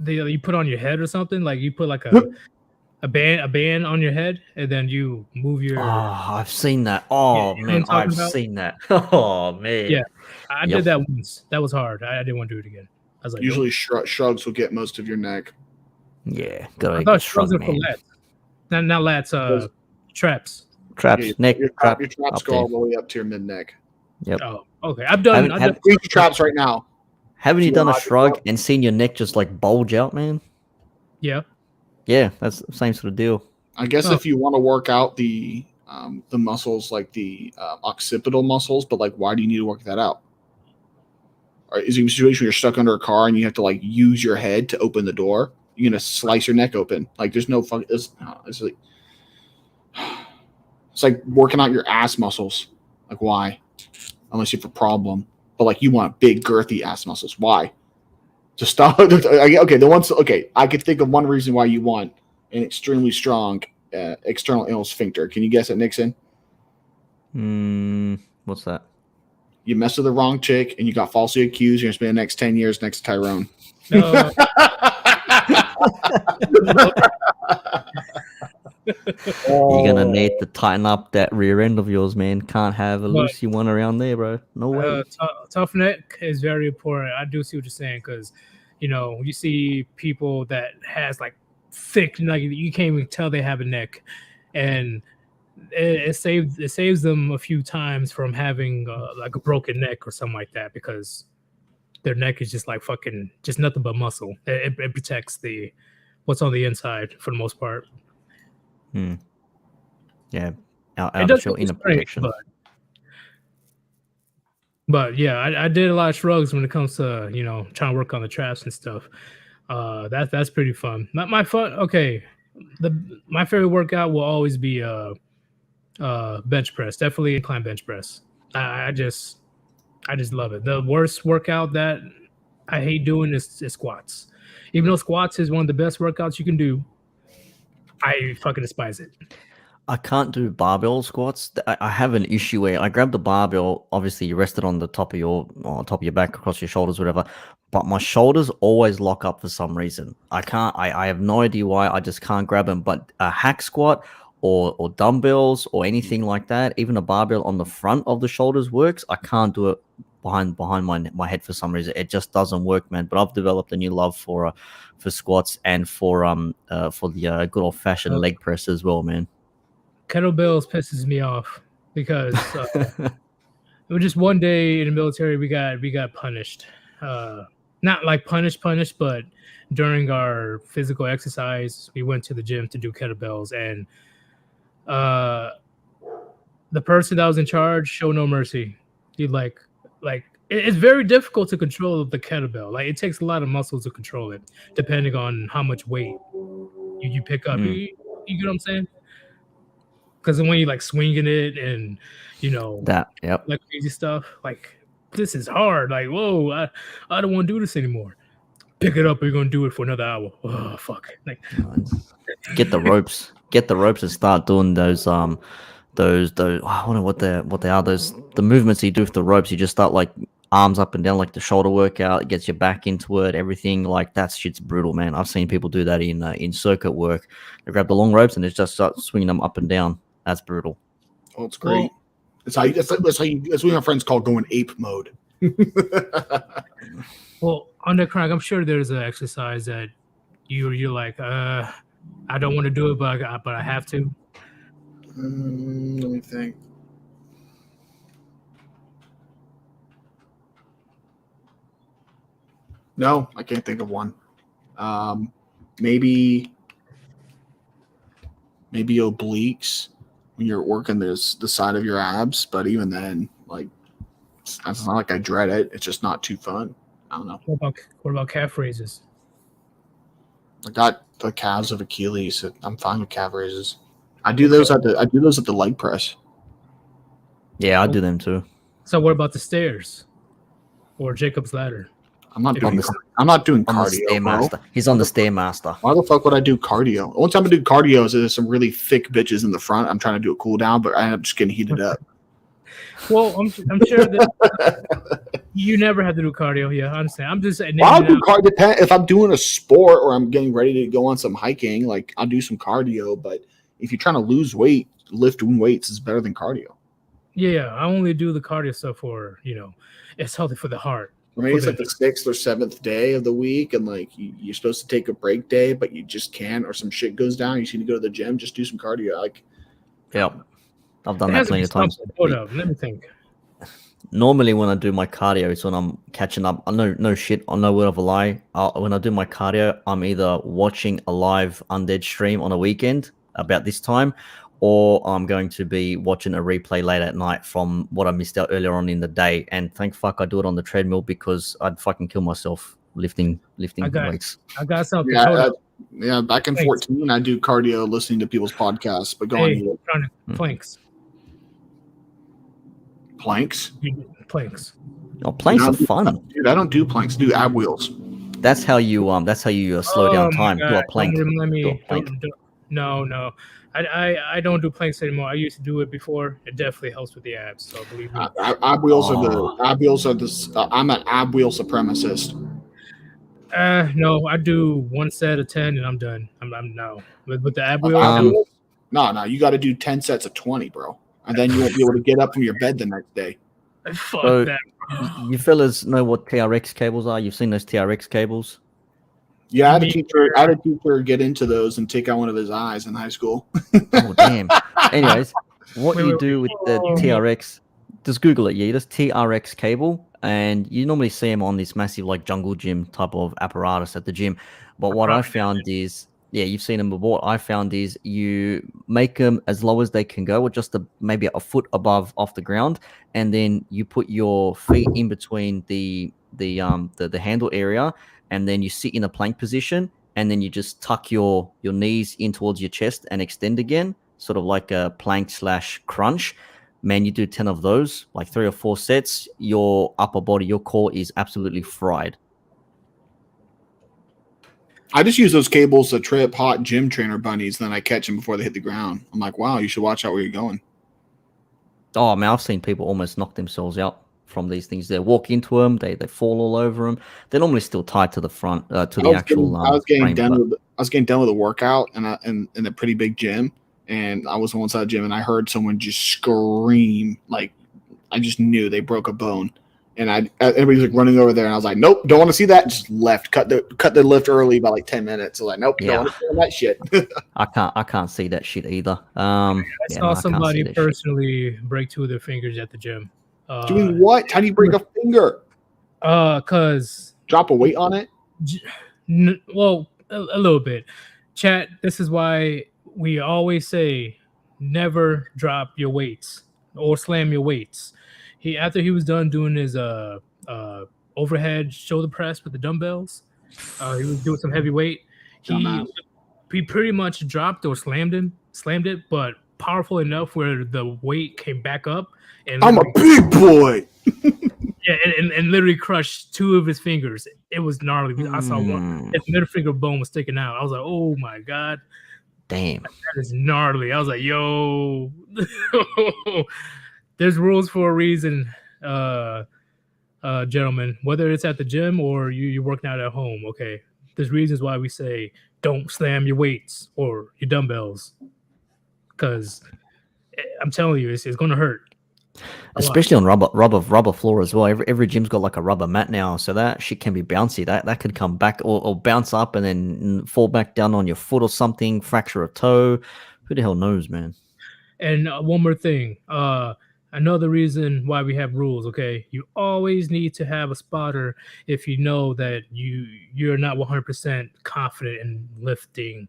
Speaker 1: you put on your head or something. Like you put like a band on your head, and then you move your.
Speaker 2: Oh, I've seen that. Oh man, I've seen that. Oh man.
Speaker 1: Yeah, I did that once. That was hard. I didn't want to do it again. I was like,
Speaker 3: usually shrugs will get most of your neck.
Speaker 2: Yeah,
Speaker 1: I thought shrugs are for lats. Not lats. Traps.
Speaker 2: Neck.
Speaker 3: Your traps go all the way up to your mid neck.
Speaker 2: Yep.
Speaker 1: Oh, okay. I've done
Speaker 3: traps right now.
Speaker 2: Haven't you done a shrug and seen your neck just like bulge out, man?
Speaker 1: Yeah.
Speaker 2: Yeah, that's the same sort of deal.
Speaker 3: I guess if you want to work out the muscles, like the occipital muscles, but like, why do you need to work that out? Or is it a situation where you're stuck under a car and you have to like use your head to open the door? You're gonna slice your neck open. Like, there's no fun. It's like working out your ass muscles. Like, why? Unless you have a problem. But like, you want big, girthy ass muscles. Why? To stop. Okay, I could think of one reason why you want an extremely strong external anal sphincter. Can you guess it, Nixon?
Speaker 2: What's that?
Speaker 3: You mess with the wrong chick and you got falsely accused. You're gonna spend the next 10 years next to Tyrone.
Speaker 1: No.
Speaker 2: You're gonna need to tighten up that rear end of yours, man. Can't have a loosey one around there, bro. No way.
Speaker 1: Tough neck is very important. I do see what you're saying, because you see people that has like thick, like you can't even tell they have a neck, and it saves them a few times from having like a broken neck or something like that, because their neck is just like fucking just nothing but muscle. It protects what's on the inside for the most part.
Speaker 2: Yeah,
Speaker 1: it does feel inner protection. But yeah, I did a lot of shrugs when it comes to trying to work on the traps and stuff. That's pretty fun. Not my fun. Okay, my favorite workout will always be bench press. Definitely incline bench press. I just love it. The worst workout that I hate doing is squats. Even though squats is one of the best workouts you can do, I fucking despise it.
Speaker 2: I can't do barbell squats. I have an issue where I grab the barbell. Obviously, you rest it on the top of your back, across your shoulders, whatever. But my shoulders always lock up for some reason. I can't. I have no idea why. I just can't grab them. But a hack squat or dumbbells or anything like that, even a barbell on the front of the shoulders works. I can't do it behind my head for some reason. It just doesn't work, man. But I've developed a new love for squats and for the good old fashioned leg press as well, man.
Speaker 1: Kettlebells pisses me off because it was just one day in the military we got punished. Not like punished, but during our physical exercise, we went to the gym to do kettlebells, and the person that was in charge showed no mercy. He like it's very difficult to control the kettlebell. Like, it takes a lot of muscle to control it, depending on how much weight you pick up. You get what I'm saying? Because when you like swinging it and like crazy stuff, like, this is hard. Like, whoa, I don't want to do this anymore. Pick it up, or you're gonna do it for another hour. Oh fuck! Like,
Speaker 2: get the ropes and start doing those I don't know what they are. The movements you do with the ropes. You just start like arms up and down, like the shoulder workout. It gets your back into it. Everything like that shit's brutal, man. I've seen people do that in circuit work. They grab the long ropes and they just start swinging them up and down. That's brutal.
Speaker 3: Oh, it's great. That's what my friends call going ape mode.
Speaker 1: Well, on the crack, I'm sure there's an exercise that you're like, I don't want to do it, but I have to.
Speaker 3: Let me think. No, I can't think of one. Maybe obliques when you're working the side of your abs, but even then, like, it's not like I dread it. It's just not too fun. I don't know.
Speaker 1: What about calf raises?
Speaker 3: I got the calves of Achilles. So I'm fine with calf raises. I do those at the leg press.
Speaker 2: Yeah, I do them too.
Speaker 1: So what about the stairs or Jacob's ladder?
Speaker 3: I'm not doing cardio,
Speaker 2: Stairmaster. He's on the Stairmaster.
Speaker 3: Why the fuck would I do cardio? One time I do cardio is there's some really thick bitches in the front. I'm trying to do a cool down, but I end up just getting heated up.
Speaker 1: Well, I'm sure that you never have to do cardio. Yeah, I understand. I'm just saying.
Speaker 3: I'll do cardio if I'm doing a sport or I'm getting ready to go on some hiking. Like, I'll do some cardio, but if you're trying to lose weight, lifting weights is better than cardio.
Speaker 1: Yeah, I only do the cardio stuff for it's healthy for the heart.
Speaker 3: For me, it's like the 6th or 7th day of the week, and like you're supposed to take a break day, but you just can't, or some shit goes down. You need to go to the gym. Just do some cardio. Like,
Speaker 2: Yep. I've done that plenty of times.
Speaker 1: Hold up, let me think.
Speaker 2: Normally, when I do my cardio, it's when I'm catching up. No shit. I know word of a lie. When I do my cardio, I'm either watching a live Undead stream on a weekend about this time, or I'm going to be watching a replay late at night from what I missed out earlier on in the day. And thank fuck I do it on the treadmill because I'd fucking kill myself lifting weights.
Speaker 1: I got something.
Speaker 3: Yeah, back in 14, I do cardio listening to people's podcasts. But go on.
Speaker 1: Planks.
Speaker 3: Planks?
Speaker 1: Planks.
Speaker 2: Oh, planks are fun.
Speaker 3: Dude, I don't do planks. I do ab wheels.
Speaker 2: That's how you slow down time. Do a plank.
Speaker 1: No. I don't do planks anymore. I used to do it before. It definitely helps with the abs. So believe me.
Speaker 3: Ab wheels are the. I'm an ab wheel supremacist.
Speaker 1: No, I do one set of 10 and I'm done. I'm no. With the ab wheel.
Speaker 3: No, you got to do 10 sets of 20, bro, and then you won't be able to get up from your bed the next day.
Speaker 1: Fuck that.
Speaker 2: You fellas know what TRX cables are? You've seen those TRX cables?
Speaker 3: Yeah, I had a teacher get into those and take out one of his eyes in high school.
Speaker 2: Oh, damn. Anyways, what you do with the TRX, just Google it, Yeetus, TRX cable, and you normally see them on this massive like jungle gym type of apparatus at the gym. But what I found is, yeah, you've seen them before. What I found is you make them as low as they can go, or just maybe a foot above off the ground, and then you put your feet in between the handle area, and then you sit in a plank position, and then you just tuck your knees in towards your chest and extend again, sort of like a plank / crunch. Man, you do 10 of those, like 3 or 4 sets, your upper body, your core is absolutely fried.
Speaker 3: I just use those cables to trip hot gym trainer bunnies, then I catch them before they hit the ground. I'm like, wow, you should watch out where you're going.
Speaker 2: Oh, man, I've seen people almost knock themselves out from these things. They walk into them, they fall all over them. They're normally still tied to the front, to the actual.
Speaker 3: I was getting done with a workout in a pretty big gym, and I was on one side of the gym, and I heard someone just scream. Like, I just knew they broke a bone, and everybody's like running over there, and I was like, nope, don't want to see that. Just left, cut the lift early by like 10 minutes. So like, nope, don't want to see that shit.
Speaker 2: I can't see that shit either.
Speaker 1: I saw somebody personally break 2 of their fingers at the gym.
Speaker 3: Doing what? How do you break a finger?
Speaker 1: Cause
Speaker 3: drop a weight on it.
Speaker 1: Well, a little bit. Chat. This is why we always say never drop your weights or slam your weights. After he was done doing his overhead shoulder press with the dumbbells, he was doing some heavy weight. He pretty much dropped or slammed it, but powerful enough where the weight came back up. And
Speaker 3: I'm a big boy.
Speaker 1: Yeah, and literally crushed 2 of his fingers. It was gnarly. I saw one. His middle finger bone was sticking out. I was like, oh my God.
Speaker 2: Damn.
Speaker 1: That is gnarly. I was like, yo. There's rules for a reason, gentlemen. Whether it's at the gym or you're working out at home, okay? There's reasons why we say don't slam your weights or your dumbbells. Because I'm telling you, it's going to hurt.
Speaker 2: Especially on rubber floor as well. Every gym's got like a rubber mat now, so that shit can be bouncy. That could come back or bounce up and then fall back down on your foot or something, fracture a toe. Who the hell knows, man?
Speaker 1: And one more thing, another reason why we have rules, okay? You always need to have a spotter if you know that you're not 100% confident in lifting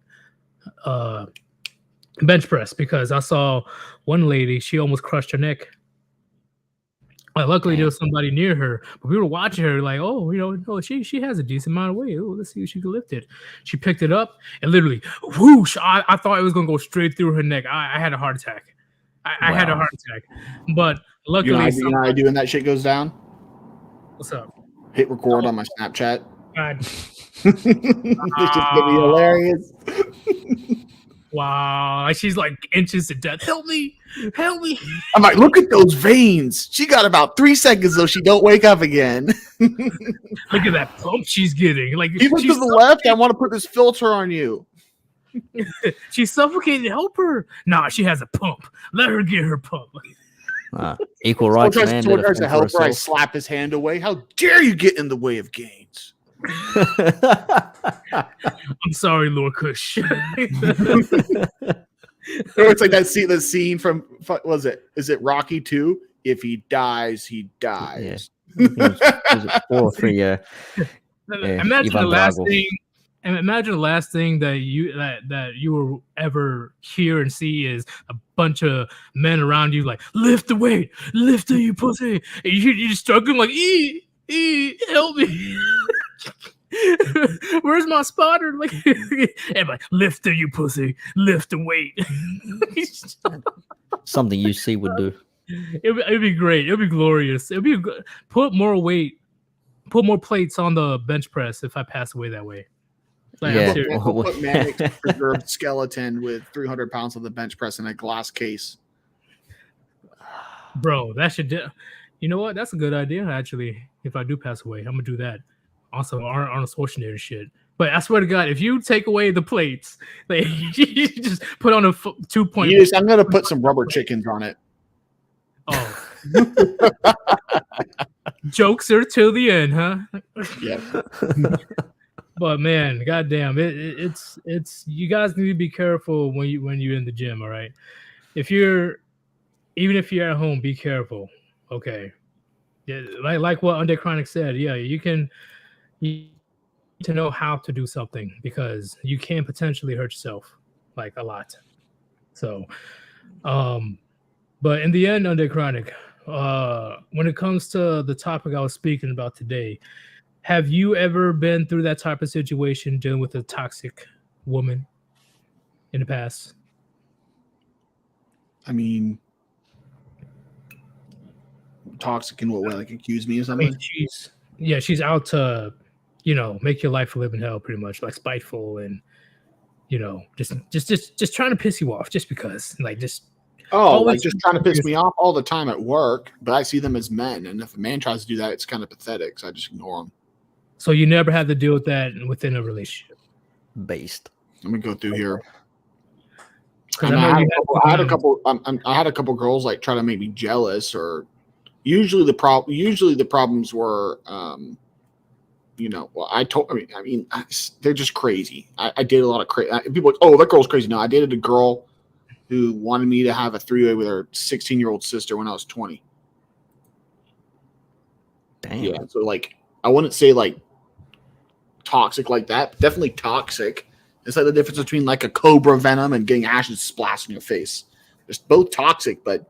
Speaker 1: bench press, because I saw one lady, she almost crushed her neck. Luckily there was somebody near her, but we were watching her like, oh, she has a decent amount of weight. Oh, let's see if she can lift it. She picked it up and literally whoosh, I thought it was gonna go straight through her neck. I had a heart attack. I had a heart attack, but luckily,
Speaker 3: you know how I do when that shit goes down?
Speaker 1: What's up?
Speaker 3: Hit record on my Snapchat.
Speaker 1: God.
Speaker 3: It's just gonna be hilarious.
Speaker 1: Wow, she's like inches to death. Help me! Help me!
Speaker 3: I'm like, look at those veins. She got about 3 seconds though. She don't wake up again.
Speaker 1: Look at that pump she's getting. Like,
Speaker 3: you look to the left. I want to put this filter on you.
Speaker 1: She's suffocating. Help her! Nah, she has a pump. Let her get her pump.
Speaker 2: Equal rights, man.
Speaker 3: Someone tries to help her. I slap his hand away. How dare you get in the way of gains?
Speaker 1: I'm sorry, Lord Kush.
Speaker 3: It's like that scene from, was it? Is it Rocky 2? If he dies, he dies.
Speaker 2: Yeah. Was it 4 or 3? Yeah.
Speaker 1: Imagine the last thing. And imagine the last thing that you will ever hear and see is a bunch of men around you like, lift the weight, lift it, you pussy. And you're just struggling like, help me. Where's my spotter? Like, everybody, lift it, you pussy, lift the weight.
Speaker 2: Something you see would do.
Speaker 1: It'd be great. It'd be glorious. It'd be put more weight, put more plates on the bench press if I pass away that way. Like,
Speaker 2: Yeah.
Speaker 3: We'll put Manic's preserved skeleton with 300 pounds of the bench press in a glass case.
Speaker 1: Bro, that should. You know what? That's a good idea, actually. If I do pass away, I'm gonna do that. Also, Arnold Schwarzenegger shit. But I swear to God, if you take away the plates, like, you just put on a 2-point.
Speaker 3: Yes, I'm gonna put some rubber chickens on it.
Speaker 1: Oh, jokes are till the end, huh?
Speaker 3: Yeah.
Speaker 1: But man, goddamn, it's you guys need to be careful when you're in the gym. All right, even if you're at home, be careful. Okay, yeah, like what Undead Chronic said. Yeah, you need to know how to do something, because you can potentially hurt yourself like a lot. So, but in the end, Undead Chronic, when it comes to the topic I was speaking about today, have you ever been through that type of situation, dealing with a toxic woman in the past?
Speaker 3: I mean, toxic in what way? Like accuse me or something?
Speaker 1: I mean, she's out to, make your life a living hell, pretty much, like spiteful and, just trying to piss you off just because, like, just.
Speaker 3: Like just trying to piss me off all the time at work, but I see them as men, and if a man tries to do that, it's kind of pathetic, so I just ignore them.
Speaker 1: So you never had to deal with that within a relationship?
Speaker 2: Based.
Speaker 3: Let me go through here.
Speaker 1: I
Speaker 3: had a couple girls like try to make me jealous, or usually the problems were, they're just crazy. I dated a lot of crazy people. Like, oh, that girl's crazy. No, I dated a girl who wanted me to have a 3-way with her 16-year-old sister when I was 20.
Speaker 2: Damn.
Speaker 3: Yeah, so like I wouldn't say like toxic like that, but definitely toxic. It's like the difference between like a cobra venom and getting ashes splashed in your face. It's both toxic, but a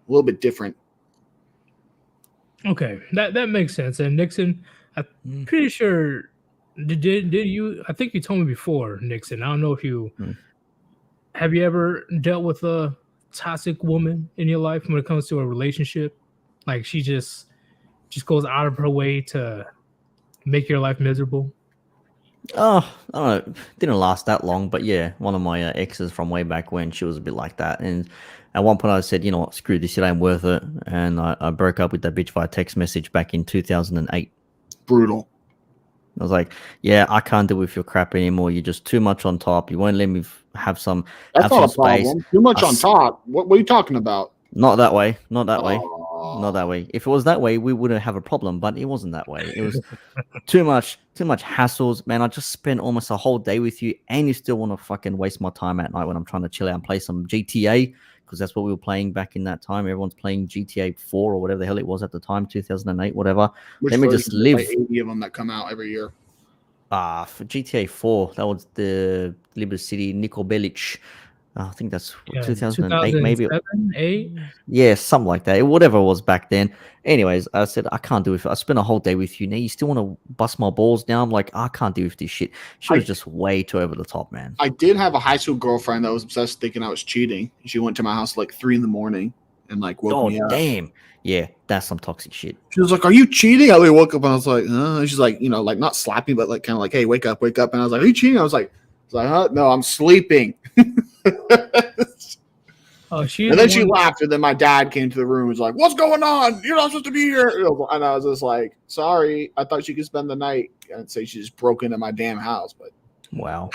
Speaker 3: little bit different.
Speaker 1: Okay, that makes sense. And Nixon, I'm pretty sure did you? I think you told me before, Nixon. I don't know if you have you ever dealt with a toxic woman in your life when it comes to a relationship? Like she just goes out of her way to make your life miserable.
Speaker 2: Oh, I don't know. Didn't last that long, but yeah, one of my exes from way back when, she was a bit like that. And at one point I said, you know what, screw this, it ain't worth it. And I broke up with that bitch via text message back in 2008.
Speaker 3: Brutal.
Speaker 2: I was like, yeah, I can't deal with your crap anymore. You're just too much on top. You won't let me have some
Speaker 3: That's not a
Speaker 2: space.
Speaker 3: problem. Too much on top. What are you talking about?
Speaker 2: Not that way. Not that way. Not that way. If it was that way, we wouldn't have a problem, but it wasn't that way. It was too much hassles, man. I just spent almost a whole day with you, and you still want to fucking waste my time at night when I'm trying to chill out and play some GTA, because that's what we were playing back in that time. Everyone's playing GTA 4 or whatever the hell it was at the time, 2008, whatever.
Speaker 3: Which
Speaker 2: Let me just live.
Speaker 3: like 80 of them that come out every year.
Speaker 2: For GTA 4, that was the Liberty City Niko Bellic. I think that's 2008, maybe.
Speaker 1: 8?
Speaker 2: Yeah, something like that. Whatever it was back then. Anyways, I said, I can't do it. I spent a whole day with you. Now you still want to bust my balls down? I'm like, I can't deal with this shit. She was just way too over the top, man.
Speaker 3: I did have a high school girlfriend that was obsessed thinking I was cheating. She went to my house like 3 in the morning and like woke me up.
Speaker 2: Damn. Yeah, that's some toxic shit.
Speaker 3: She was like, "Are you cheating?" I woke up and I was like, she's like, like not slapping, but like kind of like, "Hey, wake up, wake up." And I was like, "Are you cheating?" I was like, no, I'm sleeping.
Speaker 1: Oh,
Speaker 3: and then she laughed, and then my dad came to the room and was like, "What's going on? You're not supposed to be here." And I was just like, "Sorry, I thought she could spend the night." And say she just broke into my damn house, but
Speaker 2: wow.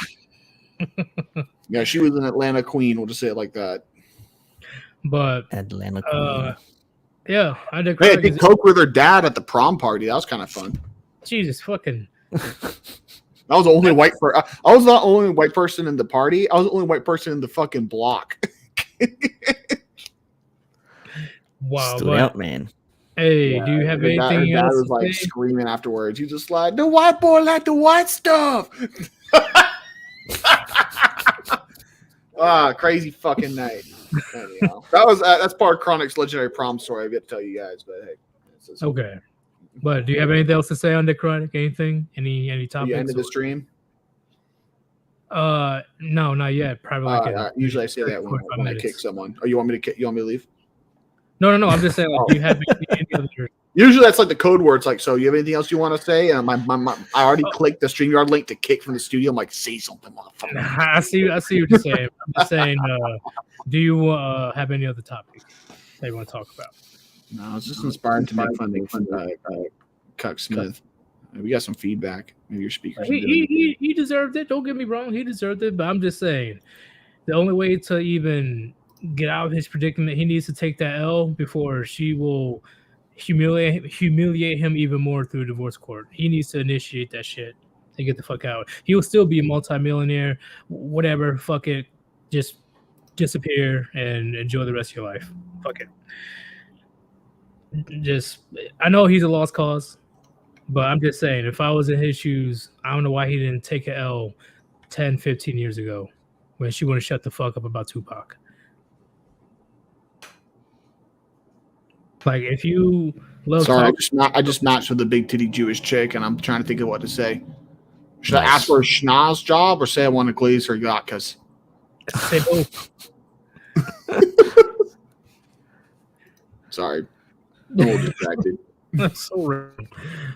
Speaker 3: Yeah, she was an Atlanta queen. We'll just say it like that.
Speaker 1: But
Speaker 2: Atlanta queen.
Speaker 1: Yeah, I did.
Speaker 3: Hey, I did coke with her dad at the prom party. That was kind of fun.
Speaker 1: Jesus fucking.
Speaker 3: I was the only white person. I was not the only white person in the party. I was the only white person in the fucking block.
Speaker 1: Wow,
Speaker 2: Stood out, man.
Speaker 1: Hey, do you have anything
Speaker 3: else?
Speaker 1: Dad
Speaker 3: was like screaming afterwards. He's just like, "The white boy like the white stuff." Crazy fucking night. Anyhow, that's part of Chronic's legendary prom story. I've yet to tell you guys, but hey.
Speaker 1: Okay. But do you have anything else to say on the Chronic? Anything? Any topics?
Speaker 3: The end of the stream?
Speaker 1: No, not yet. Probably
Speaker 3: usually I say that when I kick someone. Oh, you want me to leave?
Speaker 1: No. I'm just saying, like, do you have any other?
Speaker 3: Usually that's like the code words. Like, so you have anything else you want to say? I already clicked the StreamYard link to kick from the studio. I'm like, say something, motherfucker.
Speaker 1: I see what you're saying. I'm just saying, do you have any other topic that you want to talk about?
Speaker 3: No, I was just inspired to make fun of Cuck Smith. We got some feedback. Maybe your speakers.
Speaker 1: He deserved it. Don't get me wrong. He deserved it. But I'm just saying, the only way to even get out of his predicament, he needs to take that L before she will humiliate him even more through divorce court. He needs to initiate that shit and get the fuck out. He will still be a multimillionaire, whatever. Fuck it. Just disappear and enjoy the rest of your life. Fuck it. I know he's a lost cause, but I'm just saying, if I was in his shoes, I don't know why he didn't take an L 10, 15 years ago when she wouldn't shut the fuck up about Tupac. Like, if you love
Speaker 3: I just matched with a big titty Jewish chick, and I'm trying to think of what to say. Should I ask for a schnoz job or say I want to glaze her yachtkas?
Speaker 1: Say both.
Speaker 3: Sorry. I'm a little distracted.
Speaker 1: That's so rude.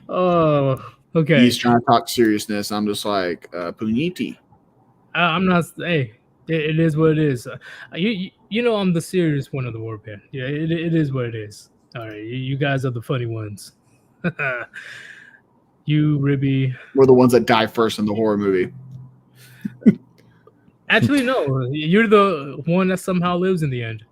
Speaker 1: Oh, okay.
Speaker 3: He's trying to talk seriousness. I'm just like, puniti.
Speaker 1: I'm not. Hey, it is what it is. You know I'm the serious one of the Warband. Yeah, it is what it is. All right, you guys are the funny ones. You, Ribby.
Speaker 3: We're the ones that die first in the horror movie.
Speaker 1: Actually, no. You're the one that somehow lives in the end.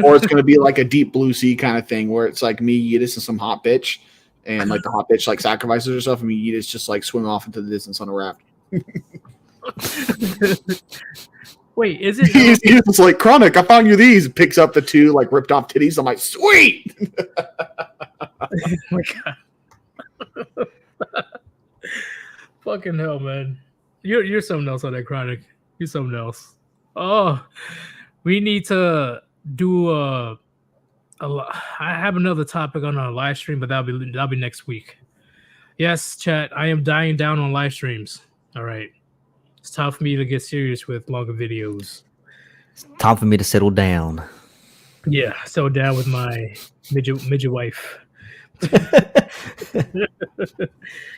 Speaker 3: Or it's going to be like a Deep Blue Sea kind of thing where it's like me, Yeetus, and some hot bitch. And like the hot bitch like sacrifices herself, and me, Yeetus, just like swim off into the distance on a raft.
Speaker 1: Wait, is it?
Speaker 3: He's just like, Chronic, I found you these. Picks up the 2 like ripped off titties. I'm like, sweet.
Speaker 1: Oh my God. Fucking hell, man. You're something else on that Chronic. You're something else. Oh, we need to do I have another topic on our live stream, but that'll be next week. Yes, chat. I am dying down on live streams. All right. It's time for me to get serious with longer videos.
Speaker 2: It's time for me to settle down.
Speaker 1: Yeah, settle down with my midget wife.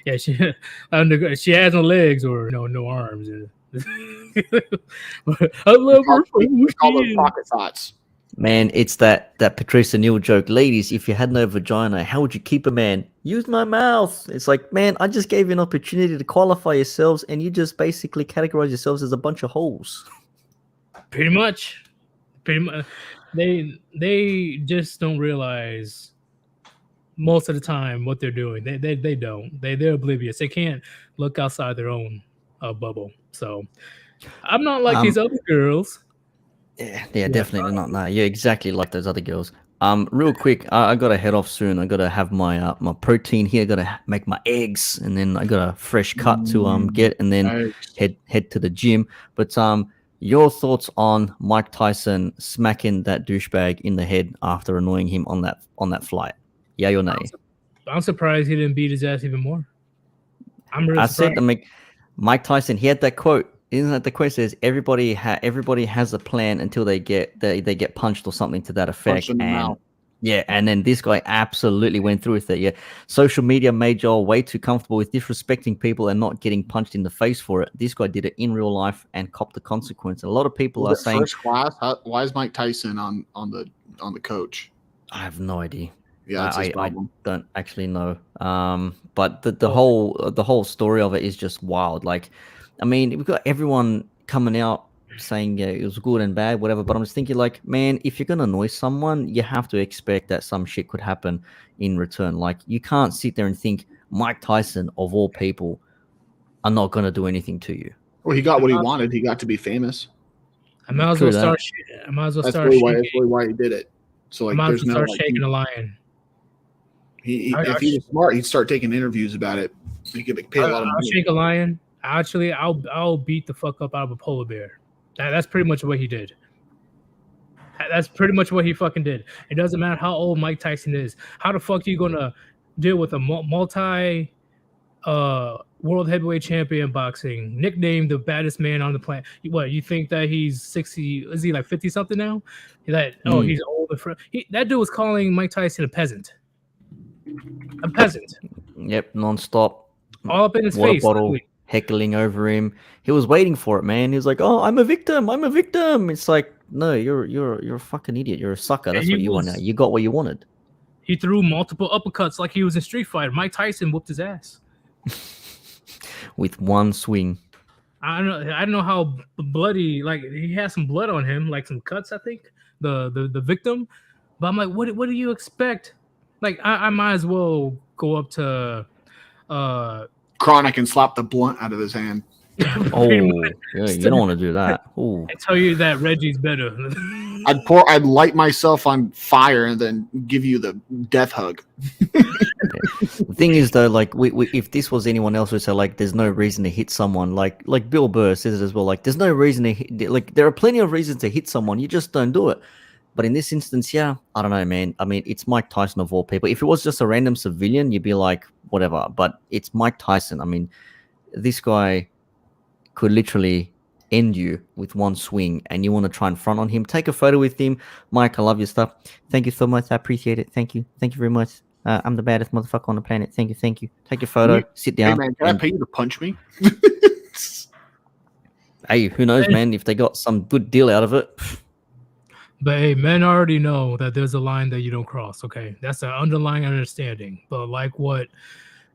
Speaker 1: Yeah, she has no legs or no arms. I love her.
Speaker 3: We call those pocket thoughts.
Speaker 2: Man, it's that Patricia Neal joke. Ladies, if you had no vagina, how would you keep a man? Use my mouth. It's like, man, I just gave you an opportunity to qualify yourselves, and you just basically categorize yourselves as a bunch of holes.
Speaker 1: Pretty much. They just don't realize most of the time what they're doing. They don't. They're oblivious. They can't look outside their own bubble. So I'm not like these other girls.
Speaker 2: Yeah, definitely not. No, you're exactly like those other girls. Real quick, I gotta head off soon. I gotta have my my protein here. Gotta make my eggs, and then I got a fresh cut to get, and then
Speaker 3: Nice.
Speaker 2: head to the gym. But your thoughts on Mike Tyson smacking that douchebag in the head after annoying him on that flight? Yeah or nay?
Speaker 1: I'm surprised he didn't beat his ass even more. I'm really
Speaker 2: I
Speaker 1: surprised.
Speaker 2: said, I mean, Mike Tyson. He had that quote. Isn't that the quote says everybody has a plan until they get punched or something to that effect?
Speaker 3: Punch in the
Speaker 2: And
Speaker 3: mouth.
Speaker 2: yeah, and then this guy absolutely went through with it. Yeah, social media made Joel way too comfortable with disrespecting people and not getting punched in the face for it. This guy did it in real life and copped the consequence. A lot of people
Speaker 3: Was
Speaker 2: are
Speaker 3: it
Speaker 2: saying,
Speaker 3: first class? Why is Mike Tyson on the coach?
Speaker 2: I have no idea.
Speaker 3: Yeah, that's his
Speaker 2: I
Speaker 3: problem.
Speaker 2: don't actually know. But the whole story of it is just wild. Like, I mean, we've got everyone coming out saying it was good and bad, whatever. But I'm just thinking, like, man, if you're gonna annoy someone, you have to expect that some shit could happen in return. Like, you can't sit there and think Mike Tyson, of all people, are not gonna do anything to you.
Speaker 3: Well, he got what he wanted. He got to be famous.
Speaker 1: I might as
Speaker 2: True
Speaker 1: well
Speaker 2: that.
Speaker 1: start. I might as well
Speaker 3: That's
Speaker 1: start
Speaker 3: really why.
Speaker 1: shaking.
Speaker 3: That's really why he did it. So
Speaker 1: I
Speaker 3: like,
Speaker 1: might as
Speaker 3: there's
Speaker 1: well
Speaker 3: no
Speaker 1: start
Speaker 3: like.
Speaker 1: shaking a lion.
Speaker 3: If he was smart, he'd start taking interviews about it. He could pay a lot of
Speaker 1: I'll
Speaker 3: money.
Speaker 1: shake a lion. Actually, I'll beat the fuck up out of a polar bear. That's pretty much what he did. That's pretty much what he fucking did. It doesn't matter how old Mike Tyson is. How the fuck are you gonna deal with a multi world heavyweight champion boxing, nicknamed the baddest man on the planet? What, you think that he's 60? Is he like 50 something now? He's old. That dude was calling Mike Tyson a peasant. A peasant.
Speaker 2: Yep, nonstop.
Speaker 1: All up in his
Speaker 2: Water
Speaker 1: face.
Speaker 2: bottle
Speaker 1: literally.
Speaker 2: heckling over him. He was waiting for it, man. He was like, "Oh, I'm a victim. I'm a victim." It's like, no, you're a fucking idiot. You're a sucker. That's what you want now. You got what you wanted.
Speaker 1: He threw multiple uppercuts like he was in Street Fighter. Mike Tyson whooped his ass
Speaker 2: with one swing.
Speaker 1: I don't know how bloody. Like, he has some blood on him, like some cuts. I think the victim. But I'm like, what do you expect? Like, I might as well go up to
Speaker 3: Chronic and slap the blunt out of his hand.
Speaker 2: Oh, yeah, you don't want to do that. Ooh.
Speaker 1: I tell you that Reggie's better.
Speaker 3: I'd light myself on fire and then give you the death hug.
Speaker 2: The thing is, though, like we if this was anyone else, would say like, there's no reason to hit someone. Like Bill Burr says it as well. Like, there's no reason to hit. Like, there are plenty of reasons to hit someone. You just don't do it. But in this instance, yeah, I don't know, man. I mean, it's Mike Tyson of all people. If it was just a random civilian, you'd be like, whatever. But it's Mike Tyson. I mean, this guy could literally end you with one swing, and you want to try and front on him. Take a photo with him. Mike, I love your stuff. Thank you so much. I appreciate it. Thank you very much. I'm the baddest motherfucker on the planet. Thank you. Take your photo. Sit down.
Speaker 3: Hey man, can I pay you to punch me?
Speaker 2: Hey, who knows, man? If they got some good deal out of it.
Speaker 1: But hey, men already know that there's a line that you don't cross. Okay, that's an underlying understanding. But like what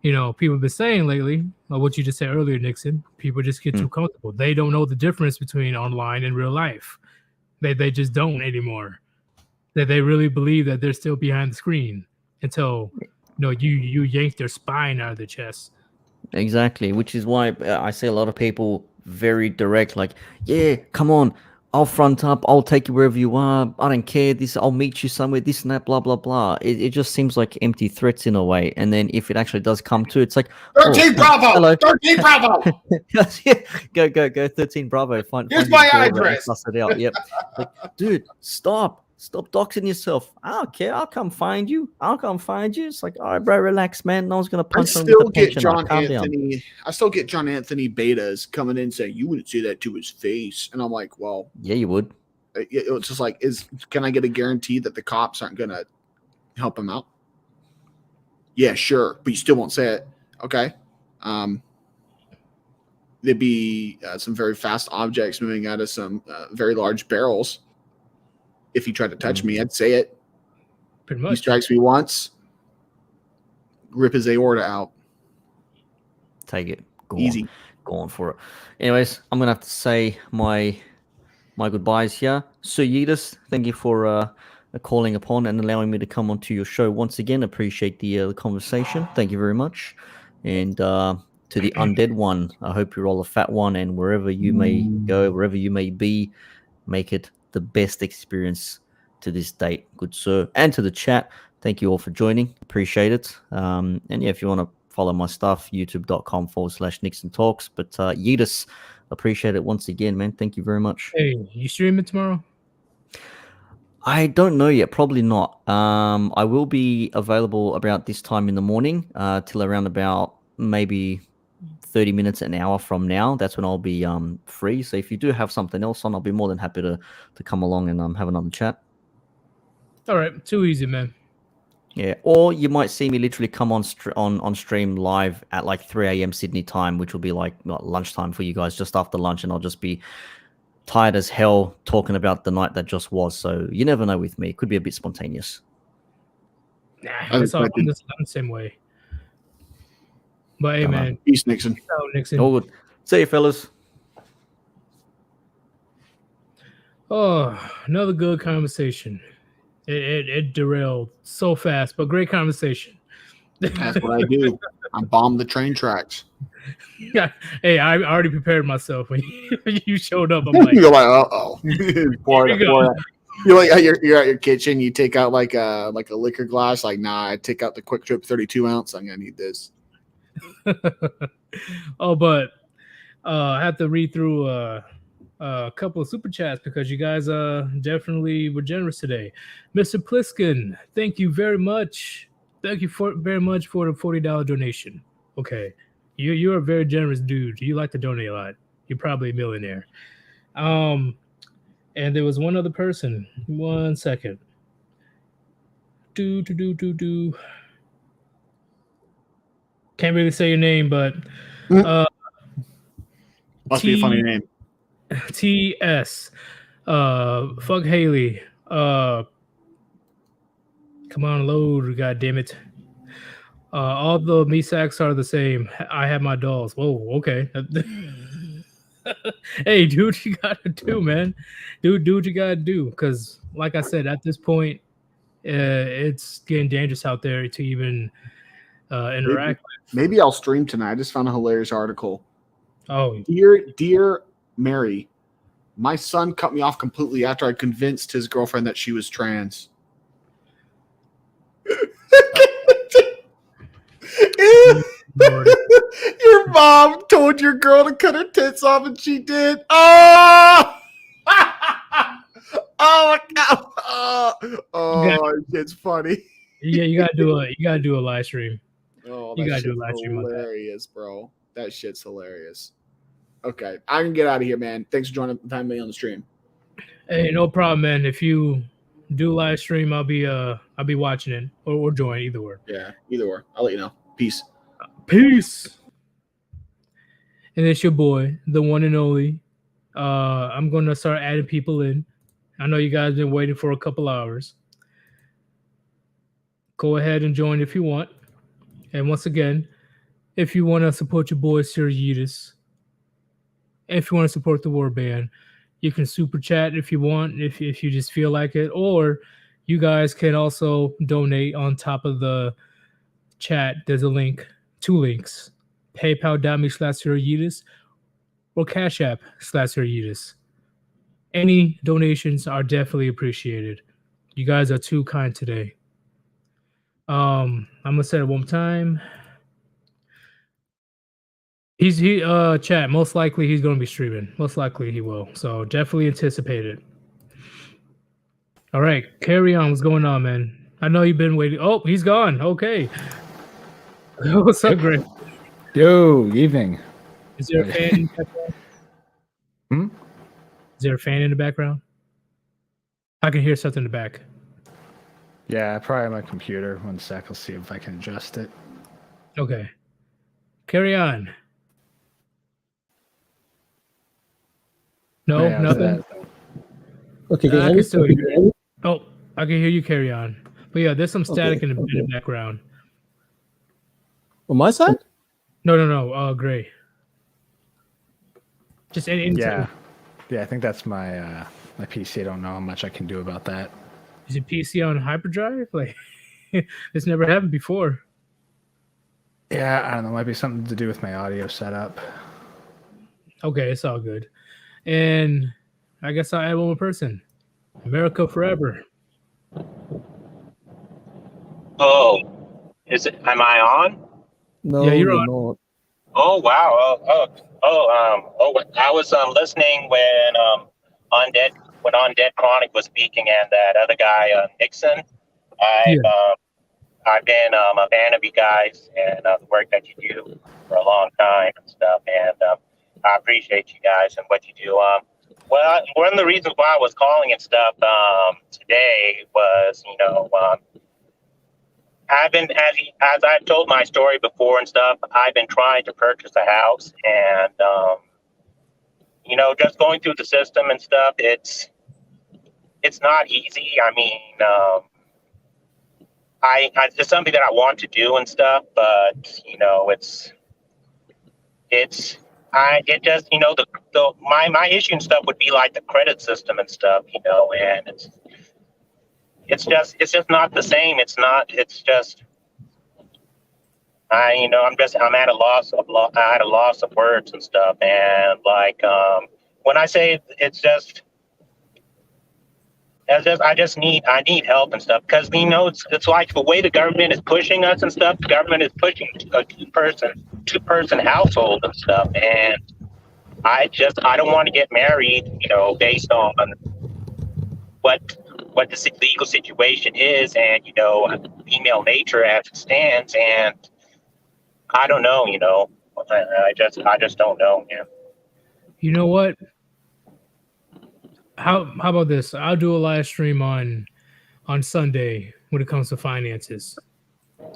Speaker 1: people have been saying lately, like what you just said earlier, Nixon, people just get too comfortable. They don't know the difference between online and real life. They just don't anymore. That they really believe that they're still behind the screen until you yank their spine out of their chest.
Speaker 2: Exactly, which is why I see a lot of people very direct, like, yeah, come on, I'll front up, I'll take you wherever you are, I don't care, I'll meet you somewhere, this and that, blah, blah, blah. It just seems like empty threats in a way. And then if it actually does come to, it's like,
Speaker 3: 13 Bravo!
Speaker 2: Hello.
Speaker 3: 13 Bravo!
Speaker 2: Go 13 Bravo.
Speaker 3: Here's my address.
Speaker 2: Suss it out. Yep. Like, dude, stop doxing yourself. I don't care. I'll come find you. It's like, all right, bro, relax, man. No one's gonna punch someone with a pensioner. Calm down.
Speaker 3: I still get John Anthony betas coming in saying, you wouldn't say that to his face. And I'm like, well,
Speaker 2: yeah, you would.
Speaker 3: It's just like, can I get a guarantee that the cops aren't gonna help him out? Yeah, sure, but you still won't say it. Okay. There'd be some very fast objects moving out of some very large barrels. If he tried to touch me, I'd say it.
Speaker 1: Pretty much.
Speaker 3: He strikes me once, rip his aorta out.
Speaker 2: Take it.
Speaker 3: Easy.
Speaker 2: Go on for it. Anyways, I'm gonna have to say my goodbyes here. So Yeetus, thank you for calling upon and allowing me to come onto your show once again. Appreciate the conversation. Thank you very much. And to the undead one, I hope you're all a fat one, and wherever you may go, wherever you may be, make it the best experience to this date, good sir. And to the chat, thank you all for joining. Appreciate it. And yeah, if you want to follow my stuff, youtube.com/Nixon Talks. But Yeetus, appreciate it once again, man. Thank you very much.
Speaker 1: Hey, you streaming tomorrow?
Speaker 2: I don't know yet. Probably not. I will be available about this time in the morning till around about maybe 30 minutes, an hour from now. That's when I'll be free. So if you do have something else on, I'll be more than happy to come along and have another chat.
Speaker 1: All right, too easy, man.
Speaker 2: Yeah, or you might see me literally come on stream live at like 3 a.m. Sydney time, which will be like lunchtime for you guys, just after lunch, and I'll just be tired as hell talking about the night that just was. So you never know with me. It could be a bit spontaneous.
Speaker 1: Nah, I'm the same way. But hey, man.
Speaker 3: Peace, Nixon.
Speaker 1: Peace out, Nixon.
Speaker 2: All good. See you, fellas.
Speaker 1: Oh, another good conversation. It derailed so fast, but great conversation.
Speaker 3: That's what I do. I bomb the train tracks.
Speaker 1: Yeah. Hey, I already prepared myself when you showed up. I'm like,
Speaker 3: You're like, uh-oh. You're like you're at your kitchen. You take out like a liquor glass. Like, nah, I take out the Quick Trip 32 ounce. I'm gonna need this.
Speaker 1: Oh, but I have to read through a couple of super chats because you guys definitely were generous today. Mr. Pliskin, thank you very much. Thank you very much for the $40 donation. Okay, you're a very generous dude. You like to donate a lot. You're probably a millionaire. And there was one other person. 1 second. Do. Can't really say your name, but
Speaker 3: Must be a funny name.
Speaker 1: TS. Fuck Haley. Come on, load, god damn it. All the me sacks are the same. I have my dolls. Whoa, okay. Hey, do what you gotta do, man. Do what you gotta do. Because, like I said, at this point, it's getting dangerous out there to even interact.
Speaker 3: Maybe I'll stream tonight. I just found a hilarious article.
Speaker 1: Oh,
Speaker 3: Dear Mary, my son cut me off completely after I convinced his girlfriend that she was trans.
Speaker 1: Lord.
Speaker 3: Your mom told your girl to cut her tits off and she did. Oh! Oh my god! Oh, it's funny.
Speaker 1: Yeah, you gotta do a live stream.
Speaker 3: Oh,
Speaker 1: You
Speaker 3: that
Speaker 1: gotta do a
Speaker 3: shit's
Speaker 1: live stream on that.
Speaker 3: hilarious, bro. That shit's hilarious. Okay, I can get out of here, man. Thanks for joining me on the stream.
Speaker 1: Hey, no problem, man. If you do live stream, I'll be watching it or join either way.
Speaker 3: Yeah, either or. I'll let you know. Peace.
Speaker 1: Peace. And it's your boy, the one and only. I'm gonna start adding people in. I know you guys been waiting for a couple hours. Go ahead and join if you want. And once again, if you want to support your boy, Sir Yeetus, if you want to support the Warband, you can super chat if you want, if you just feel like it, or you guys can also donate on top of the chat. There's a link, 2 links, paypal.me/Sir Yeetus or Cash App/Sir Yeetus. Any donations are definitely appreciated. You guys are too kind today. I'm gonna say it one more time. Chat, most likely he's gonna be streaming. Most likely he will. So definitely anticipate it. All right, carry on. What's going on, man? I know you've been waiting. Oh, he's gone. Okay. What's up, Greg?
Speaker 5: Yo, evening.
Speaker 1: Is there a fan in the background? Is there a fan in the background? I can hear something in the back.
Speaker 5: Yeah, probably my computer. 1 sec. I'll see if I can adjust it.
Speaker 1: Okay. Carry on. No,
Speaker 5: Yeah,
Speaker 1: nothing.
Speaker 6: Okay,
Speaker 1: I can still hear it. Oh, I can hear you carry on. But yeah, there's some static in the background.
Speaker 6: On my side?
Speaker 1: No. Gray. Just any.
Speaker 5: Yeah, I think that's my my PC. I don't know how much I can do about that.
Speaker 1: Is your PC on hyperdrive? Like, it's never happened before.
Speaker 5: Yeah, I don't know. Might be something to do with my audio setup.
Speaker 1: Okay, it's all good. And I guess I'll add one more person. America forever.
Speaker 7: Oh, is it? Am I on?
Speaker 6: No,
Speaker 1: Yeah, you're
Speaker 6: you're
Speaker 1: on.
Speaker 6: not.
Speaker 7: Oh wow. I was listening when Undead Chronic was speaking, and that other guy Nixon.
Speaker 1: Yeah.
Speaker 7: I've been a fan of you guys and the work that you do for a long time and stuff, and I appreciate you guys and what you do. One of the reasons why I was calling and stuff today was, I've been as I've told my story before and stuff. I've been trying to purchase a house, and just going through the system and stuff. It's not easy. I mean, it's something that I want to do and stuff, but it's it just my issue and stuff would be like the credit system and stuff, and it's just not the same. It's just I'm at a loss of words and stuff, and like when I say I need help and stuff, because it's like the way the government is pushing us and stuff. The government is pushing a two person household and stuff, and I don't want to get married, based on what the legal situation is, and female nature as it stands, and I don't know, I just don't know, man.
Speaker 1: You know what? How about this? I'll do a live stream on Sunday when it comes to finances.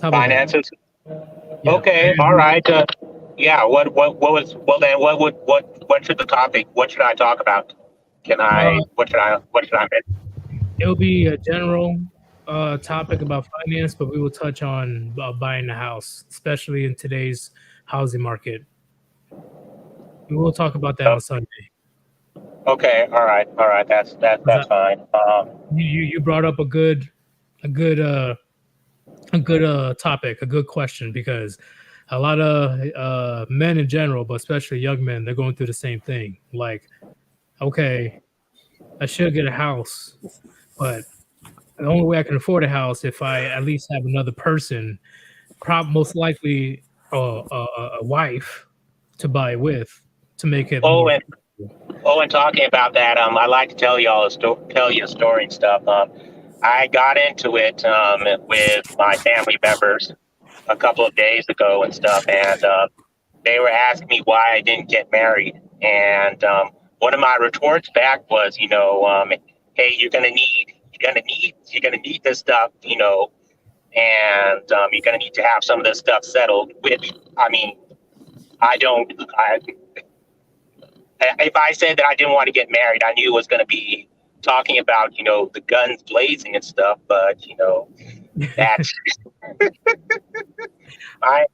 Speaker 1: How about
Speaker 7: Finances.
Speaker 1: that? Yeah.
Speaker 7: Okay, all right. Yeah. What was? Well, then, what should the topic? What should I talk about? What should I?
Speaker 1: It'll be a general topic about finance, but we will touch on buying a house, especially in today's housing market. We will talk about that on Sunday.
Speaker 7: Okay. All right. That's fine.
Speaker 1: You brought up a good topic, a good question, because a lot of men in general, but especially young men, they're going through the same thing. Like, okay, I should get a house, but the only way I can afford a house if I at least have another person, most likely a wife, to buy with, to make it.
Speaker 7: And talking about that, I like to tell you a story and stuff. I got into it with my family members a couple of days ago and stuff, and they were asking me why I didn't get married. And one of my retorts back was, hey, you're gonna need this stuff, and you're gonna need to have some of this stuff settled. Which, I mean, if I said that I didn't want to get married, I knew it was going to be talking about, the guns blazing and stuff. But, that's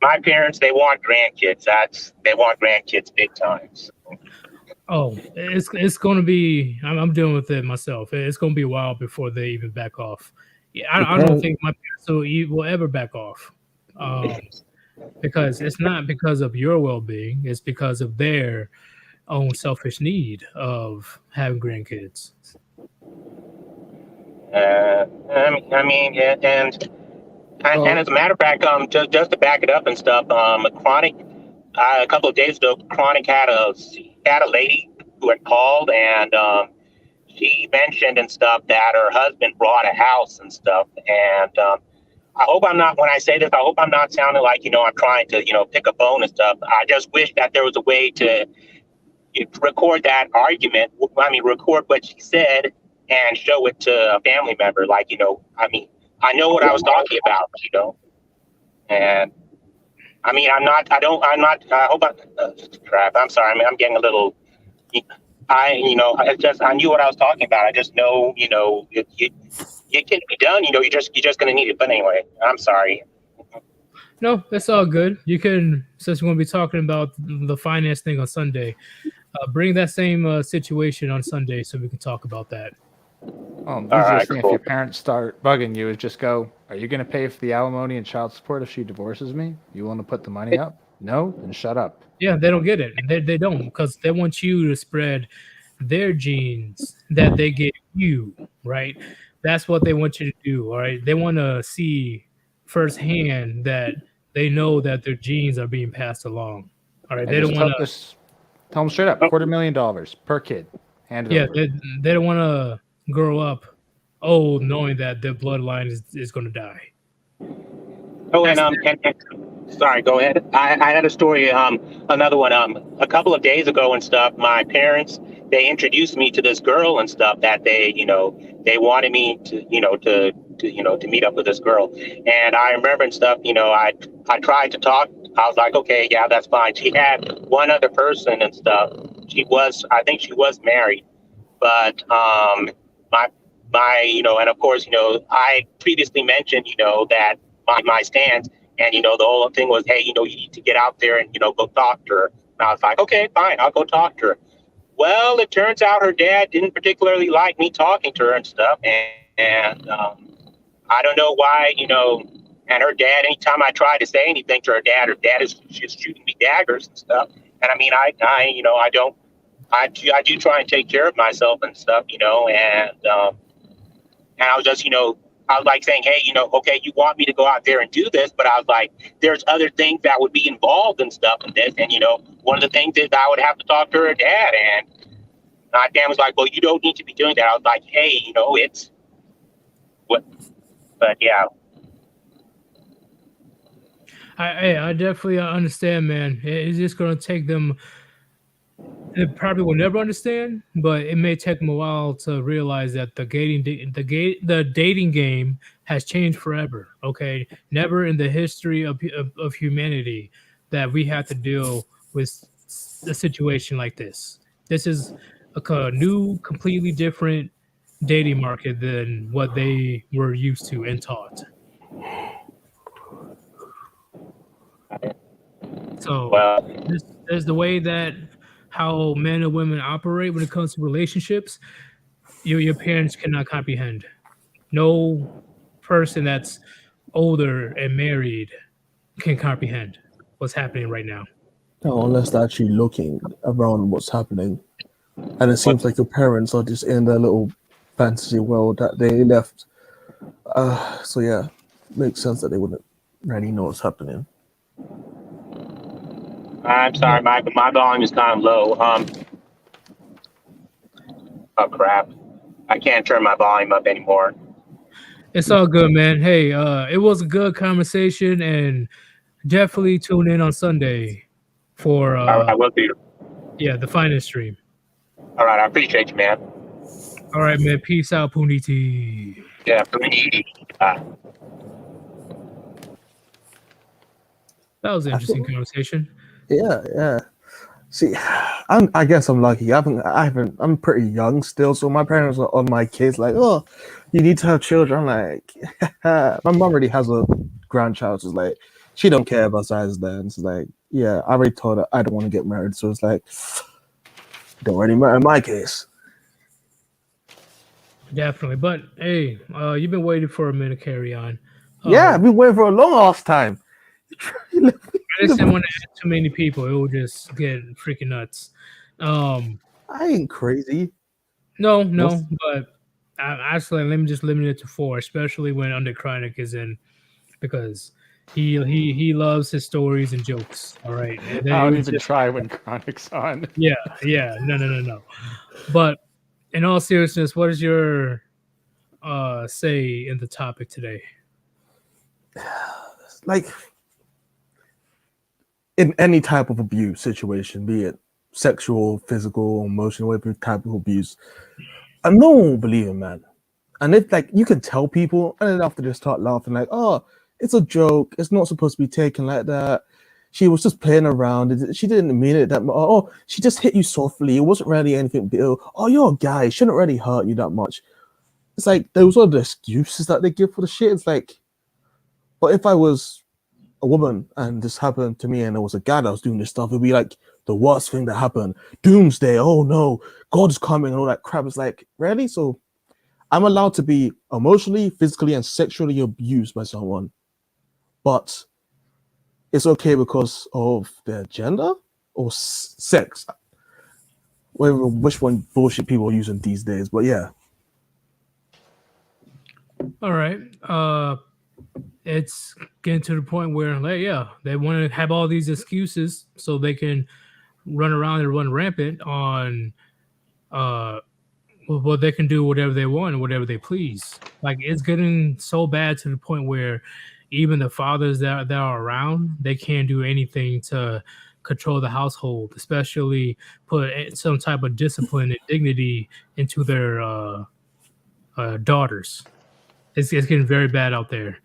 Speaker 7: my parents, they want grandkids. They want grandkids big time. So.
Speaker 1: Oh, it's going to be, I'm dealing with it myself. It's going to be a while before they even back off. Yeah, I don't think my parents will ever back off. Because it's not because of your well-being, it's because of their own selfish need of having grandkids.
Speaker 7: And as a matter of fact, just to back it up and stuff, Chronic, a couple of days ago, Chronic had a lady who had called, and she mentioned and stuff that her husband bought a house and stuff, and I hope I'm not, when I say this, I hope I'm not sounding like, I'm trying to, pick a bone and stuff. I just wish that there was a way to record that argument. Record what she said and show it to a family member. Like, I know what I was talking about, and I hope crap. I'm sorry. I'm getting a little, I knew what I was talking about. I just know, it can be done. You're just going to need it. But anyway, I'm sorry.
Speaker 1: No, that's all good. You can, since we're going to be talking about the finance thing on Sunday, bring that same situation on Sunday so we can talk about that.
Speaker 5: The easiest thing, cool. If your parents start bugging you, is just go, are you going to pay for the alimony and child support if she divorces me? You want to put the money up? No? Then shut up.
Speaker 1: Yeah, they don't get it. They don't, because they want you to spread their genes that they gave you, right? That's what they want you to do, all right? They want to see firsthand that they know that their genes are being passed along, all right?
Speaker 5: And
Speaker 1: They don't want to,
Speaker 5: just tell them straight up, $250,000 per kid. Hand it
Speaker 1: yeah,
Speaker 5: over.
Speaker 1: they don't want to grow up old knowing that their bloodline is going to die.
Speaker 7: Oh,
Speaker 1: That's
Speaker 7: sorry, go ahead. I had a story, another one. A couple of days ago and stuff, my parents, they introduced me to this girl and stuff that they wanted me to meet up with this girl. And I remember and stuff, I tried to talk. I was like, okay, yeah, that's fine. She had one other person and stuff. I think she was married, but and of course, I previously mentioned, that my stance, and the whole thing was, hey, you need to get out there and go talk to her. And I was like, okay, fine, I'll go talk to her. Well, it turns out her dad didn't particularly like me talking to her and stuff, and I don't know why, and her dad, anytime I try to say anything to her dad is just shooting me daggers and stuff. And I mean, I do try and take care of myself and stuff, and I was just, I was like saying, hey, okay, you want me to go out there and do this, but I was like, there's other things that would be involved and stuff in this. And, one of the things is I would have to talk to her dad. And my dad was like, well, you don't need to be doing that. I was like, hey, it's what, but yeah.
Speaker 1: I definitely understand, man. It's just going to take them. They probably will never understand, but it may take them a while to realize that the dating game has changed forever. Okay, never in the history of humanity that we had to deal with a situation like this. This is a new, completely different dating market than what they were used to and taught. So there's the way that how men and women operate when it comes to relationships, your parents cannot comprehend. No person that's older and married can comprehend what's happening right now.
Speaker 6: No, unless they're actually looking around what's happening. And it seems like your parents are just in their little fantasy world that they left. So yeah, makes sense that they wouldn't really know what's happening.
Speaker 7: I'm sorry, my volume is kind of low. Oh crap! I can't turn my volume up anymore.
Speaker 1: It's all good, man. Hey, it was a good conversation, and definitely tune in on Sunday for
Speaker 7: I will do.
Speaker 1: Yeah, the finest stream.
Speaker 7: All right, I appreciate you, man.
Speaker 1: All right, man. Peace out, Puniti.
Speaker 7: Yeah, Puniti.
Speaker 1: That was an interesting conversation.
Speaker 6: Yeah. See, I guess I'm lucky. I'm pretty young still, so my parents are on my kids like, oh, you need to have children. I'm like, my mom already has a grandchild. So it's like, she don't care about size then. It's like, yeah, I already told her I don't want to get married. So it's like, don't really matter in my case.
Speaker 1: Definitely. But hey, you've been waiting for a minute, carry on.
Speaker 6: Yeah, I've been waiting for a long ass time.
Speaker 1: I just didn't want to add too many people. It will just get freaking nuts.
Speaker 6: I ain't crazy.
Speaker 1: No, but actually, let me just limit it to 4, especially when Under Chronic is in, because he loves his stories and jokes. All right, and
Speaker 5: I don't even try when Chronic's on.
Speaker 1: Yeah, no. But in all seriousness, what is your say in the topic today?
Speaker 6: Like, in any type of abuse situation, be it sexual, physical, emotional, whatever type of abuse, and no one will believe it, man. And if like you can tell people, and then after they start laughing, like, oh, it's a joke. It's not supposed to be taken like that. She was just playing around. She didn't mean it that much. Oh, she just hit you softly. It wasn't really anything big. Oh, you're a guy. It shouldn't really hurt you that much. It's like those are the excuses that they give for the shit. It's like, but if I was a woman and this happened to me and there was a guy that was doing this stuff, it'd be like the worst thing that happened. Doomsday. Oh no, God's coming and all that crap. It's like, really? So I'm allowed to be emotionally, physically, and sexually abused by someone, but it's okay because of their gender or sex. which one bullshit people are using these days. But yeah.
Speaker 1: All right. It's getting to the point where, like, yeah, they want to have all these excuses so they can run around and run rampant on well, they can do whatever they want and whatever they please. Like, it's getting so bad to the point where even the fathers that are around, they can't do anything to control the household, especially put some type of discipline and dignity into their daughters. It's getting very bad out there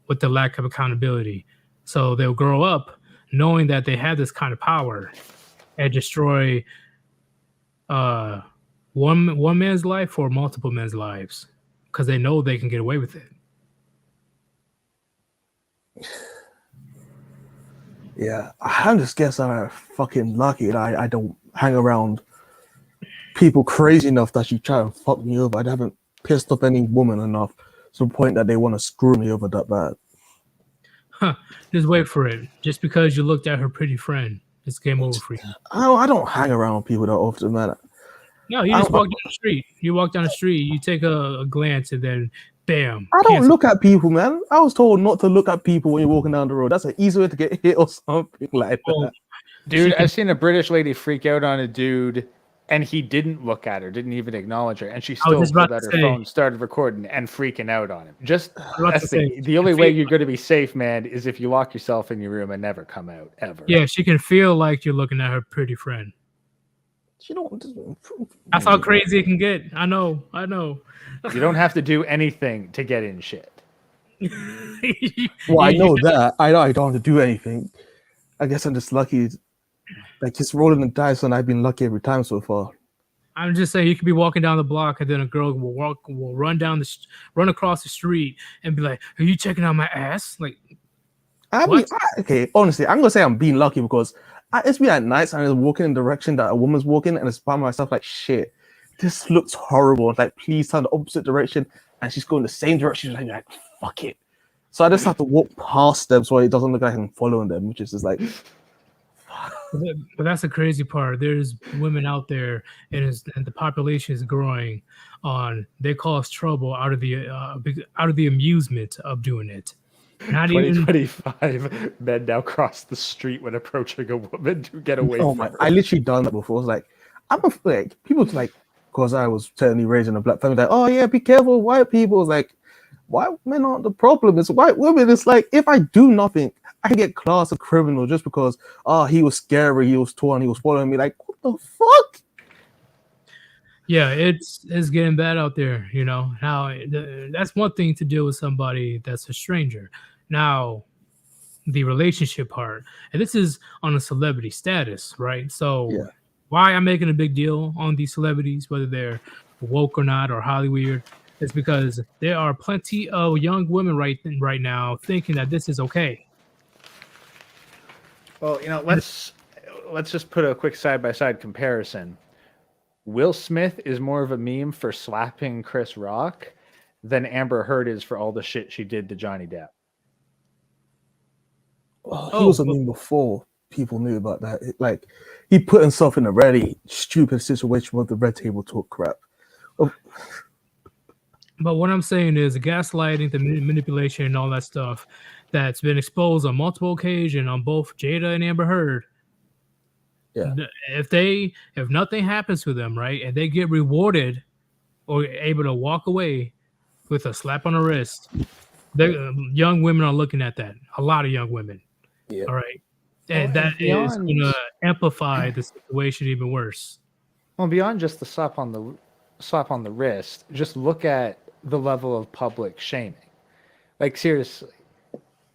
Speaker 1: with the lack of accountability. So they'll grow up knowing that they have this kind of power and destroy one man's life or multiple men's lives because they know they can get away with it.
Speaker 6: Yeah, I just guess I'm fucking lucky that I don't hang around people crazy enough that you try and fuck me over. I haven't pissed off any woman enough to the point that they want to screw me over that bad.
Speaker 1: Huh. Just wait for it. Just because you looked at her pretty friend, it's game over for you.
Speaker 6: I don't hang around people that often, man.
Speaker 1: No, you just walk down the street. You walk down the street, you take a glance, and then bam.
Speaker 6: I don't look at people, man. I was told not to look at people when you're walking down the road. That's an easy way to get hit or something like that.
Speaker 5: Dude, I've seen a British lady freak out on a dude, and he didn't look at her, didn't even acknowledge her, and she still pulled out her phone, started recording, and freaking out on him. Just the only way you're going to be safe, man, is if you lock yourself in your room and never come out, ever.
Speaker 1: Yeah, she can feel like you're looking at her pretty friend.
Speaker 6: You don't.
Speaker 1: That's how crazy it can get. I know.
Speaker 5: You don't have to do anything to get in shit.
Speaker 6: Well, I know that. I know I don't have to do anything. I guess I'm just lucky. Like, just rolling the dice, and I've been lucky every time so far.
Speaker 1: I'm just saying, you could be walking down the block, and then a girl will run across the street, and be like, "Are you checking out my ass?" Like,
Speaker 6: okay, honestly, I'm gonna say I'm being lucky because it's been at nights and I'm walking in the direction that a woman's walking, and it's by myself. Like, shit, this looks horrible. It's like, please turn the opposite direction, and she's going the same direction. And I'm like, fuck it. So I just have to walk past them so it doesn't look like I'm following them, which is just like.
Speaker 1: But that's the crazy part. There's women out there, and the population is growing. They cause trouble out of the amusement of doing it. Not
Speaker 5: 2025 men now cross the street when approaching a woman to get away from her.
Speaker 6: I literally done that before. I was like, people like, because I was certainly raised in a black family, like, oh yeah, be careful, white people. It's like, white men aren't the problem. It's white women. It's like, if I do nothing, I can get classed a criminal just because he was scary, he was tall, and he was following me. Like, what the fuck?
Speaker 1: Yeah, it's getting bad out there. You know, now that's one thing to deal with somebody that's a stranger. Now, the relationship part, and this is on a celebrity status, right? So, why I'm making a big deal on these celebrities, whether they're woke or not or Hollywood, is because there are plenty of young women right now thinking that this is okay.
Speaker 5: Well, you know, let's just put a quick side-by-side comparison. Will Smith is more of a meme for slapping Chris Rock than Amber Heard is for all the shit she did to Johnny Depp.
Speaker 6: He was a meme before people knew about that. Like, he put himself in a really stupid situation with the red table talk crap.
Speaker 1: But what I'm saying is the gaslighting, the manipulation, and all that stuff that's been exposed on multiple occasions on both Jada and Amber Heard.
Speaker 6: Yeah.
Speaker 1: If nothing happens to them, right, and they get rewarded or able to walk away with a slap on the wrist, young women are looking at that. A lot of young women.
Speaker 6: Yeah.
Speaker 1: All right. And that is going to amplify the situation even worse.
Speaker 5: Well, beyond just the slap on the wrist, just look at the level of public shaming. Like, seriously,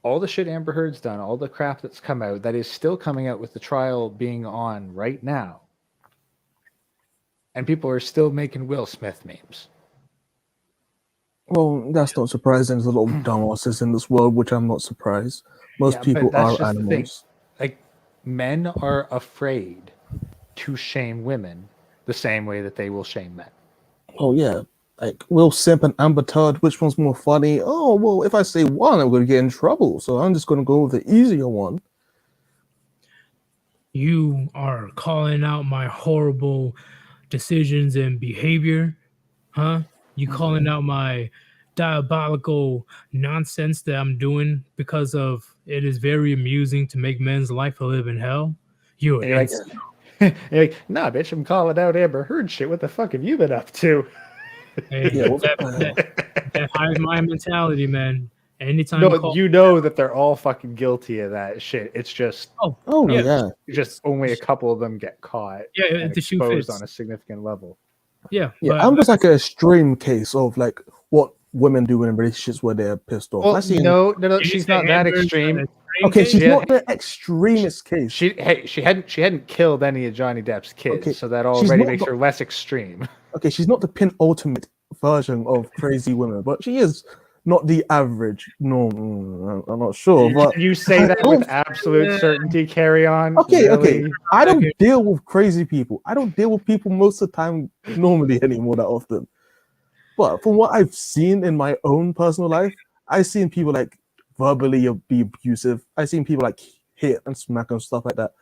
Speaker 5: all the shit Amber Heard's done, all the crap that's come out, that is still coming out with the trial being on right now. And people are still making Will Smith memes.
Speaker 6: Well, that's not surprising. There's a lot of dumbasses in this world, which I'm not surprised. Most people are animals.
Speaker 5: Like, men are afraid to shame women the same way that they will shame men.
Speaker 6: Oh, yeah. Like, Will Simp and Amber Heard, which one's more funny? Oh, well, if I say one, I'm going to get in trouble. So I'm just going to go with the easier one.
Speaker 1: You are calling out my horrible decisions and behavior, huh? You calling out my diabolical nonsense that I'm doing because of it is very amusing to make men's life a living hell. You're
Speaker 5: And you're like, nah, bitch, I'm calling out Amber Heard shit. What the fuck have you been up to?
Speaker 1: Hey,
Speaker 6: Yeah,
Speaker 1: that hive mind mentality, man. Anytime
Speaker 5: you know that they're all fucking guilty of that shit. It's just
Speaker 6: yeah.
Speaker 5: just only a couple of them get caught and
Speaker 1: the shoe
Speaker 5: exposed
Speaker 1: fits.
Speaker 5: on a significant level.
Speaker 1: Yeah,
Speaker 6: I'm just like an extreme case of like what women do in relationships where they're pissed off.
Speaker 5: Well, no, she's not that extreme.
Speaker 6: Okay, she's not the extremist case.
Speaker 5: She hadn't killed any of Johnny Depp's kids, so that already makes her less extreme.
Speaker 6: Okay, she's not the penultimate version of crazy women, but she is not the average. No, I'm not sure. But
Speaker 5: you say that with absolute certainty. Carry on.
Speaker 6: Okay,
Speaker 5: really?
Speaker 6: okay. I don't deal with crazy people. I don't deal with people most of the time normally anymore that often. But from what I've seen in my own personal life, I've seen people like verbally be abusive. I've seen people like hit and smack and stuff like that.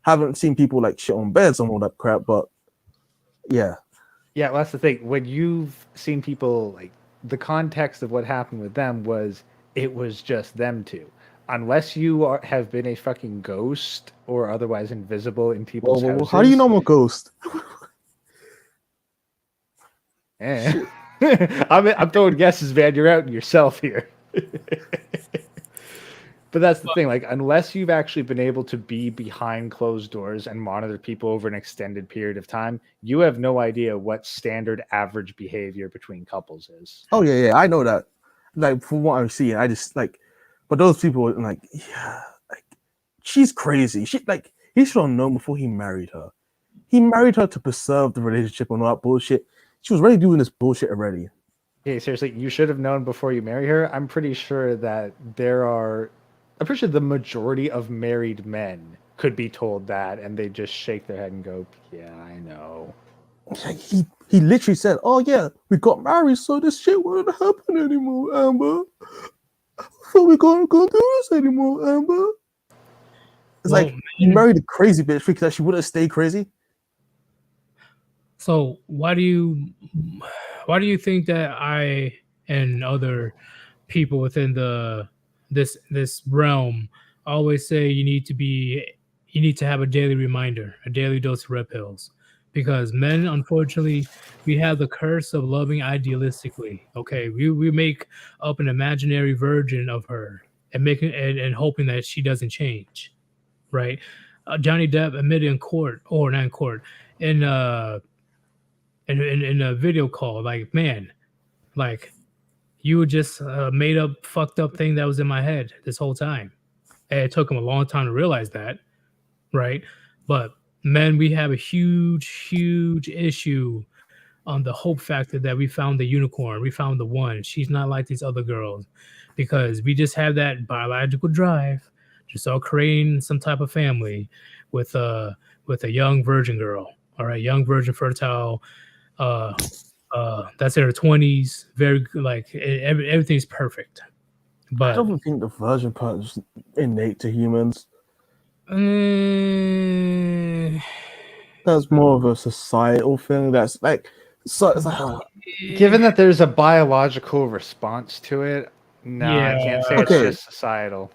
Speaker 6: Haven't seen people like shit on beds and all that crap. But yeah.
Speaker 5: Yeah, well, that's the thing. When you've seen people, like, the context of what happened with them was it was just them two. Unless you have been a fucking ghost or otherwise invisible in people's houses.
Speaker 6: How do you know I'm a ghost?
Speaker 5: I'm throwing guesses, man. You're outing yourself here. But that's the thing. Like, unless you've actually been able to be behind closed doors and monitor people over an extended period of time, you have no idea what standard average behavior between couples is.
Speaker 6: Oh yeah, I know that. Like from what I'm seeing, I just like, but those people like, yeah, like she's crazy. He should have known before he married her. He married her to preserve the relationship and all that bullshit. She was already doing this bullshit already.
Speaker 5: Hey, seriously, you should have known before you marry her. I'm pretty sure the majority of married men could be told that, and they just shake their head and go, "Yeah, I know."
Speaker 6: Like he literally said, "Oh yeah, we got married, so this shit wouldn't happen anymore, Amber. I thought we couldn't do this anymore, Amber." It's like you married a crazy bitch because she wouldn't stay crazy.
Speaker 1: So why do you think that I and other people within this realm always say you need to have a daily reminder, a daily dose of red pills? Because men, unfortunately, we have the curse of loving idealistically. Okay, we make up an imaginary version of her and hoping that she doesn't change, right? Johnny Depp admitted in court, or not in court, in a video call, like, man, like, you were just a made up, fucked up thing that was in my head this whole time. And it took him a long time to realize that, right? But men, we have a huge issue on the hope factor that we found the unicorn, we found the one. She's not like these other girls, because we just have that biological drive to start creating some type of family with a young virgin girl, all right, young virgin fertile. That's in her 20s. Very good, like everything's perfect. But
Speaker 6: I don't think the virgin part is innate to humans. That's more of a societal thing. That's like, so it's like,
Speaker 5: given that there's a biological response to it, I can't say it's just societal.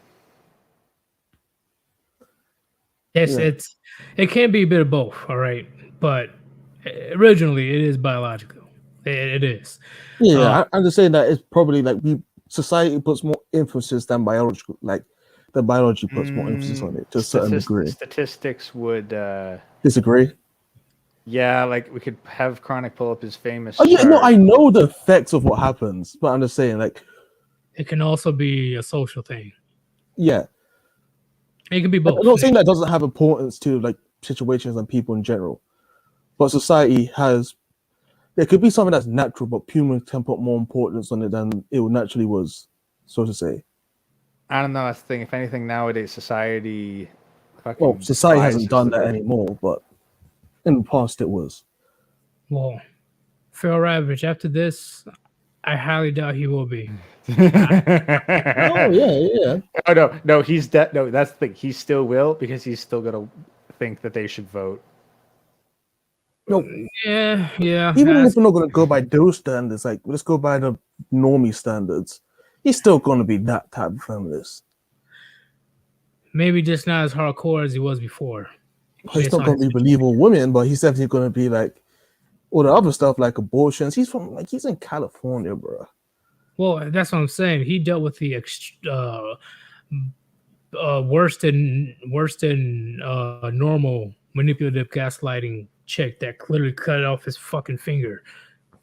Speaker 1: Yes, it can be a bit of both, all right, but originally it is biological. It is.
Speaker 6: Yeah, I'm just saying that it's probably like society puts more emphasis than biological, like the biology puts more emphasis on it to a certain degree.
Speaker 5: Statistics would
Speaker 6: disagree.
Speaker 5: Yeah, like we could have Chronic pull up his famous.
Speaker 6: Oh yeah, no, I know the effects of what happens, but I'm just saying, like,
Speaker 1: it can also be a social thing.
Speaker 6: Yeah,
Speaker 1: it can be both.
Speaker 6: I'm not saying that doesn't have importance to like situations and people in general, but society has. There could be something that's natural, but humans can put more importance on it than it naturally was, so to say.
Speaker 5: I don't know. That's the thing. If anything, nowadays society.
Speaker 6: Well, society hasn't done that anymore, but in the past it was.
Speaker 1: Well, Phil Ravage, after this, I highly doubt he will be.
Speaker 6: Oh yeah.
Speaker 5: Oh no, he's no. That's the thing. He still will, because he's still gonna think that they should vote.
Speaker 6: No,
Speaker 1: Yeah.
Speaker 6: even if we're not going to go by those standards, like let's go by the normie standards, he's still going to be that type of feminist.
Speaker 1: Maybe just not as hardcore as he was before.
Speaker 6: He's not going to be believable women, but he's definitely going to be like all the other stuff like abortions. He's in California, bro.
Speaker 1: Well, that's what I'm saying. He dealt with the worse than normal manipulative gaslighting chick that clearly cut off his fucking finger.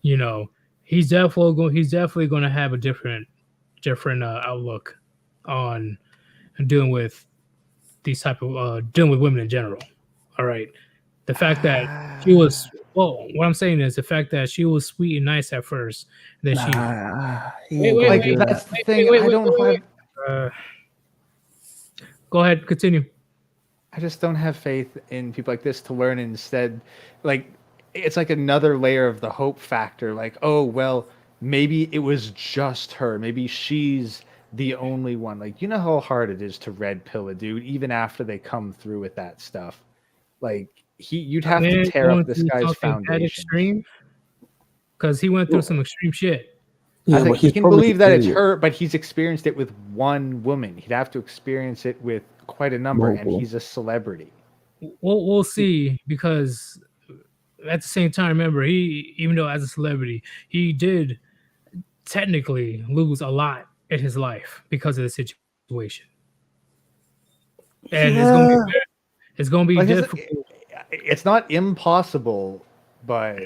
Speaker 1: You know, he's definitely going to have a different outlook on dealing with these type of dealing with women in general. All right, the fact that she was what I'm saying is the fact that she was sweet and nice at first, then
Speaker 5: that's the thing. I don't have.
Speaker 1: Go ahead, continue.
Speaker 5: I just don't have faith in people like this to learn. Instead, like it's like another layer of the hope factor. Like, oh well, maybe it was just her. Maybe she's the only one. Like, you know how hard it is to red pill a dude, even after they come through with that stuff. Like you'd have to tear up this guy's foundation.
Speaker 1: Because he went through some extreme shit.
Speaker 5: Yeah, I think he can believe that it's her, but he's experienced it with one woman. He'd have to experience it with quite a number, and he's a celebrity.
Speaker 1: We'll see, because at the same time, remember, even though as a celebrity, he did technically lose a lot in his life because of the situation. And it's going to be difficult.
Speaker 5: It's not impossible, but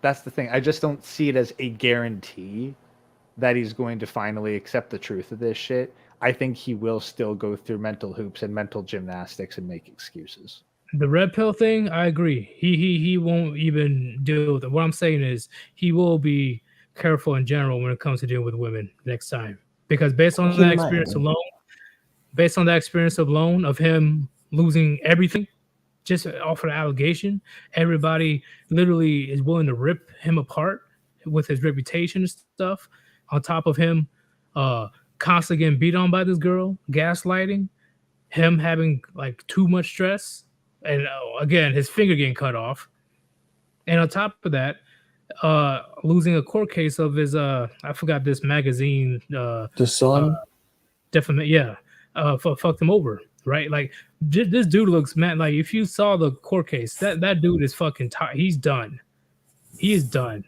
Speaker 5: that's the thing. I just don't see it as a guarantee that he's going to finally accept the truth of this shit. I think he will still go through mental hoops and mental gymnastics and make excuses.
Speaker 1: The red pill thing, I agree. He won't even deal with it. What I'm saying is he will be careful in general when it comes to dealing with women next time. Because based on that experience alone of him losing everything, just off of the allegation, everybody literally is willing to rip him apart with his reputation and stuff. On top of him constantly getting beat on by this girl, gaslighting, him having like too much stress, and again, his finger getting cut off. And on top of that, losing a court case of his I forgot this magazine,
Speaker 6: The Sun.
Speaker 1: Fucked him over, right? Like this dude looks mad. Like if you saw the court case, that dude is fucking tired. He's done. He is done.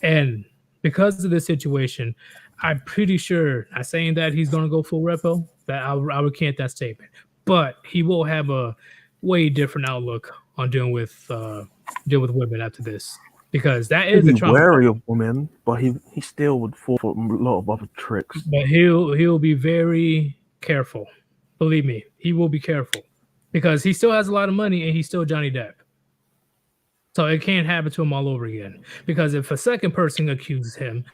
Speaker 1: And because of this situation, I'm pretty sure, not saying that he's going to go full repo, that I'll recant that statement, but he will have a way different outlook on dealing with women after this, because that is a trauma.
Speaker 6: Wary of women, but he still would fall for a lot of other tricks.
Speaker 1: But he'll be very careful. Believe me, he will be careful, because he still has a lot of money and he's still Johnny Depp. So it can't happen to him all over again. Because if a second person accuses him,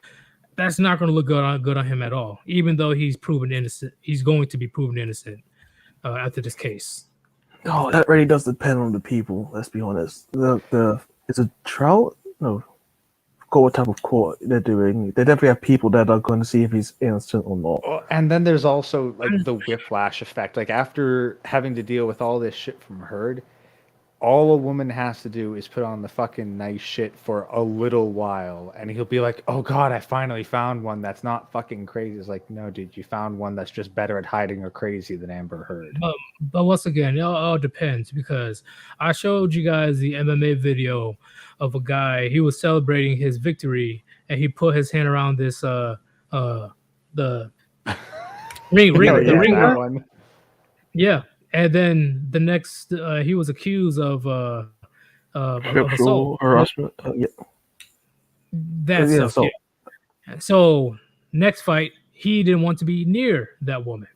Speaker 1: that's not going to look good on him at all. Even though he's proven innocent, he's going to be proven innocent after this case.
Speaker 6: Oh, that really does depend on the people. Let's be honest. It's a trial. No, I forgot what type of court they're doing. They definitely have people that are going to see if he's innocent or not.
Speaker 5: And then there's also like the whiplash effect. Like after having to deal with all this shit from Heard, all a woman has to do is put on the fucking nice shit for a little while, and he'll be like, oh god, I finally found one that's not fucking crazy. It's like, no dude, you found one that's just better at hiding her crazy than Amber Heard.
Speaker 1: But once again, it all depends, because I showed you guys the MMA video of a guy. He was celebrating his victory and he put his hand around this the ring one. Yeah. And then the next, he was accused of assault,
Speaker 6: harassment.
Speaker 1: That's assault. Yeah. So next fight, he didn't want to be near that woman.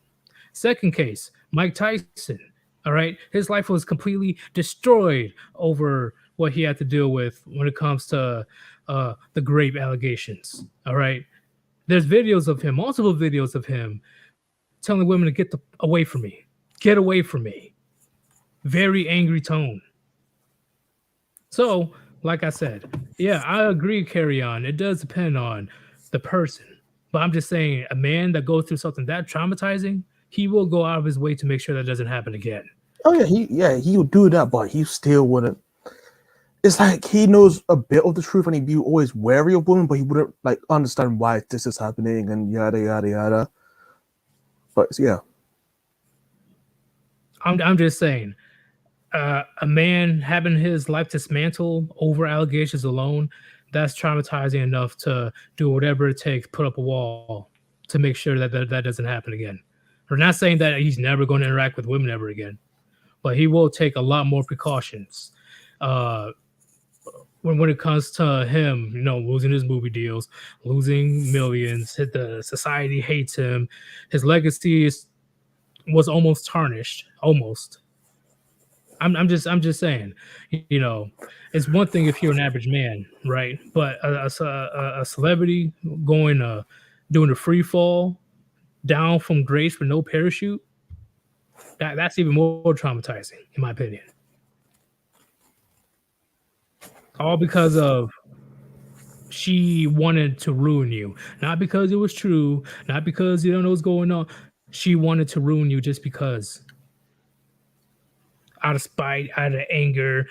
Speaker 1: Second case, Mike Tyson. All right, his life was completely destroyed over what he had to deal with when it comes to the grape allegations. All right, there's videos of him, multiple videos of him telling women to get away from me. Get away from me. Very angry tone. So, like I said, yeah, I agree, Carry On. It does depend on the person. But I'm just saying, a man that goes through something that traumatizing, he will go out of his way to make sure that doesn't happen again.
Speaker 6: Oh yeah, he would do that, but he still wouldn't. It's like he knows a bit of the truth, and he'd be always wary of women, but he wouldn't like understand why this is happening and yada yada yada. But yeah,
Speaker 1: I'm just saying, a man having his life dismantled over allegations alone, that's traumatizing enough to do whatever it takes, put up a wall to make sure that doesn't happen again. We're not saying that he's never going to interact with women ever again, but he will take a lot more precautions. When it comes to him, losing his movie deals, losing millions, the society hates him. His legacy was almost tarnished, almost. I'm just saying, it's one thing if you're an average man, right? But a celebrity doing a free fall down from grace with no parachute, that's even more traumatizing, in my opinion. All because of she wanted to ruin you, not because it was true, not because you don't know what's going on. She wanted to ruin you just because. Out of spite, out of anger.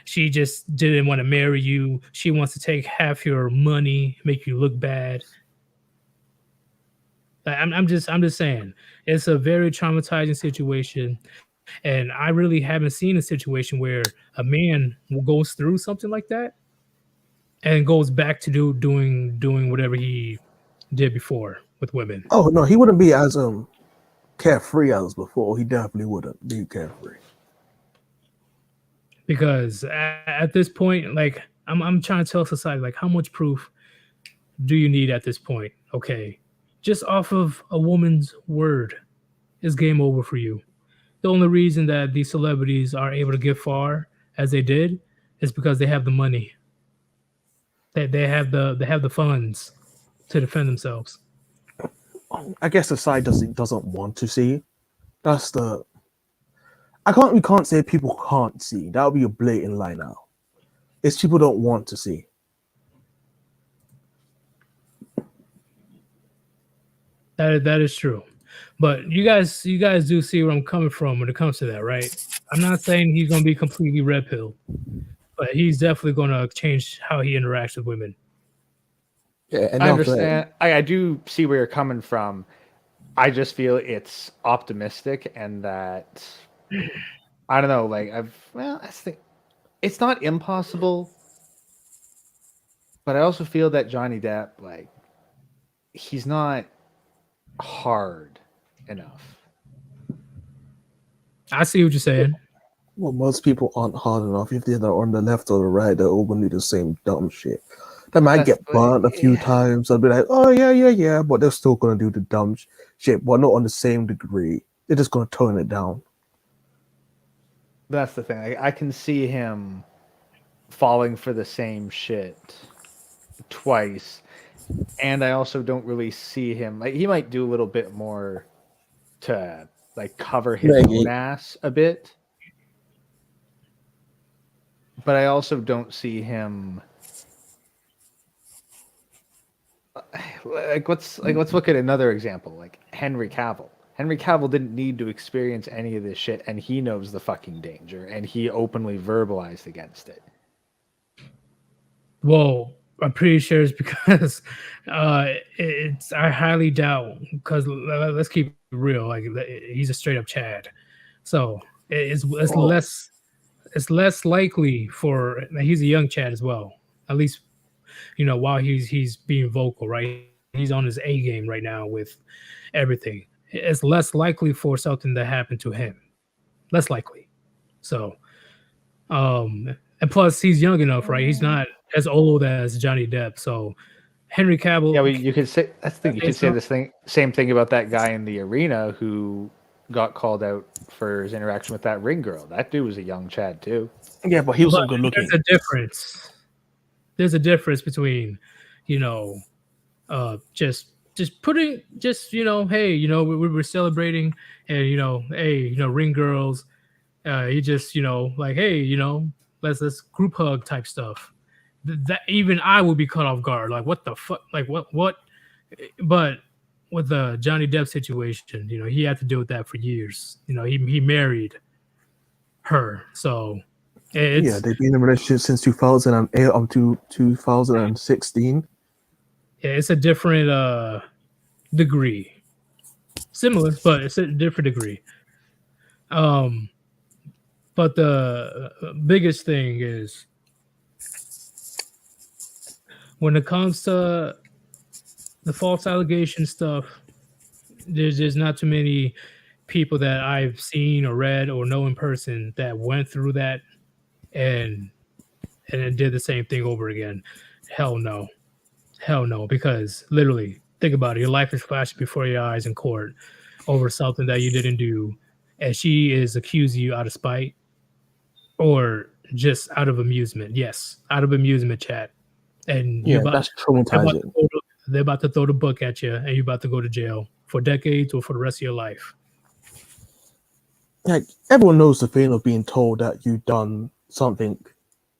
Speaker 1: She just didn't want to marry you. She wants to take half your money, make you look bad. I'm just saying, it's a very traumatizing situation, and I really haven't seen a situation where a man goes through something like that and goes back to doing whatever he did before with women.
Speaker 6: oh no, he wouldn't be as carefree as before. He definitely wouldn't be carefree.
Speaker 1: Because at this point, like I'm trying to tell society, like, how much proof do you need at this point? Okay, just off of a woman's word is game over for you. The only reason that these celebrities are able to get far as they did is because they have the money. They have the funds to defend themselves.
Speaker 6: I guess the side doesn't want to see. That's the. We can't say people can't see. That would be a blatant lie now. It's people don't want to see.
Speaker 1: That is true. But you guys do see where I'm coming from when it comes to that, right? I'm not saying he's going to be completely red pill, but he's definitely going to change how he interacts with women.
Speaker 6: Yeah, and
Speaker 5: I understand. I do see where you're coming from. I just feel it's optimistic, and that I don't know. Like I think it's not impossible, but I also feel that Johnny Depp, like, he's not hard enough.
Speaker 1: I see what you're saying.
Speaker 6: Well, most people aren't hard enough. If they're on the left or the right, they're openly the same dumb shit. They might get burnt a few times. I'll be like, oh yeah, but they're still gonna do the dumb shit, but not on the same degree. They're just gonna tone it down.
Speaker 5: That's the thing. I can see him falling for the same shit twice, and I also don't really see him, like, he might do a little bit more to, like, cover his own ass a bit, but I also don't see him. Let's look at another example, like Henry Cavill. Henry Cavill didn't need to experience any of this shit, and he knows the fucking danger, and he openly verbalized against it.
Speaker 1: Well, I'm pretty sure it's because I highly doubt, because let's keep it real, like, he's a straight up Chad, so it's less likely for, he's a young Chad as well, at least, while he's being vocal, right? He's on his A game right now with everything. It's less likely for something to happen to him. Less likely. So, and plus he's young enough, right? He's not as old as Johnny Depp. So Henry Cavill.
Speaker 5: Yeah, you could say that's the thing. You could say same thing about that guy in the arena who got called out for his interaction with that ring girl. That dude was a young Chad too.
Speaker 6: Yeah, but he was so good looking.
Speaker 1: There's a difference. There's a difference between, just putting, hey, we're celebrating, and hey, ring girls, you just, like, hey, let's group hug type stuff. That even I would be caught off guard, like, what the fuck, like, what? But with the Johnny Depp situation, he had to deal with that for years. He married her. So it's
Speaker 6: Yeah, they've been in a relationship since 2008 up to 2016.
Speaker 1: it's a different degree. Similar, but it's a different degree. But the biggest thing is when it comes to the false allegation stuff, there's not too many people that I've seen or read or know in person that went through that and then did the same thing over again. Hell no. Hell no. Because literally, think about it. Your life is flashing before your eyes in court over something that you didn't do, and she is accusing you out of spite or just out of amusement. Yes, out of amusement, chat. And
Speaker 6: Yeah, that's traumatizing.
Speaker 1: They're about to throw the book at you, and you're about to go to jail for decades or for the rest of your life.
Speaker 6: Like, everyone knows the feeling of being told that you've done something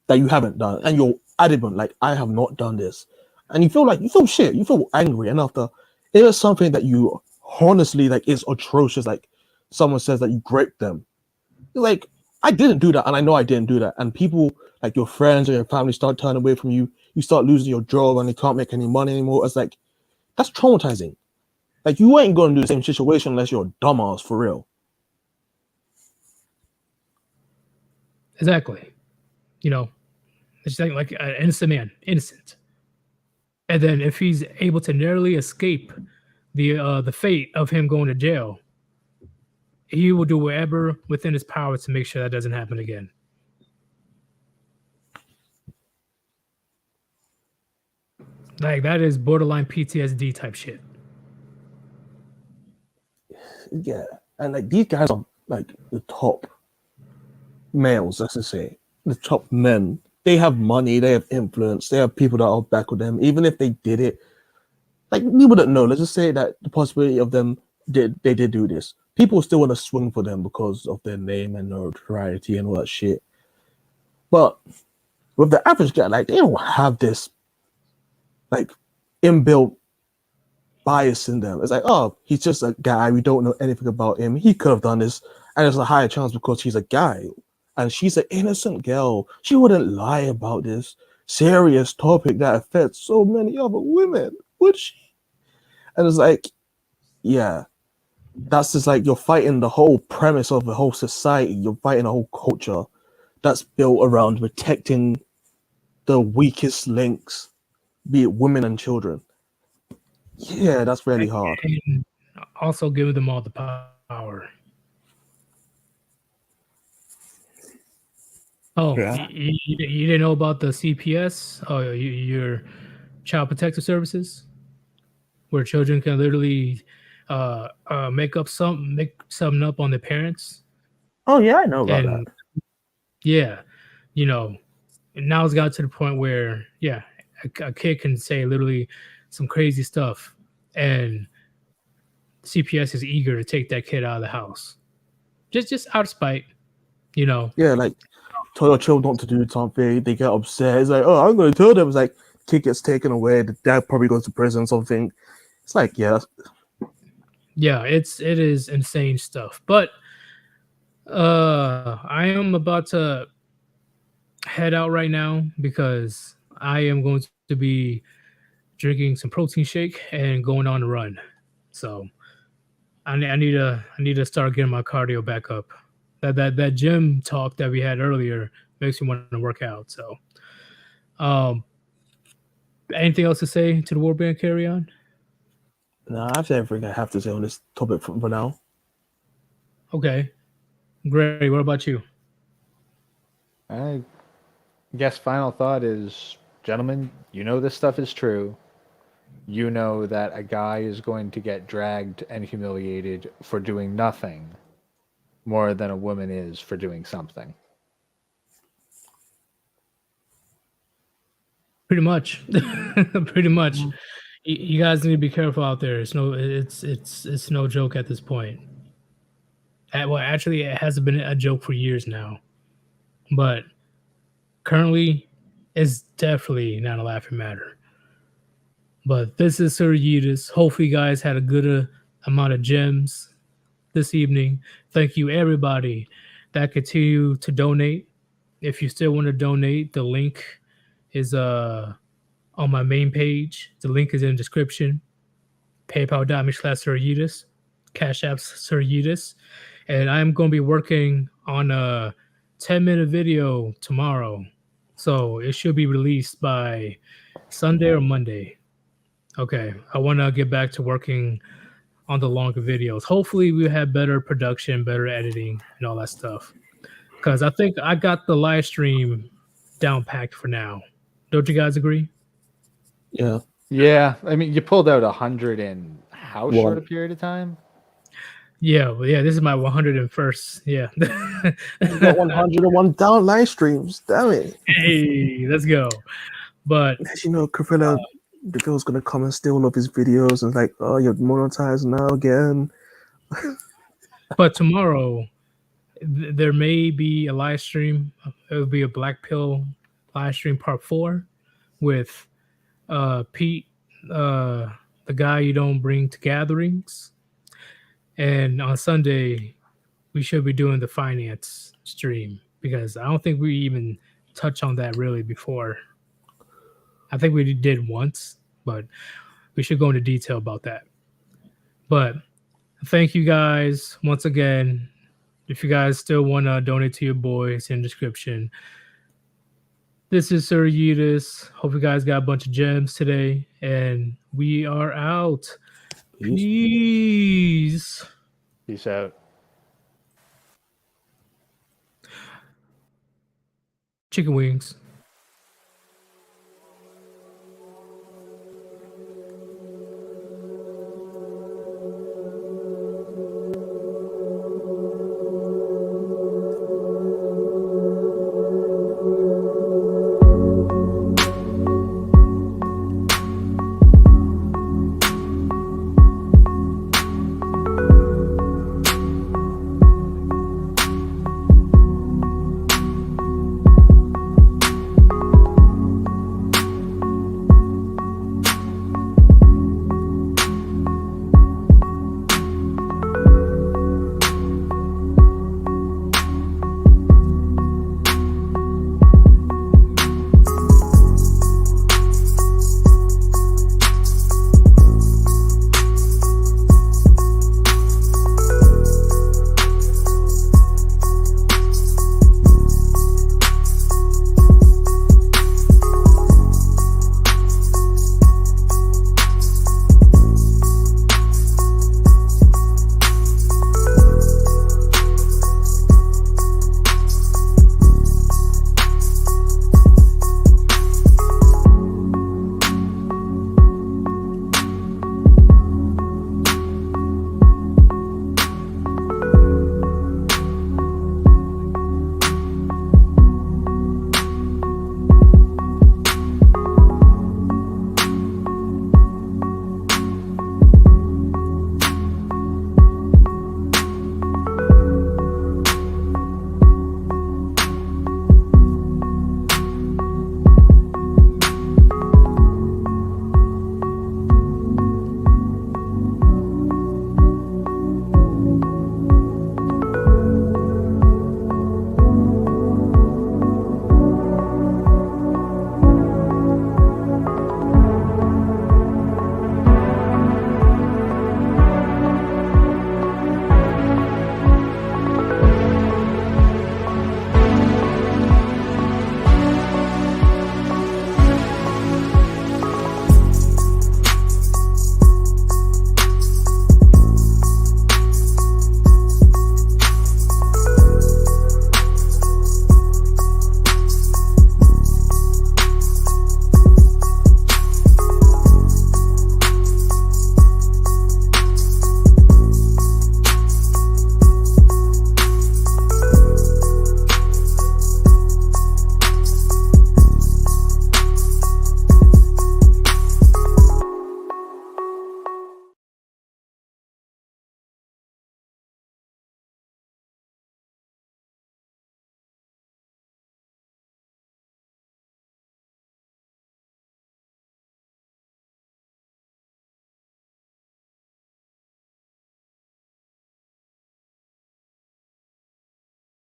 Speaker 6: that you haven't done, and you're adamant, like, I have not done this. And you feel shit, you feel angry, and after it is something that you honestly like is atrocious, like someone says that you raped them. You're like, I didn't do that, and I know I didn't do that. And people like your friends or your family start turning away from you, you start losing your job and you can't make any money anymore. It's like, that's traumatizing. Like, you ain't gonna do the same situation unless you're a dumbass for real.
Speaker 1: Exactly. You know, it's like an innocent man, innocent. And then if he's able to narrowly escape the fate of him going to jail, he will do whatever within his power to make sure that doesn't happen again. Like, that is borderline PTSD type shit.
Speaker 6: Yeah, and like these guys are like the top males, let's just say, the top men. They have money, they have influence, they have people that are back with them. Even if they did it, like, we wouldn't know. Let's just say that the possibility of them did do this. People still want to swing for them because of their name and notoriety and all that shit. But with the average guy, like, they don't have this like inbuilt bias in them. It's like, oh, he's just a guy. We don't know anything about him. He could have done this, and there's a higher chance because he's a guy, and she's an innocent girl. She wouldn't lie about this serious topic that affects so many other women, would she? And it's like, yeah, that's just like you're fighting the whole premise of the whole society. You're fighting a whole culture that's built around protecting the weakest links, be it women and children. Yeah, that's really hard.
Speaker 1: And also giving them all the power. Oh,
Speaker 6: Yeah.
Speaker 1: you didn't know about the CPS? Oh, your Child Protective Services, where children can literally make something up on their parents.
Speaker 6: Oh yeah, I know about that.
Speaker 1: Yeah, you know, and now it's got to the point where, yeah, a kid can say literally some crazy stuff, and CPS is eager to take that kid out of the house, just out of spite, you know.
Speaker 6: Yeah, like, tell your children not to do something, they get upset. It's like, oh, I'm going to tell them. It's like, kid gets taken away, the dad probably goes to prison, something. It's like, yeah,
Speaker 1: it is insane stuff. But I am about to head out right now because I am going to be drinking some protein shake and going on a run. So I need to start getting my cardio back up. That gym talk that we had earlier makes me want to work out. So, anything else to say to the Warband Carry On?
Speaker 6: no, I have everything I have to say on this topic for now.
Speaker 1: Okay, great. What about you?
Speaker 5: I guess final thought is, gentlemen, you know this stuff is true. You know that a guy is going to get dragged and humiliated for doing nothing more than a woman is for doing something.
Speaker 1: Pretty much. Pretty much. You guys need to be careful out there. It's no joke at this point. Well, actually, it hasn't been a joke for years now, but currently, it's definitely not a laughing matter. But this is Sir Yeetus. Hopefully, you guys had a good amount of gems this evening. Thank you, everybody that continue to donate. If you still want to donate, the link is on my main page. The link is in the description. PayPal.me/Yeetus, Cash Apps Yeetus. And I'm going to be working on a 10-minute video tomorrow. So it should be released by Sunday or Monday. Okay. I want to get back to working on the longer videos. Hopefully we have better production, better editing, and all that stuff. Because I think I got the live stream down packed for now. Don't you guys agree?
Speaker 6: Yeah.
Speaker 5: Yeah. I mean, you pulled out 100 in how short a period of time?
Speaker 1: Yeah, well, yeah, this is my 101st. Yeah.
Speaker 6: You got 101 down live streams. Damn it.
Speaker 1: Hey, let's go. But
Speaker 6: As you know, Carvilla, the girl's gonna come and steal all of his videos and like, oh, you're monetized now again.
Speaker 1: but tomorrow there may be a live stream. It will be a Black Pill live stream part 4 with Pete, the guy you don't bring to gatherings. And on Sunday, we should be doing the finance stream because I don't think we even touched on that really before. I think we did once, but we should go into detail about that. But thank you guys once again. If you guys still want to donate to your boy, it's in the description. This is Sir Yeetus. Hope you guys got a bunch of gems today, and we are out. Peace.
Speaker 5: Peace out.
Speaker 1: Chicken wings.